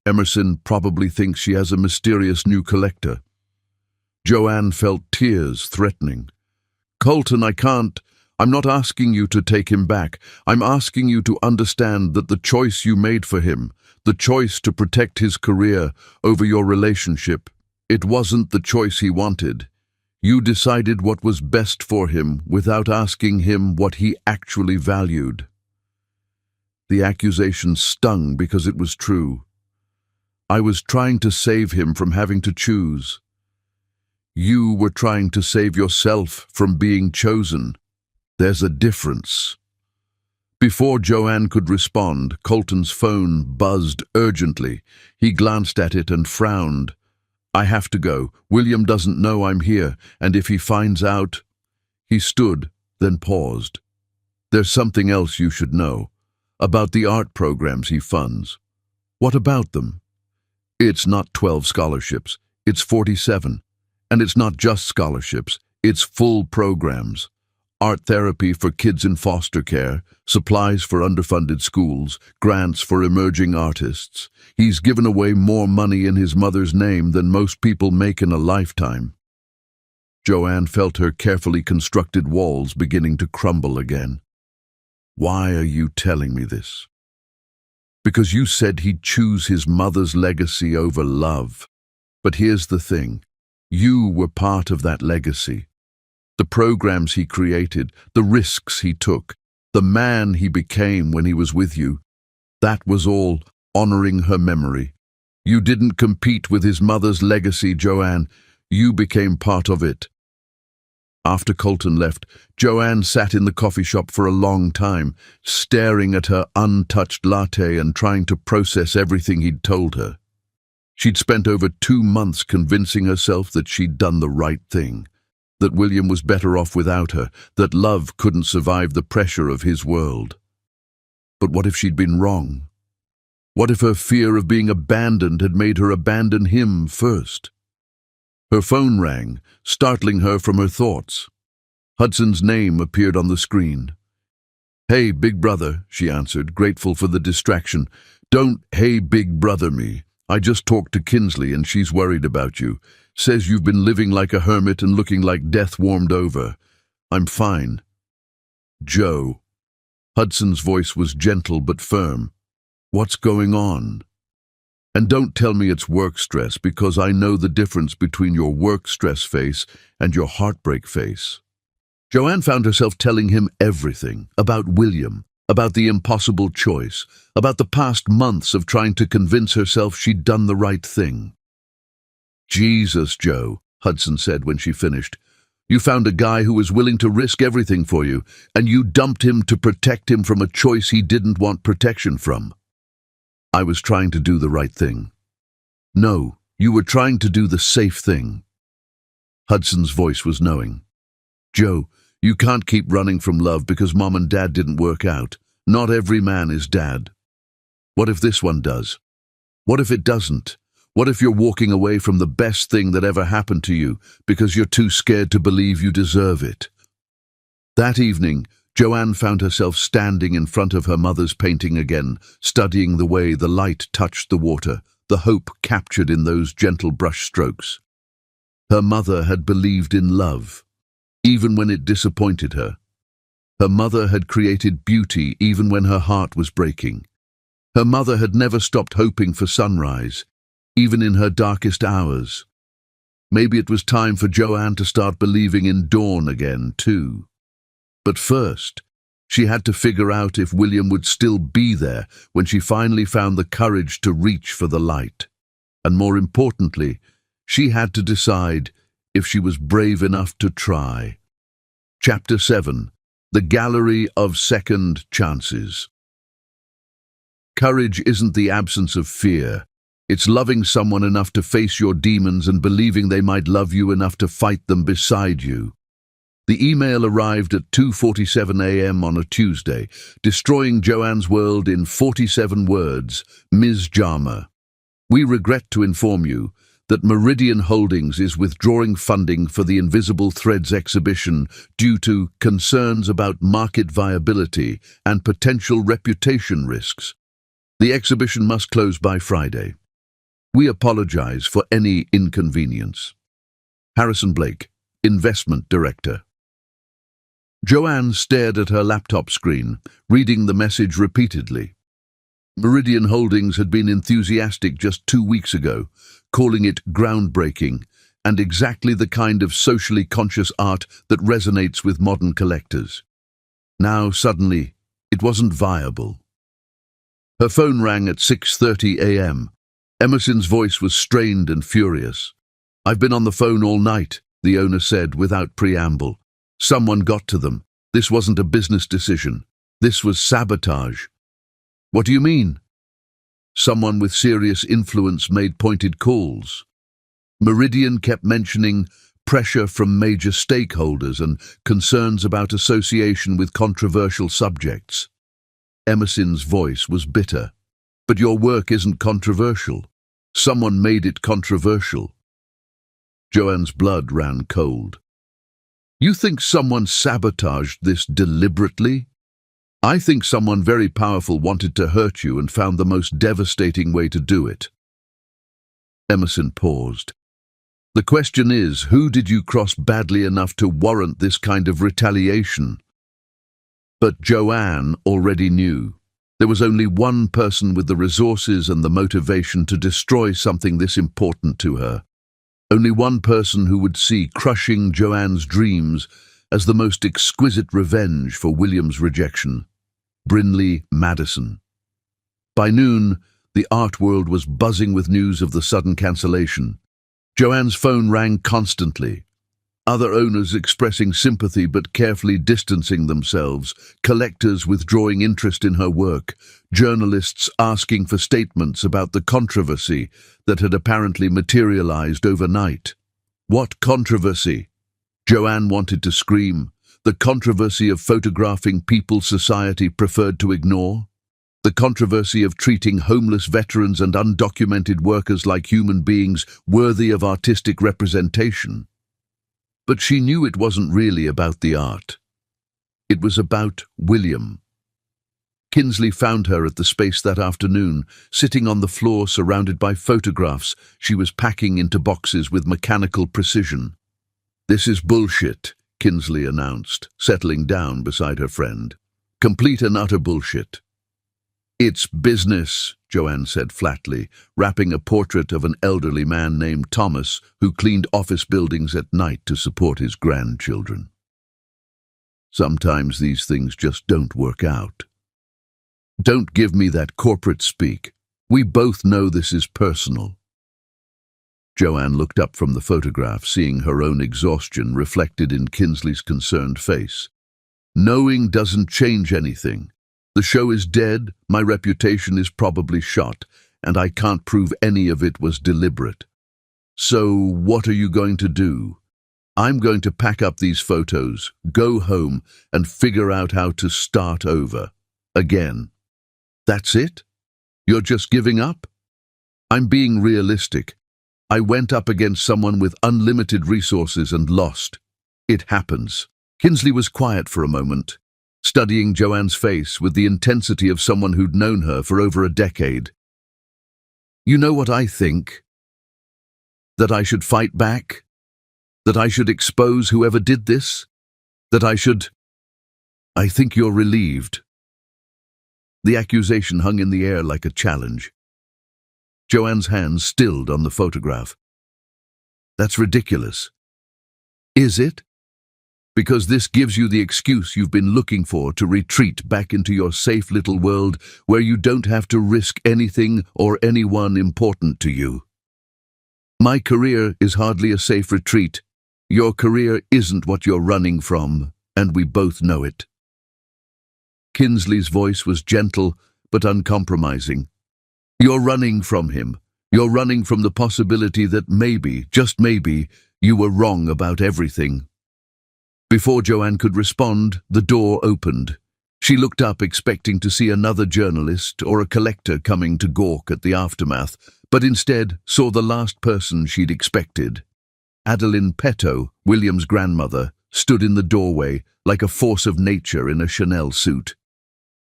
Emerson probably thinks she has a mysterious new collector. Joanne felt tears threatening. Colton, I'm not asking you to take him back. I'm asking you to understand that the choice you made for him, the choice to protect his career over your relationship, it wasn't the choice he wanted. You decided what was best for him without asking him what he actually valued. The accusation stung because it was true. I was trying to save him from having to choose. You were trying to save yourself from being chosen. There's a difference. Before Joanne could respond, Colton's phone buzzed urgently. He glanced at it and frowned. I have to go. William doesn't know I'm here, and if he finds out... He stood, then paused. There's something else you should know. About the art programs he funds. What about them? It's not 12 scholarships. It's 47. And it's not just scholarships. It's full programs. Art therapy for kids in foster care, supplies for underfunded schools, grants for emerging artists. He's given away more money in his mother's name than most people make in a lifetime. Joanne felt her carefully constructed walls beginning to crumble again. Why are you telling me this? Because you said he'd choose his mother's legacy over love. But here's the thing. You were part of that legacy. The programs he created, the risks he took, the man he became when he was with you, that was all honoring her memory. You didn't compete with his mother's legacy, Joanne. You became part of it. After Colton left, Joanne sat in the coffee shop for a long time, staring at her untouched latte and trying to process everything he'd told her. She'd spent over 2 months convincing herself that she'd done the right thing, that William was better off without her, that love couldn't survive the pressure of his world. But what if she'd been wrong? What if her fear of being abandoned had made her abandon him first? Her phone rang, startling her from her thoughts. Hudson's name appeared on the screen. "Hey, big brother," she answered, grateful for the distraction. "Don't hey, big brother me. I just talked to Kinsley and she's worried about you. Says you've been living like a hermit and looking like death warmed over. I'm fine." "Joe." Hudson's voice was gentle but firm. "What's going on? And don't tell me it's work stress, because I know the difference between your work stress face and your heartbreak face." Joanne found herself telling him everything about William, about the impossible choice, about the past months of trying to convince herself she'd done the right thing. "Jesus, Joe," Hudson said when she finished. "You found a guy who was willing to risk everything for you, and you dumped him to protect him from a choice he didn't want protection from." "I was trying to do the right thing." "No, you were trying to do the safe thing." Hudson's voice was knowing. "Joe, you can't keep running from love because Mom and Dad didn't work out. Not every man is Dad. What if this one does? What if it doesn't? What if you're walking away from the best thing that ever happened to you because you're too scared to believe you deserve it?" That evening, Joanne found herself standing in front of her mother's painting again, studying the way the light touched the water, the hope captured in those gentle brush strokes. Her mother had believed in love, even when it disappointed her. Her mother had created beauty even when her heart was breaking. Her mother had never stopped hoping for sunrise, even in her darkest hours. Maybe it was time for Joanne to start believing in dawn again, too. But first, she had to figure out if William would still be there when she finally found the courage to reach for the light. And more importantly, she had to decide if she was brave enough to try. Chapter 7. The Gallery of Second Chances. Courage isn't the absence of fear. It's loving someone enough to face your demons and believing they might love you enough to fight them beside you. The email arrived at 2:47 a.m. on a Tuesday, destroying Joanne's world in 47 words. Ms. Jama. We regret to inform you that Meridian Holdings is withdrawing funding for the Invisible Threads exhibition due to concerns about market viability and potential reputation risks. The exhibition must close by Friday. We apologize for any inconvenience. Harrison Blake, Investment Director. Joanne stared at her laptop screen, reading the message repeatedly. Meridian Holdings had been enthusiastic just 2 weeks ago, calling it groundbreaking and exactly the kind of socially conscious art that resonates with modern collectors. Now, suddenly, it wasn't viable. Her phone rang at 6:30 a.m. Emerson's voice was strained and furious. "I've been on the phone all night," the owner said without preamble. "Someone got to them. This wasn't a business decision. This was sabotage." "What do you mean?" "Someone with serious influence made pointed calls. Meridian kept mentioning pressure from major stakeholders and concerns about association with controversial subjects." Emerson's voice was bitter. "But your work isn't controversial. Someone made it controversial." Joanne's blood ran cold. "You think someone sabotaged this deliberately?" "I think someone very powerful wanted to hurt you and found the most devastating way to do it." Emerson paused. "The question is, who did you cross badly enough to warrant this kind of retaliation?" But Joanne already knew. There was only one person with the resources and the motivation to destroy something this important to her. Only one person who would see crushing Joanne's dreams as the most exquisite revenge for William's rejection. Brinley Madison. By noon, the art world was buzzing with news of the sudden cancellation. Joanne's phone rang constantly. Other owners expressing sympathy but carefully distancing themselves, collectors withdrawing interest in her work, journalists asking for statements about the controversy that had apparently materialized overnight. What controversy? Joanne wanted to scream. The controversy of photographing people society preferred to ignore? The controversy of treating homeless veterans and undocumented workers like human beings worthy of artistic representation? But she knew it wasn't really about the art. It was about William. Kinsley found her at the space that afternoon, sitting on the floor surrounded by photographs she was packing into boxes with mechanical precision. "This is bullshit," Kinsley announced, settling down beside her friend. "Complete and utter bullshit." "It's business," Joanne said flatly, wrapping a portrait of an elderly man named Thomas who cleaned office buildings at night to support his grandchildren. "Sometimes these things just don't work out." "Don't give me that corporate speak. We both know this is personal." Joanne looked up from the photograph, seeing her own exhaustion reflected in Kinsley's concerned face. "Knowing doesn't change anything. The show is dead, my reputation is probably shot, and I can't prove any of it was deliberate. So what are you going to do?" "I'm going to pack up these photos, go home, and figure out how to start over. Again." "That's it? You're just giving up?" "I'm being realistic. I went up against someone with unlimited resources and lost. It happens." Kinsley was quiet for a moment, studying Joanne's face with the intensity of someone who'd known her for over a decade. "You know what I think? That I should fight back? That I should expose whoever did this? That I should—" "I think you're relieved." The accusation hung in the air like a challenge. Joanne's hands stilled on the photograph. "That's ridiculous." "Is it? Because this gives you the excuse you've been looking for to retreat back into your safe little world where you don't have to risk anything or anyone important to you." "My career is hardly a safe retreat. Your career isn't what you're running from, and we both know it." Kinsley's voice was gentle but uncompromising. "You're running from him. You're running from the possibility that maybe, just maybe, you were wrong about everything." Before Joanne could respond, the door opened. She looked up expecting to see another journalist or a collector coming to gawk at the aftermath, but instead saw the last person she'd expected. Adeline Petto, William's grandmother, stood in the doorway like a force of nature in a Chanel suit.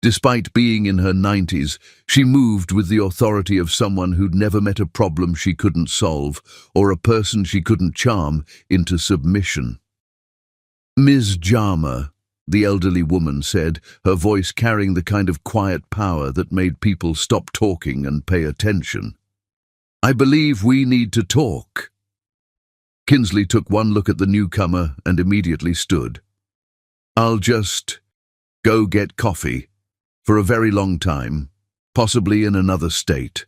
Despite being in her 90s, she moved with the authority of someone who'd never met a problem she couldn't solve or a person she couldn't charm into submission. "Ms. Jama," the elderly woman said, her voice carrying the kind of quiet power that made people stop talking and pay attention. "I believe we need to talk." Kinsley took one look at the newcomer and immediately stood. "I'll just go get coffee. For a very long time, possibly in another state."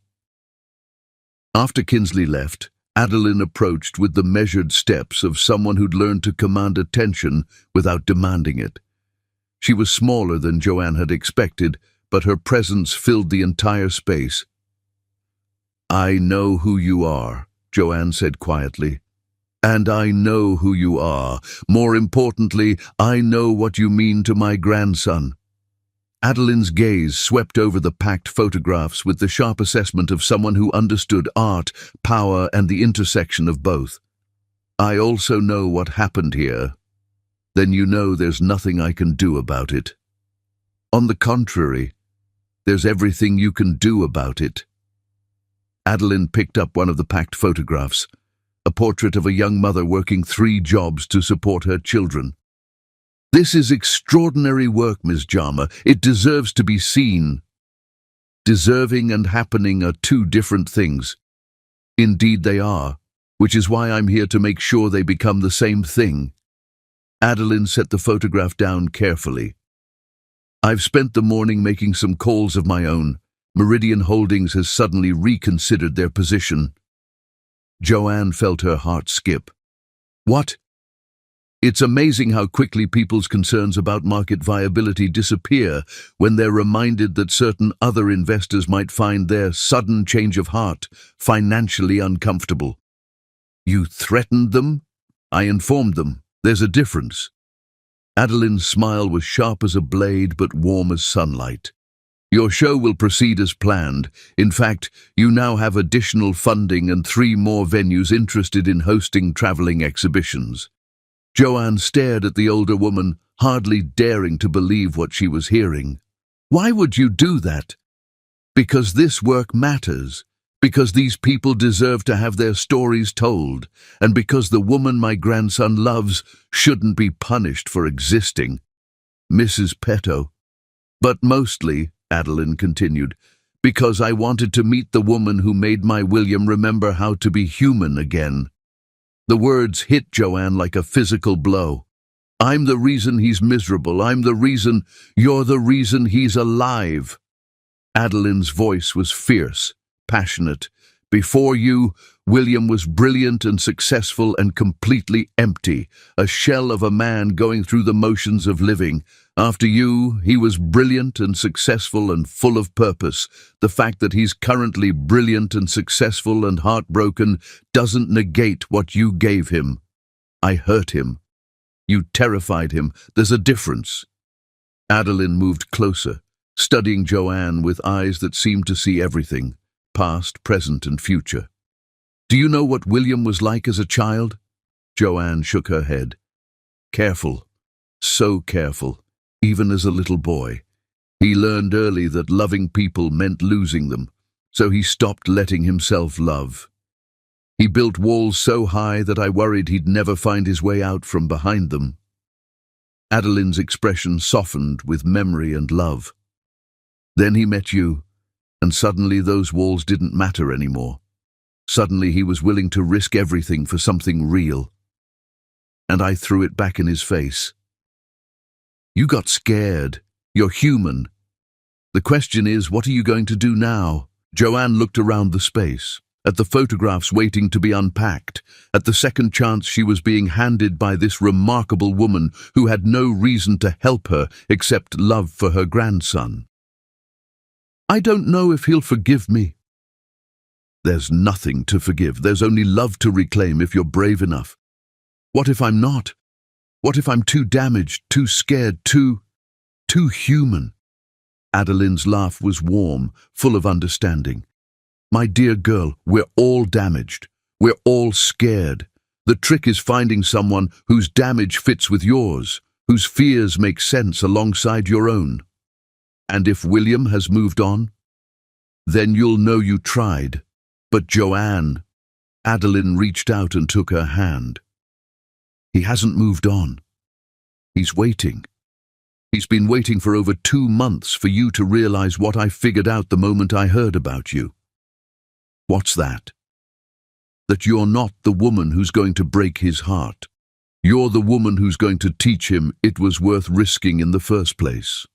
After Kinsley left, Adeline approached with the measured steps of someone who'd learned to command attention without demanding it. She was smaller than Joanne had expected, but her presence filled the entire space. "I know who you are," Joanne said quietly. "And I know who you are. More importantly, I know what you mean to my grandson." Adeline's gaze swept over the packed photographs with the sharp assessment of someone who understood art, power, and the intersection of both. "I also know what happened here. Then you know there's nothing I can do about it." "On the contrary, there's everything you can do about it." Adeline picked up one of the packed photographs, a portrait of a young mother working 3 jobs to support her children. "This is extraordinary work, Ms. Jama. It deserves to be seen." Deserving and happening are 2 different things. Indeed they are, which is why I'm here to make sure they become the same thing. Adeline set the photograph down carefully. "I've spent the morning making some calls of my own. Meridian Holdings has suddenly reconsidered their position." Joanne felt her heart skip. "What?" It's amazing how quickly people's concerns about market viability disappear when they're reminded that certain other investors might find their sudden change of heart financially uncomfortable. "You threatened them?" "I informed them. There's a difference." Adeline's smile was sharp as a blade but warm as sunlight. "Your show will proceed as planned. In fact, you now have additional funding and 3 more venues interested in hosting traveling exhibitions." Joanne stared at the older woman, hardly daring to believe what she was hearing. "Why would you do that?" "Because this work matters. Because these people deserve to have their stories told. And because the woman my grandson loves shouldn't be punished for existing." "Mrs. Petto." "But mostly," Adeline continued, "because I wanted to meet the woman who made my William remember how to be human again." The words hit Joanne like a physical blow. "I'm the reason he's miserable. You're the reason he's alive." Adeline's voice was fierce, passionate. "Before you, William was brilliant and successful and completely empty, a shell of a man going through the motions of living. After you, he was brilliant and successful and full of purpose. The fact that he's currently brilliant and successful and heartbroken doesn't negate what you gave him. I hurt him. You terrified him. There's a difference." Adeline moved closer, studying Joanne with eyes that seemed to see everything, past, present, and future. "Do you know what William was like as a child?" Joanne shook her head. "Careful, so careful, even as a little boy. He learned early that loving people meant losing them, so he stopped letting himself love. He built walls so high that I worried he'd never find his way out from behind them." Adeline's expression softened with memory and love. "Then he met you, and suddenly those walls didn't matter anymore. Suddenly he was willing to risk everything for something real. And I threw it back in his face. You got scared. You're human. The question is, what are you going to do now?" Joanne looked around the space, at the photographs waiting to be unpacked, at the second chance she was being handed by this remarkable woman who had no reason to help her except love for her grandson. "I don't know if he'll forgive me." "There's nothing to forgive. There's only love to reclaim if you're brave enough. What if I'm not? What if I'm too damaged, too scared, too human?" Adeline's laugh was warm, full of understanding. My dear girl, we're all damaged. We're all scared. The trick is finding someone whose damage fits with yours, whose fears make sense alongside your own. And if William has moved on, then you'll know you tried. But Joanne, Adeline reached out and took her hand. He hasn't moved on. He's waiting. He's been waiting for over 2 months for you to realize what I figured out the moment I heard about you. What's that? That you're not the woman who's going to break his heart. You're the woman who's going to teach him it was worth risking in the first place.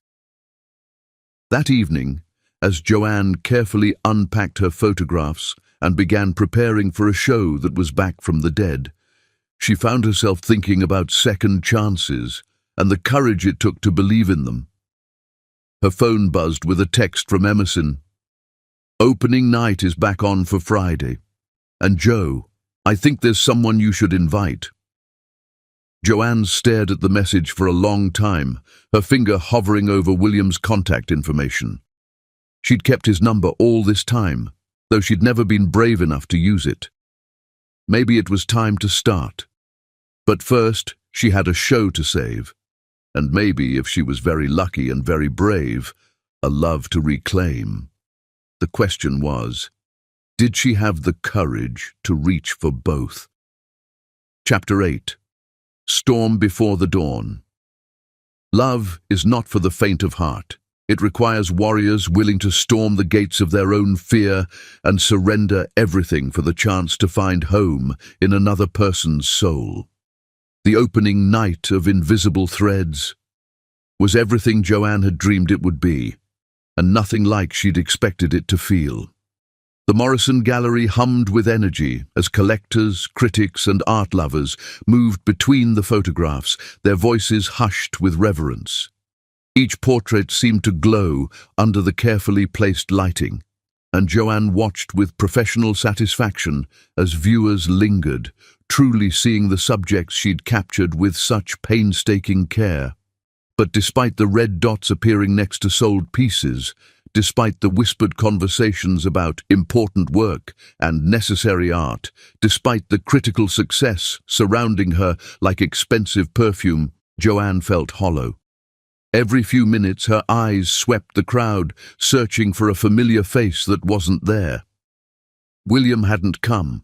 That evening, as Joanne carefully unpacked her photographs and began preparing for a show that was back from the dead, she found herself thinking about second chances and the courage it took to believe in them. Her phone buzzed with a text from Emerson. Opening night is back on for Friday. And Joe, I think there's someone you should invite. Joanne stared at the message for a long time, her finger hovering over William's contact information. She'd kept his number all this time, though she'd never been brave enough to use it. Maybe it was time to start. But first, she had a show to save. And maybe, if she was very lucky and very brave, a love to reclaim. The question was, did she have the courage to reach for both? Chapter 8. Storm Before the Dawn. Love is not for the faint of heart. It requires warriors willing to storm the gates of their own fear and surrender everything for the chance to find home in another person's soul. The opening night of Invisible Threads was everything Joanne had dreamed it would be, and nothing like she'd expected it to feel. The Morrison Gallery hummed with energy as collectors, critics, and art lovers moved between the photographs, their voices hushed with reverence. Each portrait seemed to glow under the carefully placed lighting, and Joanne watched with professional satisfaction as viewers lingered, truly seeing the subjects she'd captured with such painstaking care. But despite the red dots appearing next to sold pieces, despite the whispered conversations about important work and necessary art, despite the critical success surrounding her like expensive perfume, Joanne felt hollow. Every few minutes her eyes swept the crowd, searching for a familiar face that wasn't there. William hadn't come.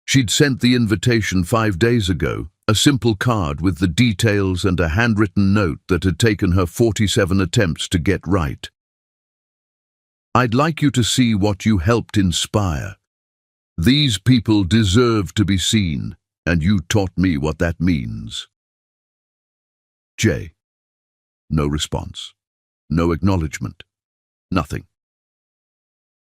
She'd sent the invitation 5 days ago, a simple card with the details and a handwritten note that had taken her 47 attempts to get right. I'd like you to see what you helped inspire. These people deserve to be seen, and you taught me what that means. J. No response. No acknowledgement. Nothing.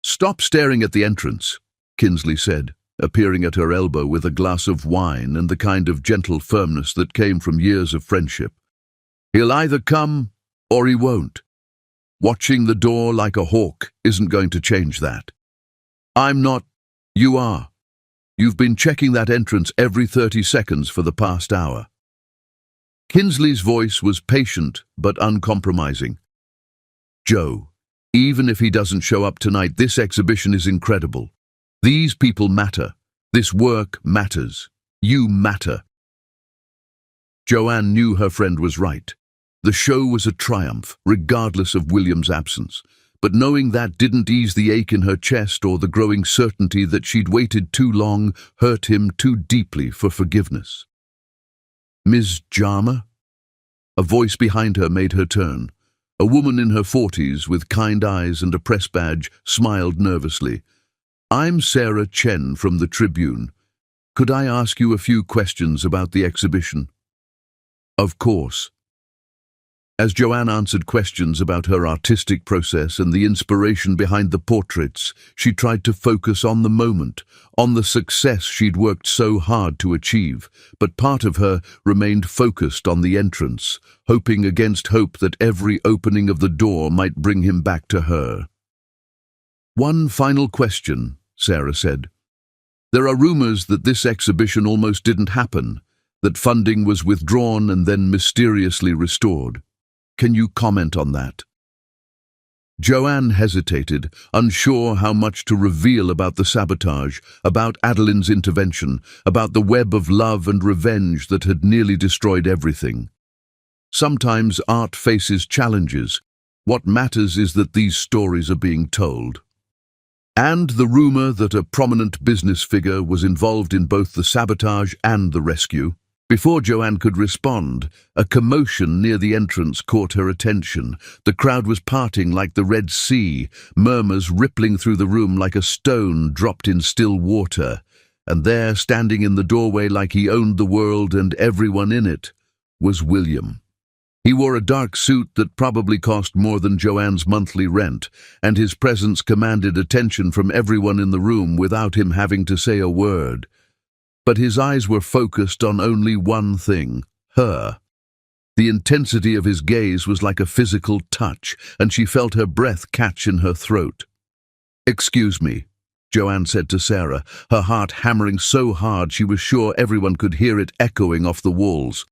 Stop staring at the entrance, Kinsley said, appearing at her elbow with a glass of wine and the kind of gentle firmness that came from years of friendship. He'll either come or he won't. Watching the door like a hawk isn't going to change that. I'm not. You are. You've been checking that entrance every 30 seconds for the past hour. Kinsley's voice was patient but uncompromising. Joe, even if he doesn't show up tonight, this exhibition is incredible. These people matter. This work matters. You matter. Joanne knew her friend was right. The show was a triumph, regardless of William's absence. But knowing that didn't ease the ache in her chest or the growing certainty that she'd waited too long, hurt him too deeply for forgiveness. Ms. Jarmer? A voice behind her made her turn. A woman in her 40s with kind eyes and a press badge smiled nervously. I'm Sarah Chen from the Tribune. Could I ask you a few questions about the exhibition? Of course. As Joanne answered questions about her artistic process and the inspiration behind the portraits, she tried to focus on the moment, on the success she'd worked so hard to achieve, but part of her remained focused on the entrance, hoping against hope that every opening of the door might bring him back to her. One final question, Sarah said. There are rumors that this exhibition almost didn't happen, that funding was withdrawn and then mysteriously restored. Can you comment on that? Joanne hesitated, unsure how much to reveal about the sabotage, about Adeline's intervention, about the web of love and revenge that had nearly destroyed everything. Sometimes art faces challenges. What matters is that these stories are being told. And the rumor that a prominent business figure was involved in both the sabotage and the rescue. Before Joanne could respond, a commotion near the entrance caught her attention. The crowd was parting like the Red Sea, murmurs rippling through the room like a stone dropped in still water. And there, standing in the doorway like he owned the world and everyone in it, was William. He wore a dark suit that probably cost more than Joanne's monthly rent, and his presence commanded attention from everyone in the room without him having to say a word. But his eyes were focused on only one thing, her. The intensity of his gaze was like a physical touch, and she felt her breath catch in her throat. "Excuse me," Joanne said to Sarah, her heart hammering so hard she was sure everyone could hear it echoing off the walls.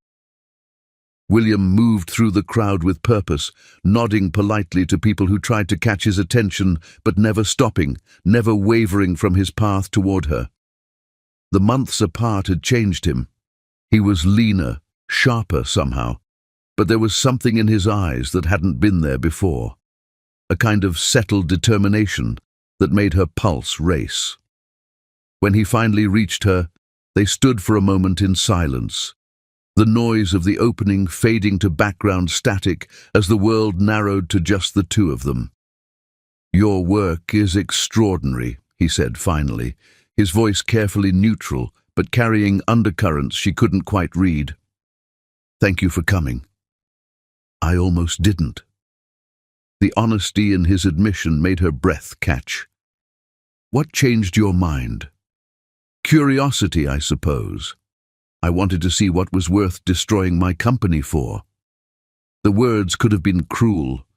William moved through the crowd with purpose, nodding politely to people who tried to catch his attention, but never stopping, never wavering from his path toward her. The months apart had changed him. He was leaner, sharper somehow, but there was something in his eyes that hadn't been there before, a kind of settled determination that made her pulse race. When he finally reached her, they stood for a moment in silence, the noise of the opening fading to background static as the world narrowed to just the two of them. "Your work is extraordinary," he said finally, his voice carefully neutral, but carrying undercurrents she couldn't quite read. "Thank you for coming." "I almost didn't." The honesty in his admission made her breath catch. "What changed your mind?" "Curiosity, I suppose. I wanted to see what was worth destroying my company for." The words could have been cruel,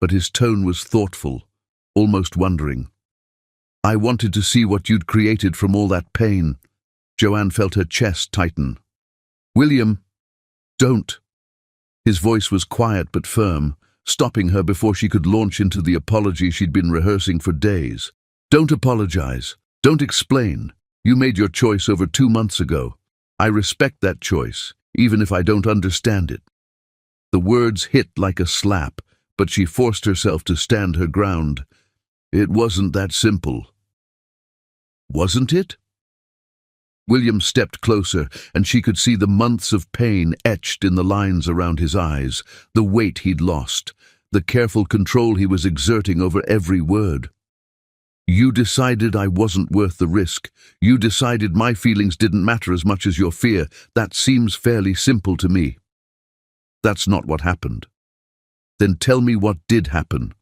but his tone was thoughtful, almost wondering. "I wanted to see what you'd created from all that pain." Joanne felt her chest tighten. "William, don't." His voice was quiet but firm, stopping her before she could launch into the apology she'd been rehearsing for days. "Don't apologize. Don't explain. You made your choice over 2 months ago. I respect that choice, even if I don't understand it." The words hit like a slap, but she forced herself to stand her ground. "It wasn't that simple." "Wasn't it?" William stepped closer, and she could see the months of pain etched in the lines around his eyes, the weight he'd lost, the careful control he was exerting over every word. "You decided I wasn't worth the risk. You decided my feelings didn't matter as much as your fear. That seems fairly simple to me." "That's not what happened." "Then tell me what did happen.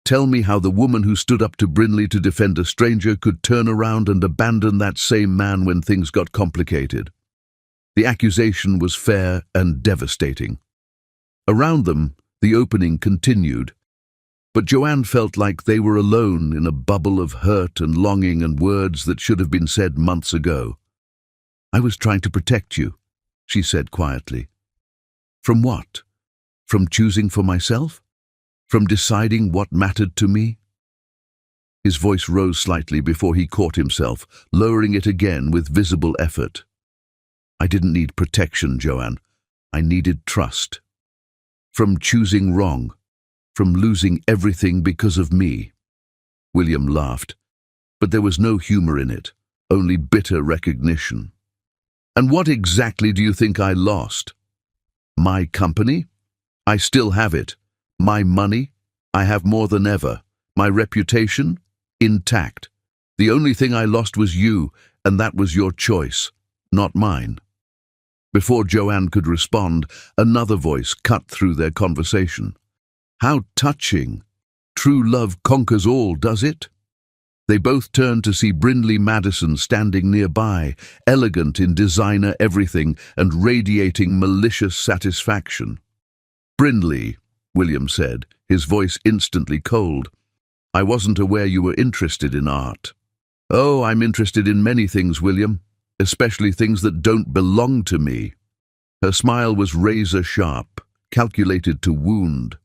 Tell me how the woman who stood up to Brinley to defend a stranger could turn around and abandon that same man when things got complicated." The accusation was fair and devastating. Around them, the opening continued, but Joanne felt like they were alone in a bubble of hurt and longing and words that should have been said months ago. "I was trying to protect you," she said quietly. "From what? From choosing for myself? From deciding what mattered to me?" His voice rose slightly before he caught himself, lowering it again with visible effort. "I didn't need protection, Joanne. I needed trust. From choosing wrong. From losing everything because of me." William laughed, but there was no humor in it, only bitter recognition. "And what exactly do you think I lost? My company? I still have it. My money? I have more than ever. My reputation? Intact. The only thing I lost was you, and that was your choice, not mine." Before Joanne could respond, another voice cut through their conversation. "How touching. True love conquers all, does it?" They both turned to see Brinley Madison standing nearby, elegant in designer everything and radiating malicious satisfaction. "Brinley," William said, his voice instantly cold, "I wasn't aware you were interested in art." "Oh, I'm interested in many things, William, especially things that don't belong to me." Her smile was razor sharp, calculated to wound.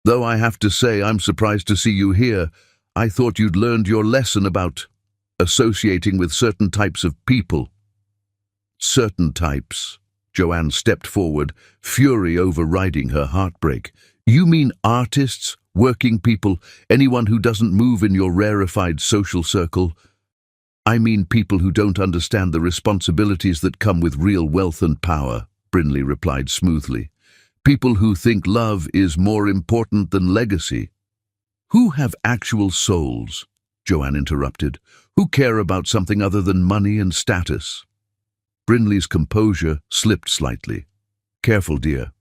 Though I have to say I'm surprised to see you here. I thought you'd learned your lesson about associating with certain types of people. Certain types. Joanne stepped forward, fury overriding her heartbreak. You mean artists, working people, anyone who doesn't move in your rarefied social circle? I mean people who don't understand the responsibilities that come with real wealth and power, Brinley replied smoothly. People who think love is more important than legacy. Who have actual souls, Joanne interrupted, who care about something other than money and status. Brinley's composure slipped slightly. Careful, dear.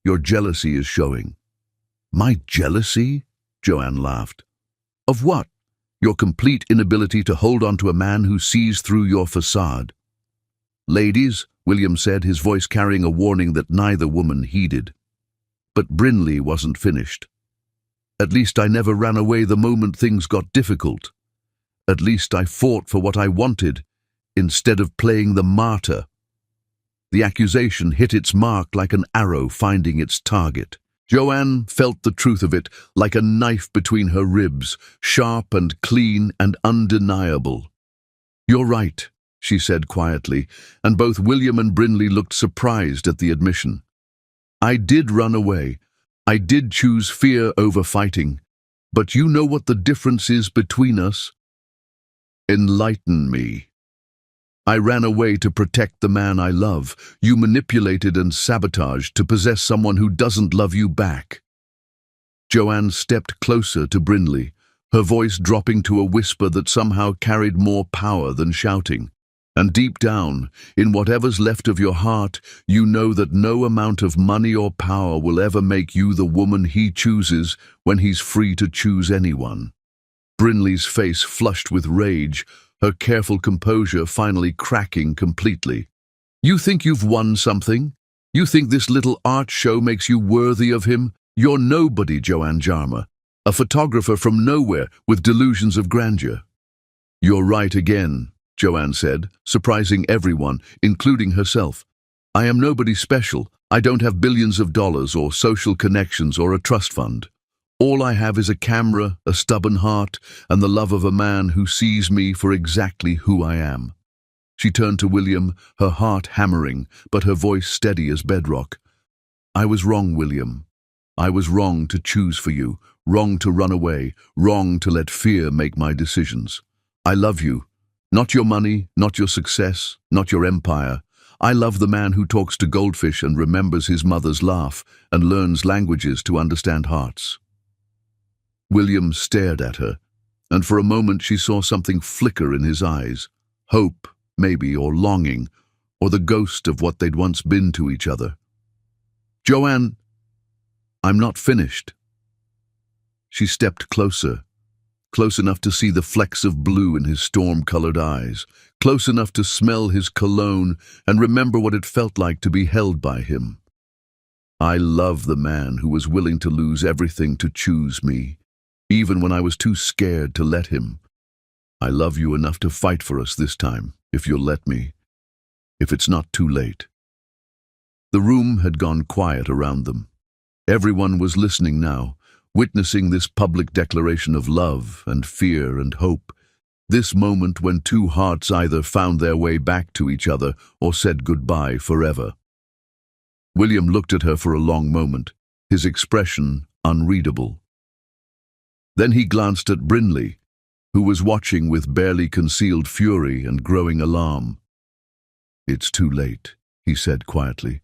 Your jealousy is showing. My jealousy? Joanne laughed. Of what? Your complete inability to hold on to a man who sees through your facade. Ladies, William said, his voice carrying a warning that neither woman heeded. But Brinley wasn't finished. At least I never ran away the moment things got difficult. At least I fought for what I wanted, instead of playing the martyr. The accusation hit its mark like an arrow finding its target. Joanne felt the truth of it like a knife between her ribs, sharp and clean and undeniable. You're right, she said quietly, and both William and Brinley looked surprised at the admission. I did run away. I did choose fear over fighting. But you know what the difference is between us? Enlighten me. I ran away to protect the man I love. You manipulated and sabotaged to possess someone who doesn't love you back. Joanne stepped closer to Brinley, her voice dropping to a whisper that somehow carried more power than shouting. And deep down, in whatever's left of your heart, you know that no amount of money or power will ever make you the woman he chooses when he's free to choose anyone. Brinley's face flushed with rage, her careful composure finally cracking completely. You think you've won something? You think this little art show makes you worthy of him? You're nobody, Joanne Jarmer, a photographer from nowhere with delusions of grandeur. You're right again, Joanne said, surprising everyone, including herself. I am nobody special. I don't have billions of dollars or social connections or a trust fund. All I have is a camera, a stubborn heart, and the love of a man who sees me for exactly who I am. She turned to William, her heart hammering, but her voice steady as bedrock. I was wrong, William. I was wrong to choose for you, wrong to run away, wrong to let fear make my decisions. I love you. Not your money, not your success, not your empire. I love the man who talks to goldfish and remembers his mother's laugh and learns languages to understand hearts. William stared at her, and for a moment she saw something flicker in his eyes. Hope, maybe, or longing, or the ghost of what they'd once been to each other. Joanne, I'm not finished. She stepped closer, close enough to see the flecks of blue in his storm-colored eyes, close enough to smell his cologne and remember what it felt like to be held by him. I love the man who was willing to lose everything to choose me, even when I was too scared to let him. I love you enough to fight for us this time, if you'll let me, if it's not too late. The room had gone quiet around them. Everyone was listening now, witnessing this public declaration of love and fear and hope, this moment when two hearts either found their way back to each other or said goodbye forever. William looked at her for a long moment, his expression unreadable. Then he glanced at Brinley, who was watching with barely concealed fury and growing alarm. It's too late, he said quietly.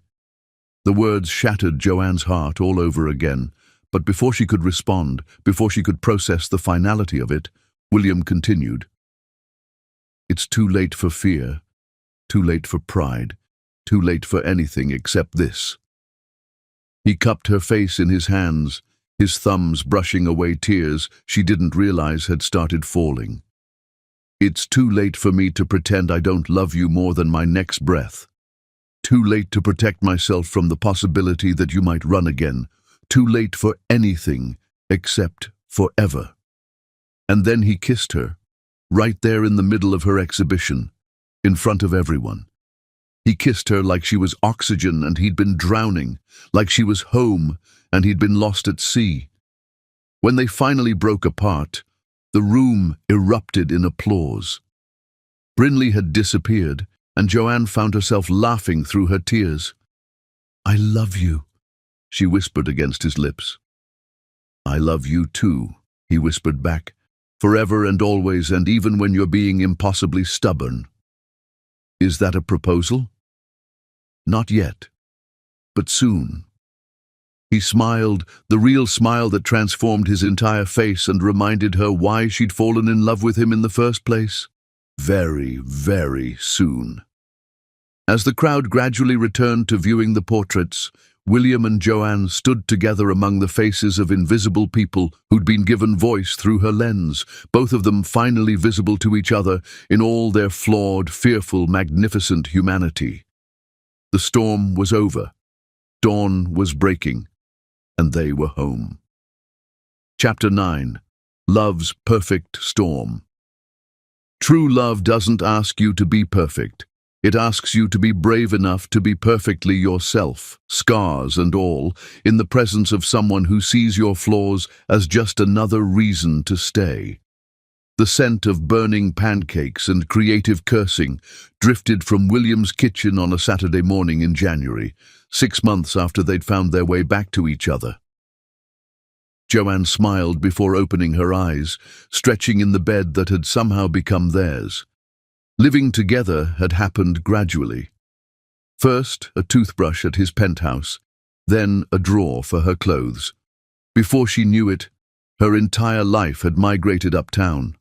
The words shattered Joanne's heart all over again, but before she could respond, before she could process the finality of it, William continued. It's too late for fear, too late for pride, too late for anything except this. He cupped her face in his hands, his thumbs brushing away tears she didn't realize had started falling. It's too late for me to pretend I don't love you more than my next breath. Too late to protect myself from the possibility that you might run again. Too late for anything except forever. And then he kissed her, right there in the middle of her exhibition, in front of everyone. He kissed her like she was oxygen and he'd been drowning, like she was home and he'd been lost at sea. When they finally broke apart, the room erupted in applause. Brinley had disappeared, and Joanne found herself laughing through her tears. "I love you," she whispered against his lips. "I love you too," he whispered back, "forever and always, and even when you're being impossibly stubborn." "Is that a proposal?" "Not yet, but soon." He smiled, the real smile that transformed his entire face and reminded her why she'd fallen in love with him in the first place. Very, very soon. As the crowd gradually returned to viewing the portraits, William and Joanne stood together among the faces of invisible people who'd been given voice through her lens, both of them finally visible to each other in all their flawed, fearful, magnificent humanity. The storm was over. Dawn was breaking, and they were home. Chapter 9. Love's Perfect Storm. True love doesn't ask you to be perfect. It asks you to be brave enough to be perfectly yourself, scars and all, in the presence of someone who sees your flaws as just another reason to stay. The scent of burning pancakes and creative cursing drifted from William's kitchen on a Saturday morning in January, 6 months after they'd found their way back to each other. Joanne smiled before opening her eyes, stretching in the bed that had somehow become theirs. Living together had happened gradually. First, a toothbrush at his penthouse, then a drawer for her clothes. Before she knew it, her entire life had migrated uptown.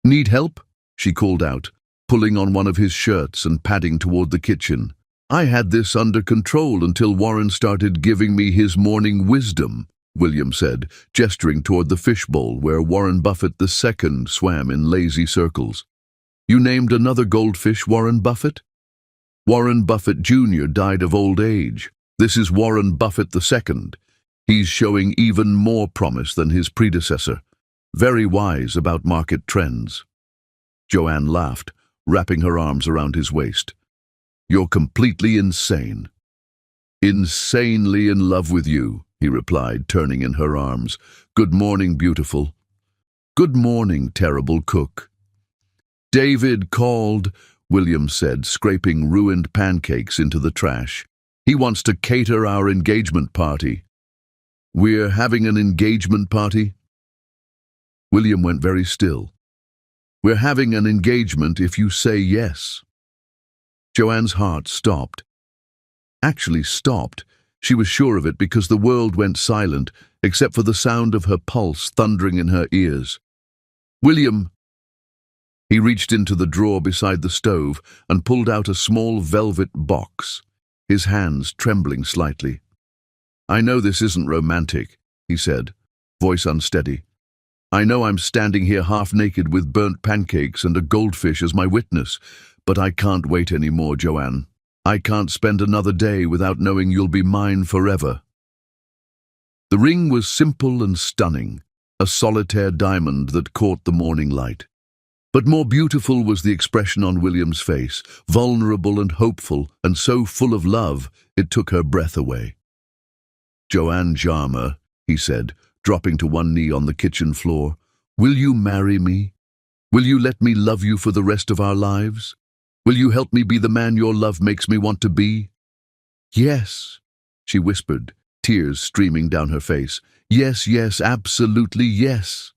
"Need help?" she called out, pulling on one of his shirts and padding toward the kitchen. "I had this under control until Warren started giving me his morning wisdom," William said, gesturing toward the fishbowl where Warren Buffett II swam in lazy circles. "You named another goldfish Warren Buffett?" "Warren Buffett Jr. died of old age. This is Warren Buffett II. He's showing even more promise than his predecessor. Very wise about market trends." Joanne laughed, wrapping her arms around his waist. "You're completely insane." "Insanely in love with you," he replied, turning in her arms. "Good morning, beautiful." "Good morning, terrible cook." "David called," William said, scraping ruined pancakes into the trash. "He wants to cater our engagement party." "We're having an engagement party?" William went very still. "We're having an engagement if you say yes." Joanne's heart stopped. Actually stopped. She was sure of it because the world went silent, except for the sound of her pulse thundering in her ears. "William!" He reached into the drawer beside the stove and pulled out a small velvet box, his hands trembling slightly. "I know this isn't romantic," he said, voice unsteady. "I know I'm standing here half naked with burnt pancakes and a goldfish as my witness, but I can't wait anymore, Joanne. I can't spend another day without knowing you'll be mine forever." The ring was simple and stunning, a solitaire diamond that caught the morning light. But more beautiful was the expression on William's face, vulnerable and hopeful, and so full of love it took her breath away. "Joanne Jarmer," he said, dropping to one knee on the kitchen floor, "will you marry me? Will you let me love you for the rest of our lives? Will you help me be the man your love makes me want to be?" "Yes," she whispered, tears streaming down her face. "Yes, yes, absolutely yes."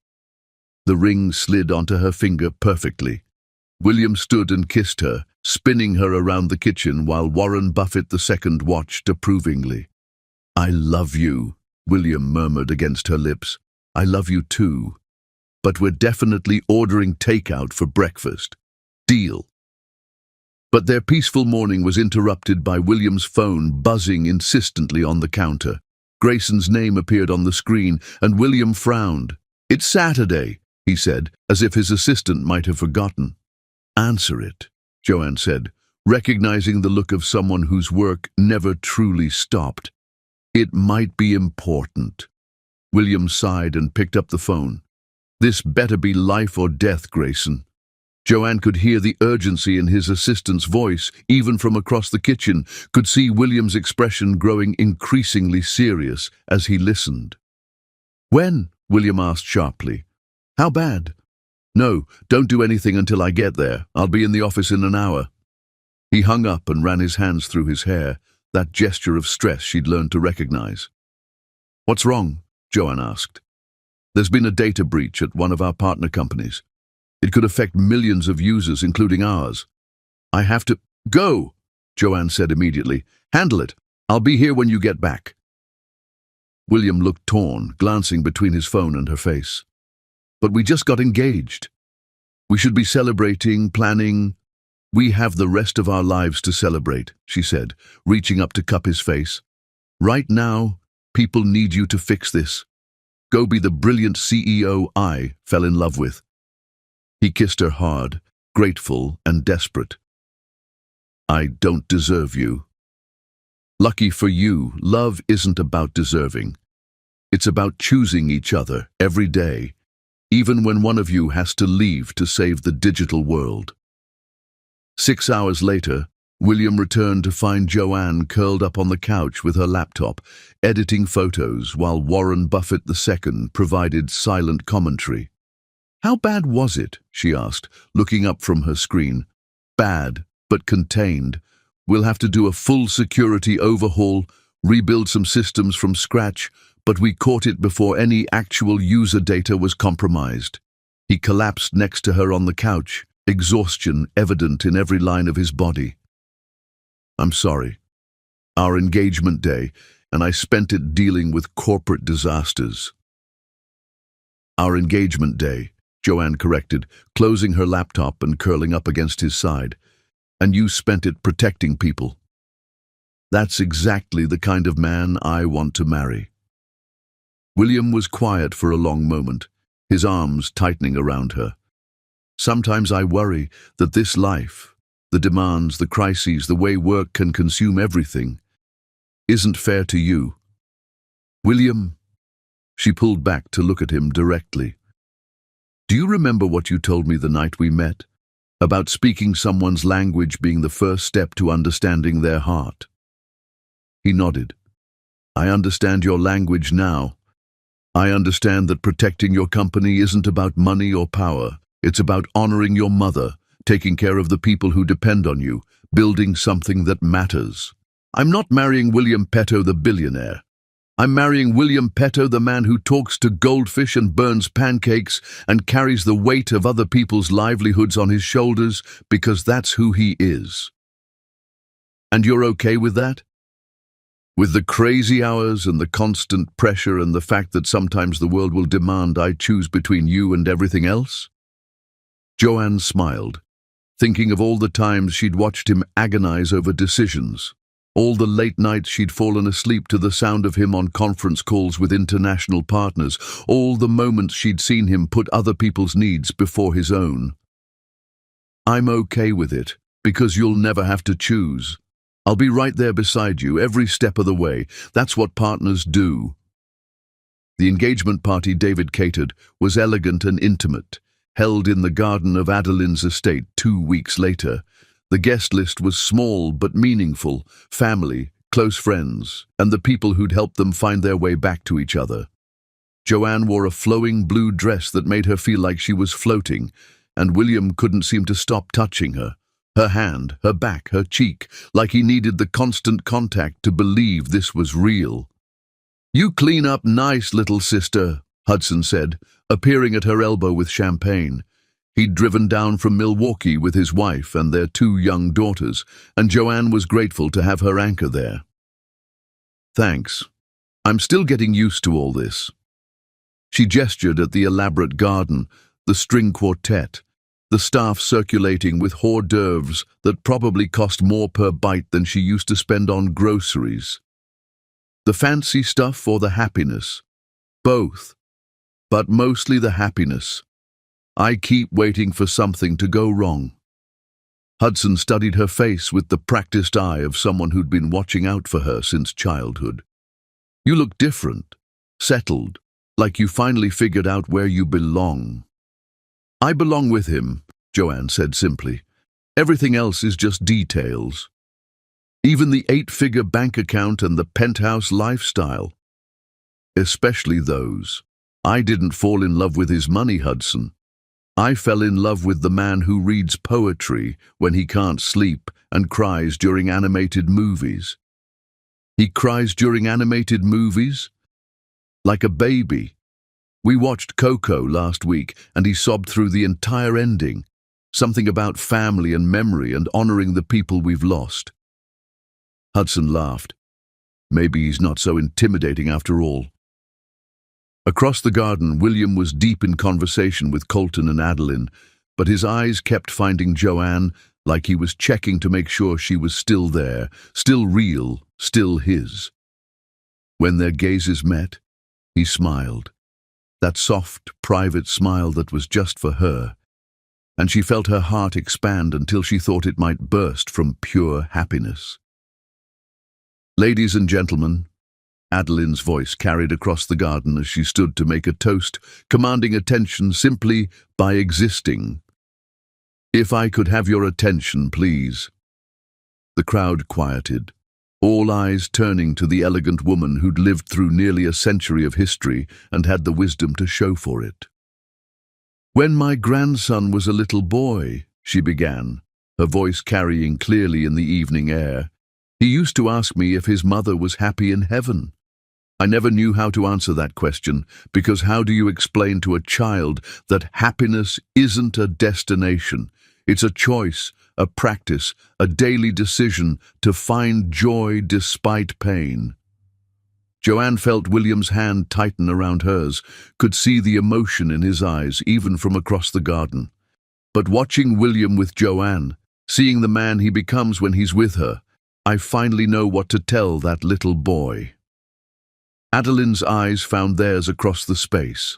The ring slid onto her finger perfectly. William stood and kissed her, spinning her around the kitchen while Warren Buffett II watched approvingly. "I love you," William murmured against her lips. "I love you too. But we're definitely ordering takeout for breakfast. Deal." But their peaceful morning was interrupted by William's phone buzzing insistently on the counter. Grayson's name appeared on the screen, and William frowned. "It's Saturday," he said, as if his assistant might have forgotten. "Answer it," Joanne said, recognizing the look of someone whose work never truly stopped. "It might be important." William sighed and picked up the phone. "This better be life or death, Grayson." Joanne could hear the urgency in his assistant's voice, even from across the kitchen, could see William's expression growing increasingly serious as he listened. "When?" William asked sharply. How bad? No, don't do anything until I get there. I'll be in the office in an hour. He hung up and ran his hands through his hair, that gesture of stress she'd learned to recognize. What's wrong? Joanne asked. There's been a data breach at one of our partner companies. It could affect millions of users, including ours. I have to… Go, Joanne said immediately. Handle it. I'll be here when you get back. William looked torn, glancing between his phone and her face. But we just got engaged. We should be celebrating, planning… We have the rest of our lives to celebrate, she said, reaching up to cup his face. Right now, people need you to fix this. Go be the brilliant CEO I fell in love with. He kissed her hard, grateful and desperate. I don't deserve you. Lucky for you, love isn't about deserving. It's about choosing each other every day, even when one of you has to leave to save the digital world. 6 hours later, William returned to find Joanne curled up on the couch with her laptop, editing photos while Warren Buffett II provided silent commentary. How bad was it? She asked, looking up from her screen. Bad, but contained. We'll have to do a full security overhaul, rebuild some systems from scratch, but we caught it before any actual user data was compromised. He collapsed next to her on the couch, exhaustion evident in every line of his body. I'm sorry. Our engagement day, and I spent it dealing with corporate disasters. Our engagement day, Joanne corrected, closing her laptop and curling up against his side. And you spent it protecting people. That's exactly the kind of man I want to marry. William was quiet for a long moment, his arms tightening around her. Sometimes I worry that this life, the demands, the crises, the way work can consume everything, isn't fair to you. William, she pulled back to look at him directly. Do you remember what you told me the night we met? About speaking someone's language being the first step to understanding their heart. He nodded. I understand your language now. I understand that protecting your company isn't about money or power. It's about honoring your mother, taking care of the people who depend on you, building something that matters. I'm not marrying William Petto the billionaire. I'm marrying William Petto, the man who talks to goldfish and burns pancakes and carries the weight of other people's livelihoods on his shoulders because that's who he is. And you're okay with that? With the crazy hours and the constant pressure and the fact that sometimes the world will demand I choose between you and everything else? Joanne smiled, thinking of all the times she'd watched him agonize over decisions. All the late nights she'd fallen asleep to the sound of him on conference calls with international partners, all the moments she'd seen him put other people's needs before his own. I'm okay with it, because you'll never have to choose. I'll be right there beside you every step of the way. That's what partners do. The engagement party David catered was elegant and intimate, held in the garden of Adeline's estate 2 weeks later. The guest list was small but meaningful: family, close friends, and the people who'd helped them find their way back to each other. Joanne wore a flowing blue dress that made her feel like she was floating, and William couldn't seem to stop touching her. Her hand, her back, her cheek, like he needed the constant contact to believe this was real. You clean up nice, little sister, Hudson said, appearing at her elbow with champagne. He'd driven down from Milwaukee with his wife and their 2 young daughters, and Joanne was grateful to have her anchor there. Thanks. I'm still getting used to all this. She gestured at the elaborate garden, the string quartet, the staff circulating with hors d'oeuvres that probably cost more per bite than she used to spend on groceries. The fancy stuff or the happiness? Both. But mostly the happiness. I keep waiting for something to go wrong. Hudson studied her face with the practiced eye of someone who'd been watching out for her since childhood. You look different, settled, like you finally figured out where you belong. I belong with him, Joanne said simply. Everything else is just details. Even the 8-figure bank account and the penthouse lifestyle. Especially those. I didn't fall in love with his money, Hudson. I fell in love with the man who reads poetry when he can't sleep and cries during animated movies. He cries during animated movies? Like a baby. We watched Coco last week and he sobbed through the entire ending. Something about family and memory and honoring the people we've lost. Hudson laughed. Maybe he's not so intimidating after all. Across the garden, William was deep in conversation with Colton and Adeline, but his eyes kept finding Joanne, like he was checking to make sure she was still there, still real, still his. When their gazes met, he smiled. That soft, private smile that was just for her, and she felt her heart expand until she thought it might burst from pure happiness. Ladies and gentlemen, Adeline's voice carried across the garden as she stood to make a toast, commanding attention simply by existing. If I could have your attention, please. The crowd quieted, all eyes turning to the elegant woman who'd lived through nearly a century of history and had the wisdom to show for it. When my grandson was a little boy, she began, her voice carrying clearly in the evening air, he used to ask me if his mother was happy in heaven. I never knew how to answer that question, because how do you explain to a child that happiness isn't a destination? It's a choice, a practice, a daily decision to find joy despite pain. Joanne felt William's hand tighten around hers, could see the emotion in his eyes, even from across the garden. But watching William with Joanne, seeing the man he becomes when he's with her, I finally know what to tell that little boy. Adeline's eyes found theirs across the space.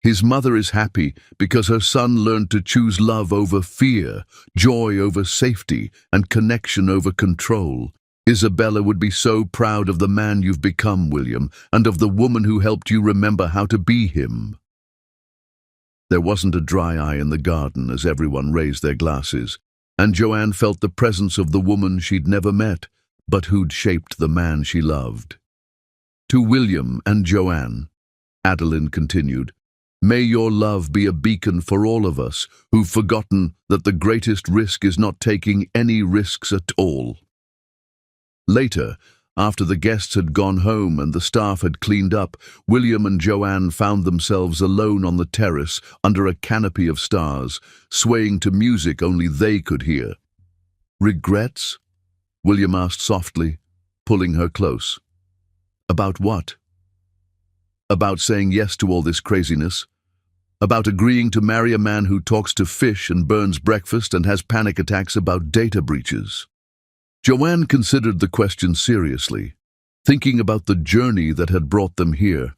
His mother is happy because her son learned to choose love over fear, joy over safety, and connection over control. Isabella would be so proud of the man you've become, William, and of the woman who helped you remember how to be him. There wasn't a dry eye in the garden as everyone raised their glasses, and Joanne felt the presence of the woman she'd never met, but who'd shaped the man she loved. To William and Joanne, Adeline continued, may your love be a beacon for all of us who've forgotten that the greatest risk is not taking any risks at all. Later, after the guests had gone home and the staff had cleaned up, William and Joanne found themselves alone on the terrace under a canopy of stars, swaying to music only they could hear. Regrets? William asked softly, pulling her close. About what? About saying yes to all this craziness? About agreeing to marry a man who talks to fish and burns breakfast and has panic attacks about data breaches? Joanne considered the question seriously, thinking about the journey that had brought them here,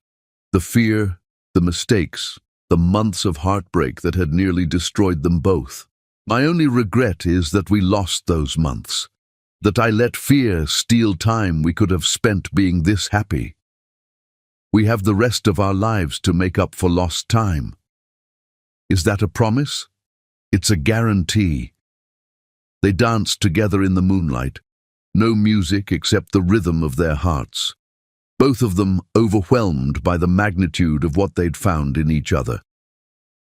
the fear, the mistakes, the months of heartbreak that had nearly destroyed them both. My only regret is that we lost those months, that I let fear steal time we could have spent being this happy. We have the rest of our lives to make up for lost time. Is that a promise? It's a guarantee. They danced together in the moonlight, no music except the rhythm of their hearts, both of them overwhelmed by the magnitude of what they'd found in each other.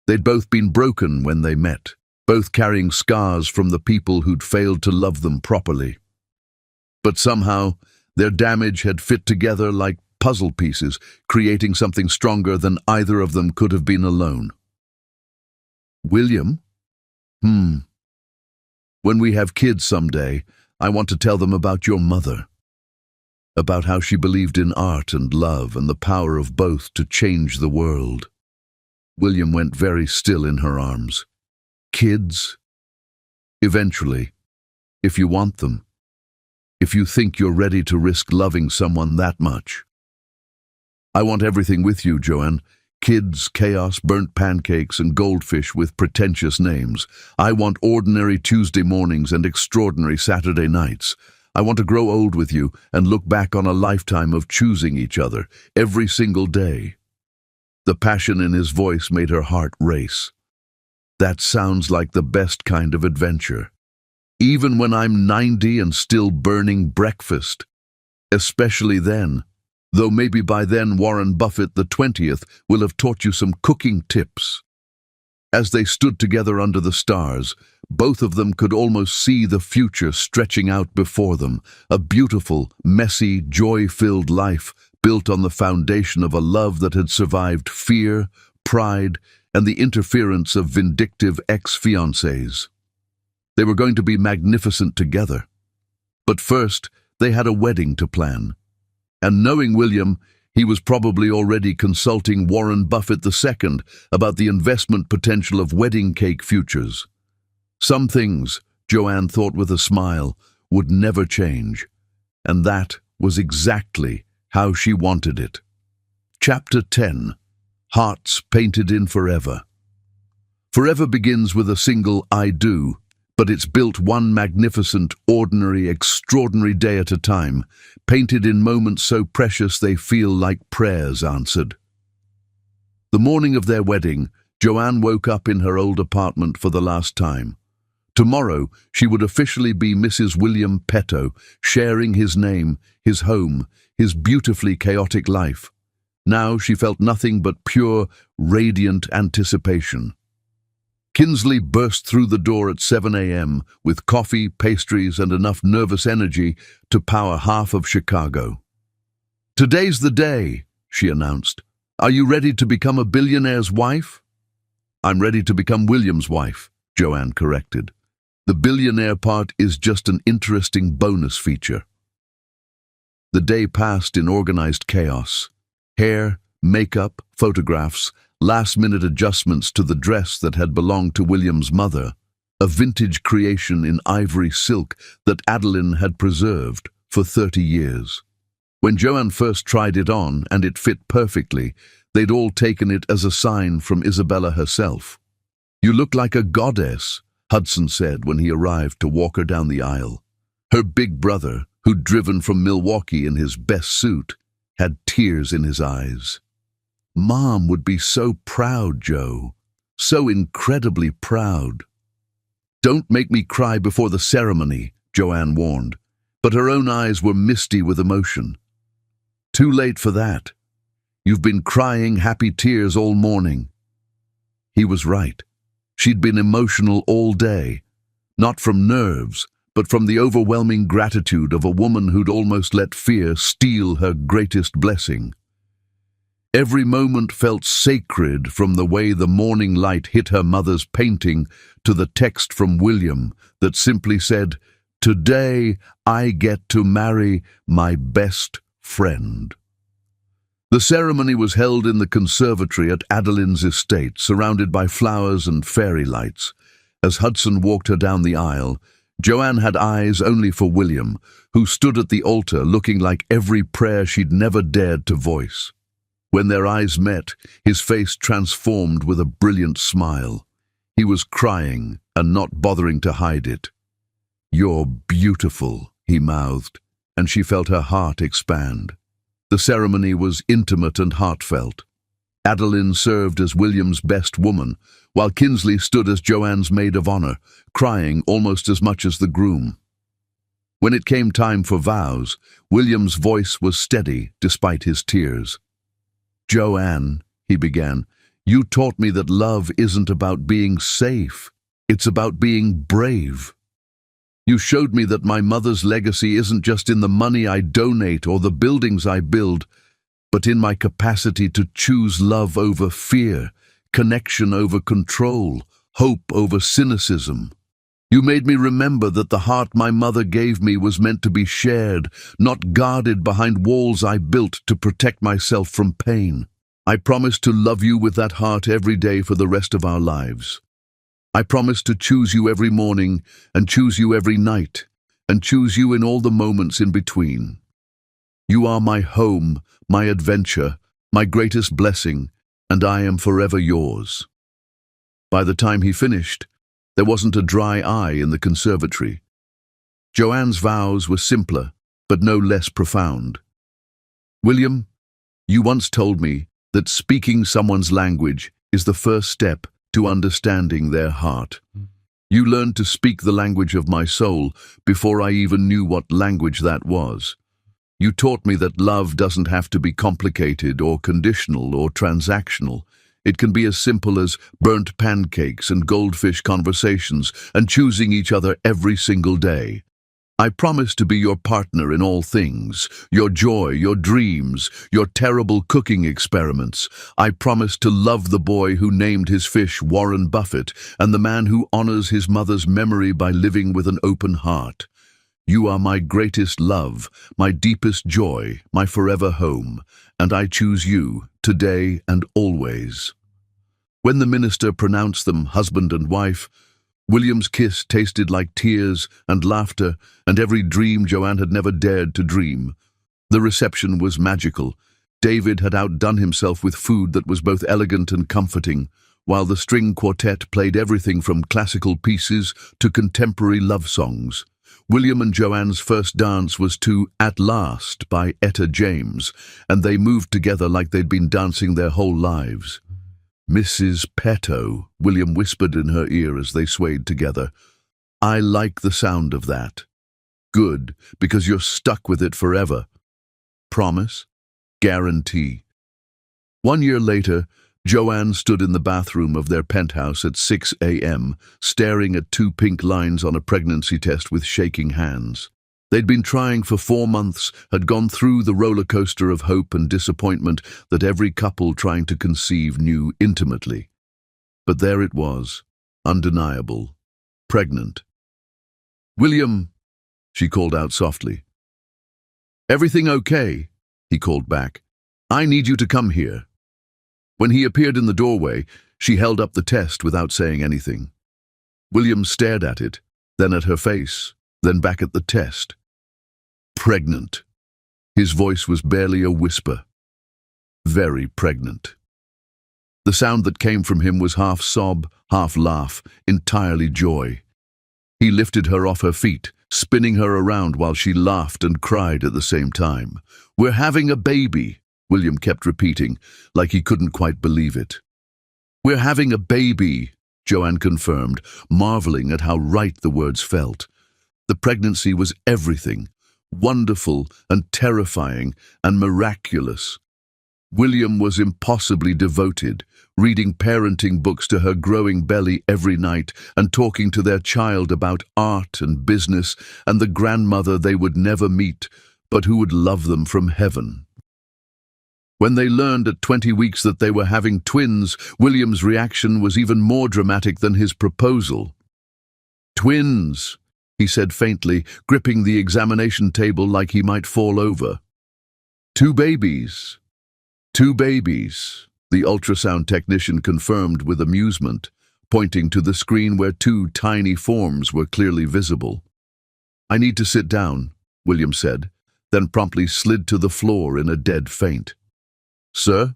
They'd both been broken when they met, both carrying scars from the people who'd failed to love them properly. But somehow, their damage had fit together like puzzle pieces, creating something stronger than either of them could have been alone. William? When we have kids someday, I want to tell them about your mother. About how she believed in art and love and the power of both to change the world. William went very still in her arms. Kids? Eventually, if you want them. If you think you're ready to risk loving someone that much. I want everything with you, Joanne. Kids, chaos, burnt pancakes, and goldfish with pretentious names. I want ordinary Tuesday mornings and extraordinary Saturday nights. I want to grow old with you and look back on a lifetime of choosing each other, every single day. The passion in his voice made her heart race. That sounds like the best kind of adventure. Even when I'm 90 and still burning breakfast. Especially then. Though maybe by then Warren Buffett the 20th will have taught you some cooking tips. As they stood together under the stars, both of them could almost see the future stretching out before them, a beautiful, messy, joy-filled life built on the foundation of a love that had survived fear, pride, and the interference of vindictive ex-fiancés. They were going to be magnificent together. But first, they had a wedding to plan. And knowing William, he was probably already consulting Warren Buffett II about the investment potential of wedding cake futures. Some things, Joanne thought with a smile, would never change. And that was exactly how she wanted it. Chapter 10. Hearts Painted in Forever. Forever begins with a single I do, but it's built one magnificent, ordinary, extraordinary day at a time, painted in moments so precious they feel like prayers answered. The morning of their wedding, Joanne woke up in her old apartment for the last time. Tomorrow, she would officially be Mrs. William Petto, sharing his name, his home, his beautifully chaotic life. Now she felt nothing but pure, radiant anticipation. Kinsley burst through the door at 7 a.m. with coffee, pastries, and enough nervous energy to power half of Chicago. "Today's the day," she announced. "Are you ready to become a billionaire's wife?" "I'm ready to become William's wife," Joanne corrected. "The billionaire part is just an interesting bonus feature." The day passed in organized chaos. Hair, makeup, photographs, last-minute adjustments to the dress that had belonged to William's mother, a vintage creation in ivory silk that Adeline had preserved for 30 years. When Joanne first tried it on and it fit perfectly, they'd all taken it as a sign from Isabella herself. "You look like a goddess," Hudson said when he arrived to walk her down the aisle. Her big brother, who'd driven from Milwaukee in his best suit, had tears in his eyes. "Mom would be so proud, Joe. So incredibly proud." "Don't make me cry before the ceremony," Joanne warned, but her own eyes were misty with emotion. "Too late for that. You've been crying happy tears all morning." He was right. She'd been emotional all day, not from nerves, but from the overwhelming gratitude of a woman who'd almost let fear steal her greatest blessing. Every moment felt sacred, from the way the morning light hit her mother's painting to the text from William that simply said, "Today I get to marry my best friend." The ceremony was held in the conservatory at Adeline's estate, surrounded by flowers and fairy lights. As Hudson walked her down the aisle, Joanne had eyes only for William, who stood at the altar looking like every prayer she'd never dared to voice. When their eyes met, his face transformed with a brilliant smile. He was crying and not bothering to hide it. "You're beautiful," he mouthed, and she felt her heart expand. The ceremony was intimate and heartfelt. Adeline served as William's best woman, while Kinsley stood as Joanne's maid of honor, crying almost as much as the groom. When it came time for vows, William's voice was steady despite his tears. "Joanne," he began, "you taught me that love isn't about being safe. It's about being brave. You showed me that my mother's legacy isn't just in the money I donate or the buildings I build, but in my capacity to choose love over fear, connection over control, hope over cynicism. You made me remember that the heart my mother gave me was meant to be shared, not guarded behind walls I built to protect myself from pain. I promise to love you with that heart every day for the rest of our lives. I promise to choose you every morning and choose you every night and choose you in all the moments in between. You are my home, my adventure, my greatest blessing, and I am forever yours." By the time he finished, there wasn't a dry eye in the conservatory. Joanne's vows were simpler, but no less profound. "William, you once told me that speaking someone's language is the first step to understanding their heart. You learned to speak the language of my soul before I even knew what language that was. You taught me that love doesn't have to be complicated or conditional or transactional. It can be as simple as burnt pancakes and goldfish conversations and choosing each other every single day. I promise to be your partner in all things, your joy, your dreams, your terrible cooking experiments. I promise to love the boy who named his fish Warren Buffett and the man who honors his mother's memory by living with an open heart. You are my greatest love, my deepest joy, my forever home, and I choose you, today and always. When the minister pronounced them husband and wife, William's kiss tasted like tears and laughter and every dream Joanne had never dared to dream. The reception was magical. David had outdone himself with food that was both elegant and comforting, while the string quartet played everything from classical pieces to contemporary love songs. William and Joanne's first dance was to At Last by Etta James, and they moved together like they'd been dancing their whole lives. Mrs. Petto, William whispered in her ear as they swayed together. I like the sound of that. Good, because you're stuck with it forever. Promise? Guarantee. 1 year later, Joanne stood in the bathroom of their penthouse at 6 a.m., staring at 2 pink lines on a pregnancy test with shaking hands. They'd been trying for 4 months, had gone through the roller coaster of hope and disappointment that every couple trying to conceive knew intimately. But there it was, undeniable, pregnant. William, she called out softly. Everything okay? He called back. I need you to come here. When he appeared in the doorway, she held up the test without saying anything. William stared at it, then at her face, then back at the test. Pregnant. His voice was barely a whisper. Very pregnant. The sound that came from him was half sob, half laugh, entirely joy. He lifted her off her feet, spinning her around while she laughed and cried at the same time. We're having a baby, William kept repeating, like he couldn't quite believe it. We're having a baby, Joanne confirmed, marveling at how right the words felt. The pregnancy was everything, wonderful and terrifying and miraculous. William was impossibly devoted, reading parenting books to her growing belly every night and talking to their child about art and business and the grandmother they would never meet, but who would love them from heaven. When they learned at 20 weeks that they were having twins, William's reaction was even more dramatic than his proposal. Twins, he said faintly, gripping the examination table like he might fall over. 2 babies. 2 babies, the ultrasound technician confirmed with amusement, pointing to the screen where 2 tiny forms were clearly visible. I need to sit down, William said, then promptly slid to the floor in a dead faint. Sir?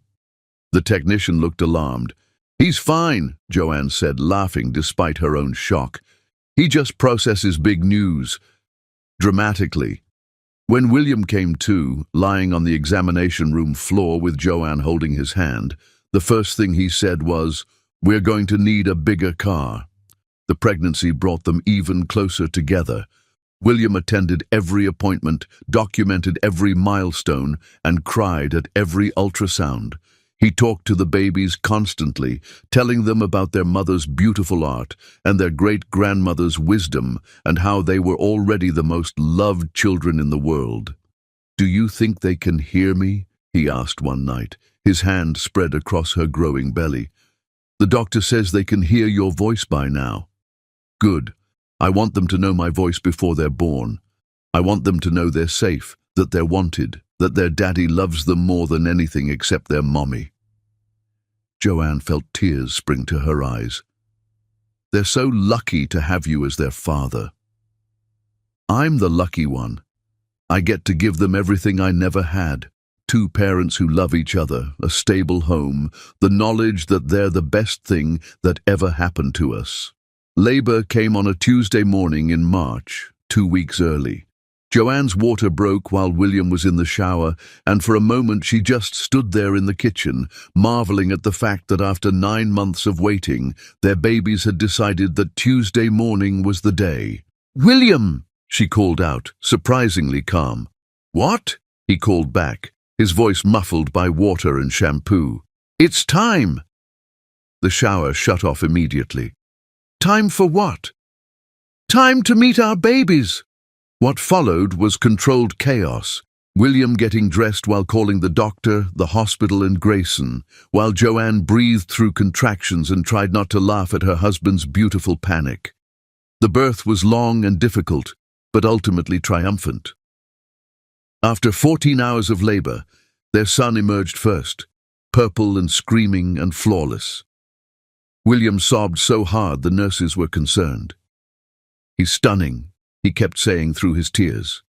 The technician looked alarmed. He's fine, Joanne said, laughing despite her own shock. He just processes big news. Dramatically. When William came to, lying on the examination room floor with Joanne holding his hand, the first thing he said was, We're going to need a bigger car. The pregnancy brought them even closer together. William attended every appointment, documented every milestone, and cried at every ultrasound. He talked to the babies constantly, telling them about their mother's beautiful art and their great-grandmother's wisdom and how they were already the most loved children in the world. Do you think they can hear me? He asked one night, his hand spread across her growing belly. The doctor says they can hear your voice by now. Good. I want them to know my voice before they're born. I want them to know they're safe, that they're wanted, that their daddy loves them more than anything except their mommy. Joanne felt tears spring to her eyes. They're so lucky to have you as their father. I'm the lucky one. I get to give them everything I never had. 2 parents who love each other, a stable home, the knowledge that they're the best thing that ever happened to us. Labor came on a Tuesday morning in March, 2 weeks early. Joanne's water broke while William was in the shower, and for a moment she just stood there in the kitchen, marveling at the fact that after 9 months of waiting, their babies had decided that Tuesday morning was the day. William, she called out, surprisingly calm. What? he called back, his voice muffled by water and shampoo. "It's time!" The shower shut off immediately. Time for what? Time to meet our babies! What followed was controlled chaos. William getting dressed while calling the doctor, the hospital, and Grayson, while Joanne breathed through contractions and tried not to laugh at her husband's beautiful panic. The birth was long and difficult, but ultimately triumphant. After 14 hours of labor, their son emerged first, purple and screaming and flawless. William sobbed so hard the nurses were concerned. "He's stunning," he kept saying through his tears.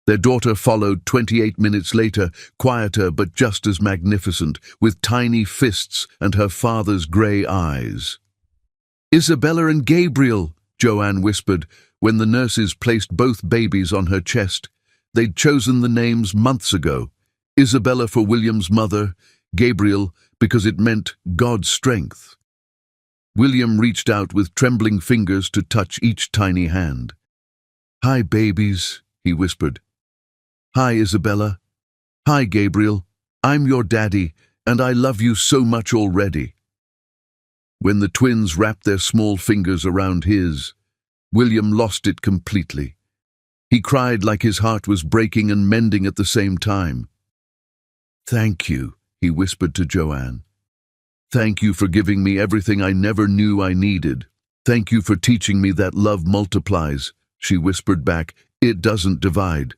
Their daughter followed 28 minutes later, quieter but just as magnificent, with tiny fists and her father's grey eyes. "Isabella and Gabriel," Joanne whispered, when the nurses placed both babies on her chest. They'd chosen the names months ago. Isabella for William's mother, Gabriel because it meant God's strength. William reached out with trembling fingers to touch each tiny hand. "Hi, babies," he whispered. "Hi, Isabella. Hi, Gabriel. I'm your daddy, and I love you so much already." When the twins wrapped their small fingers around his, William lost it completely. He cried like his heart was breaking and mending at the same time. "Thank you," he whispered to Joanne. "Thank you for giving me everything I never knew I needed. Thank you for teaching me that love multiplies," she whispered back. "It doesn't divide."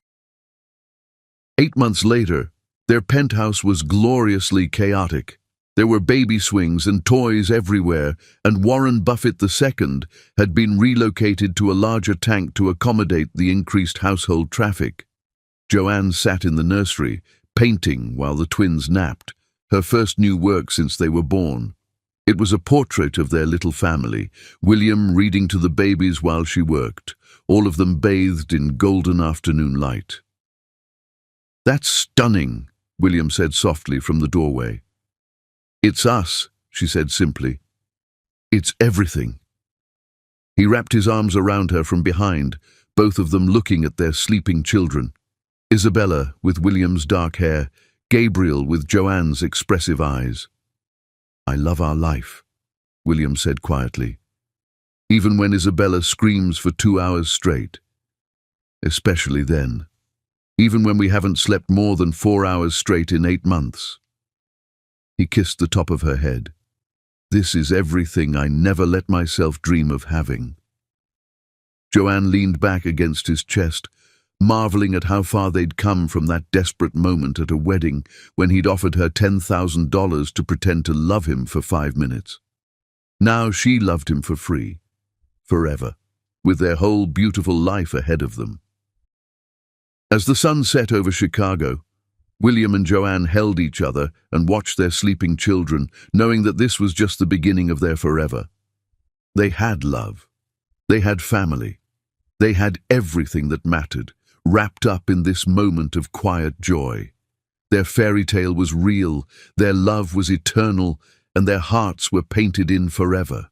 8 months later, their penthouse was gloriously chaotic. There were baby swings and toys everywhere, and Warren Buffett II had been relocated to a larger tank to accommodate the increased household traffic. Joanne sat in the nursery, painting while the twins napped, her first new work since they were born. It was a portrait of their little family, William reading to the babies while she worked, all of them bathed in golden afternoon light. "That's stunning," William said softly from the doorway. "It's us," she said simply. "It's everything." He wrapped his arms around her from behind, both of them looking at their sleeping children. Isabella with William's dark hair, Gabriel with Joanne's expressive eyes. "I love our life," William said quietly, "even when Isabella screams for 2 hours straight. Especially then. Even when we haven't slept more than 4 hours straight in 8 months. He kissed the top of her head. "This is everything I never let myself dream of having." Joanne leaned back against his chest, marveling at how far they'd come from that desperate moment at a wedding when he'd offered her $10,000 to pretend to love him for 5 minutes. Now she loved him for free, forever, with their whole beautiful life ahead of them. As the sun set over Chicago, William and Joanne held each other and watched their sleeping children, knowing that this was just the beginning of their forever. They had love. They had family. They had everything that mattered, wrapped up in this moment of quiet joy. Their fairy tale was real, their love was eternal, and their hearts were painted in forever.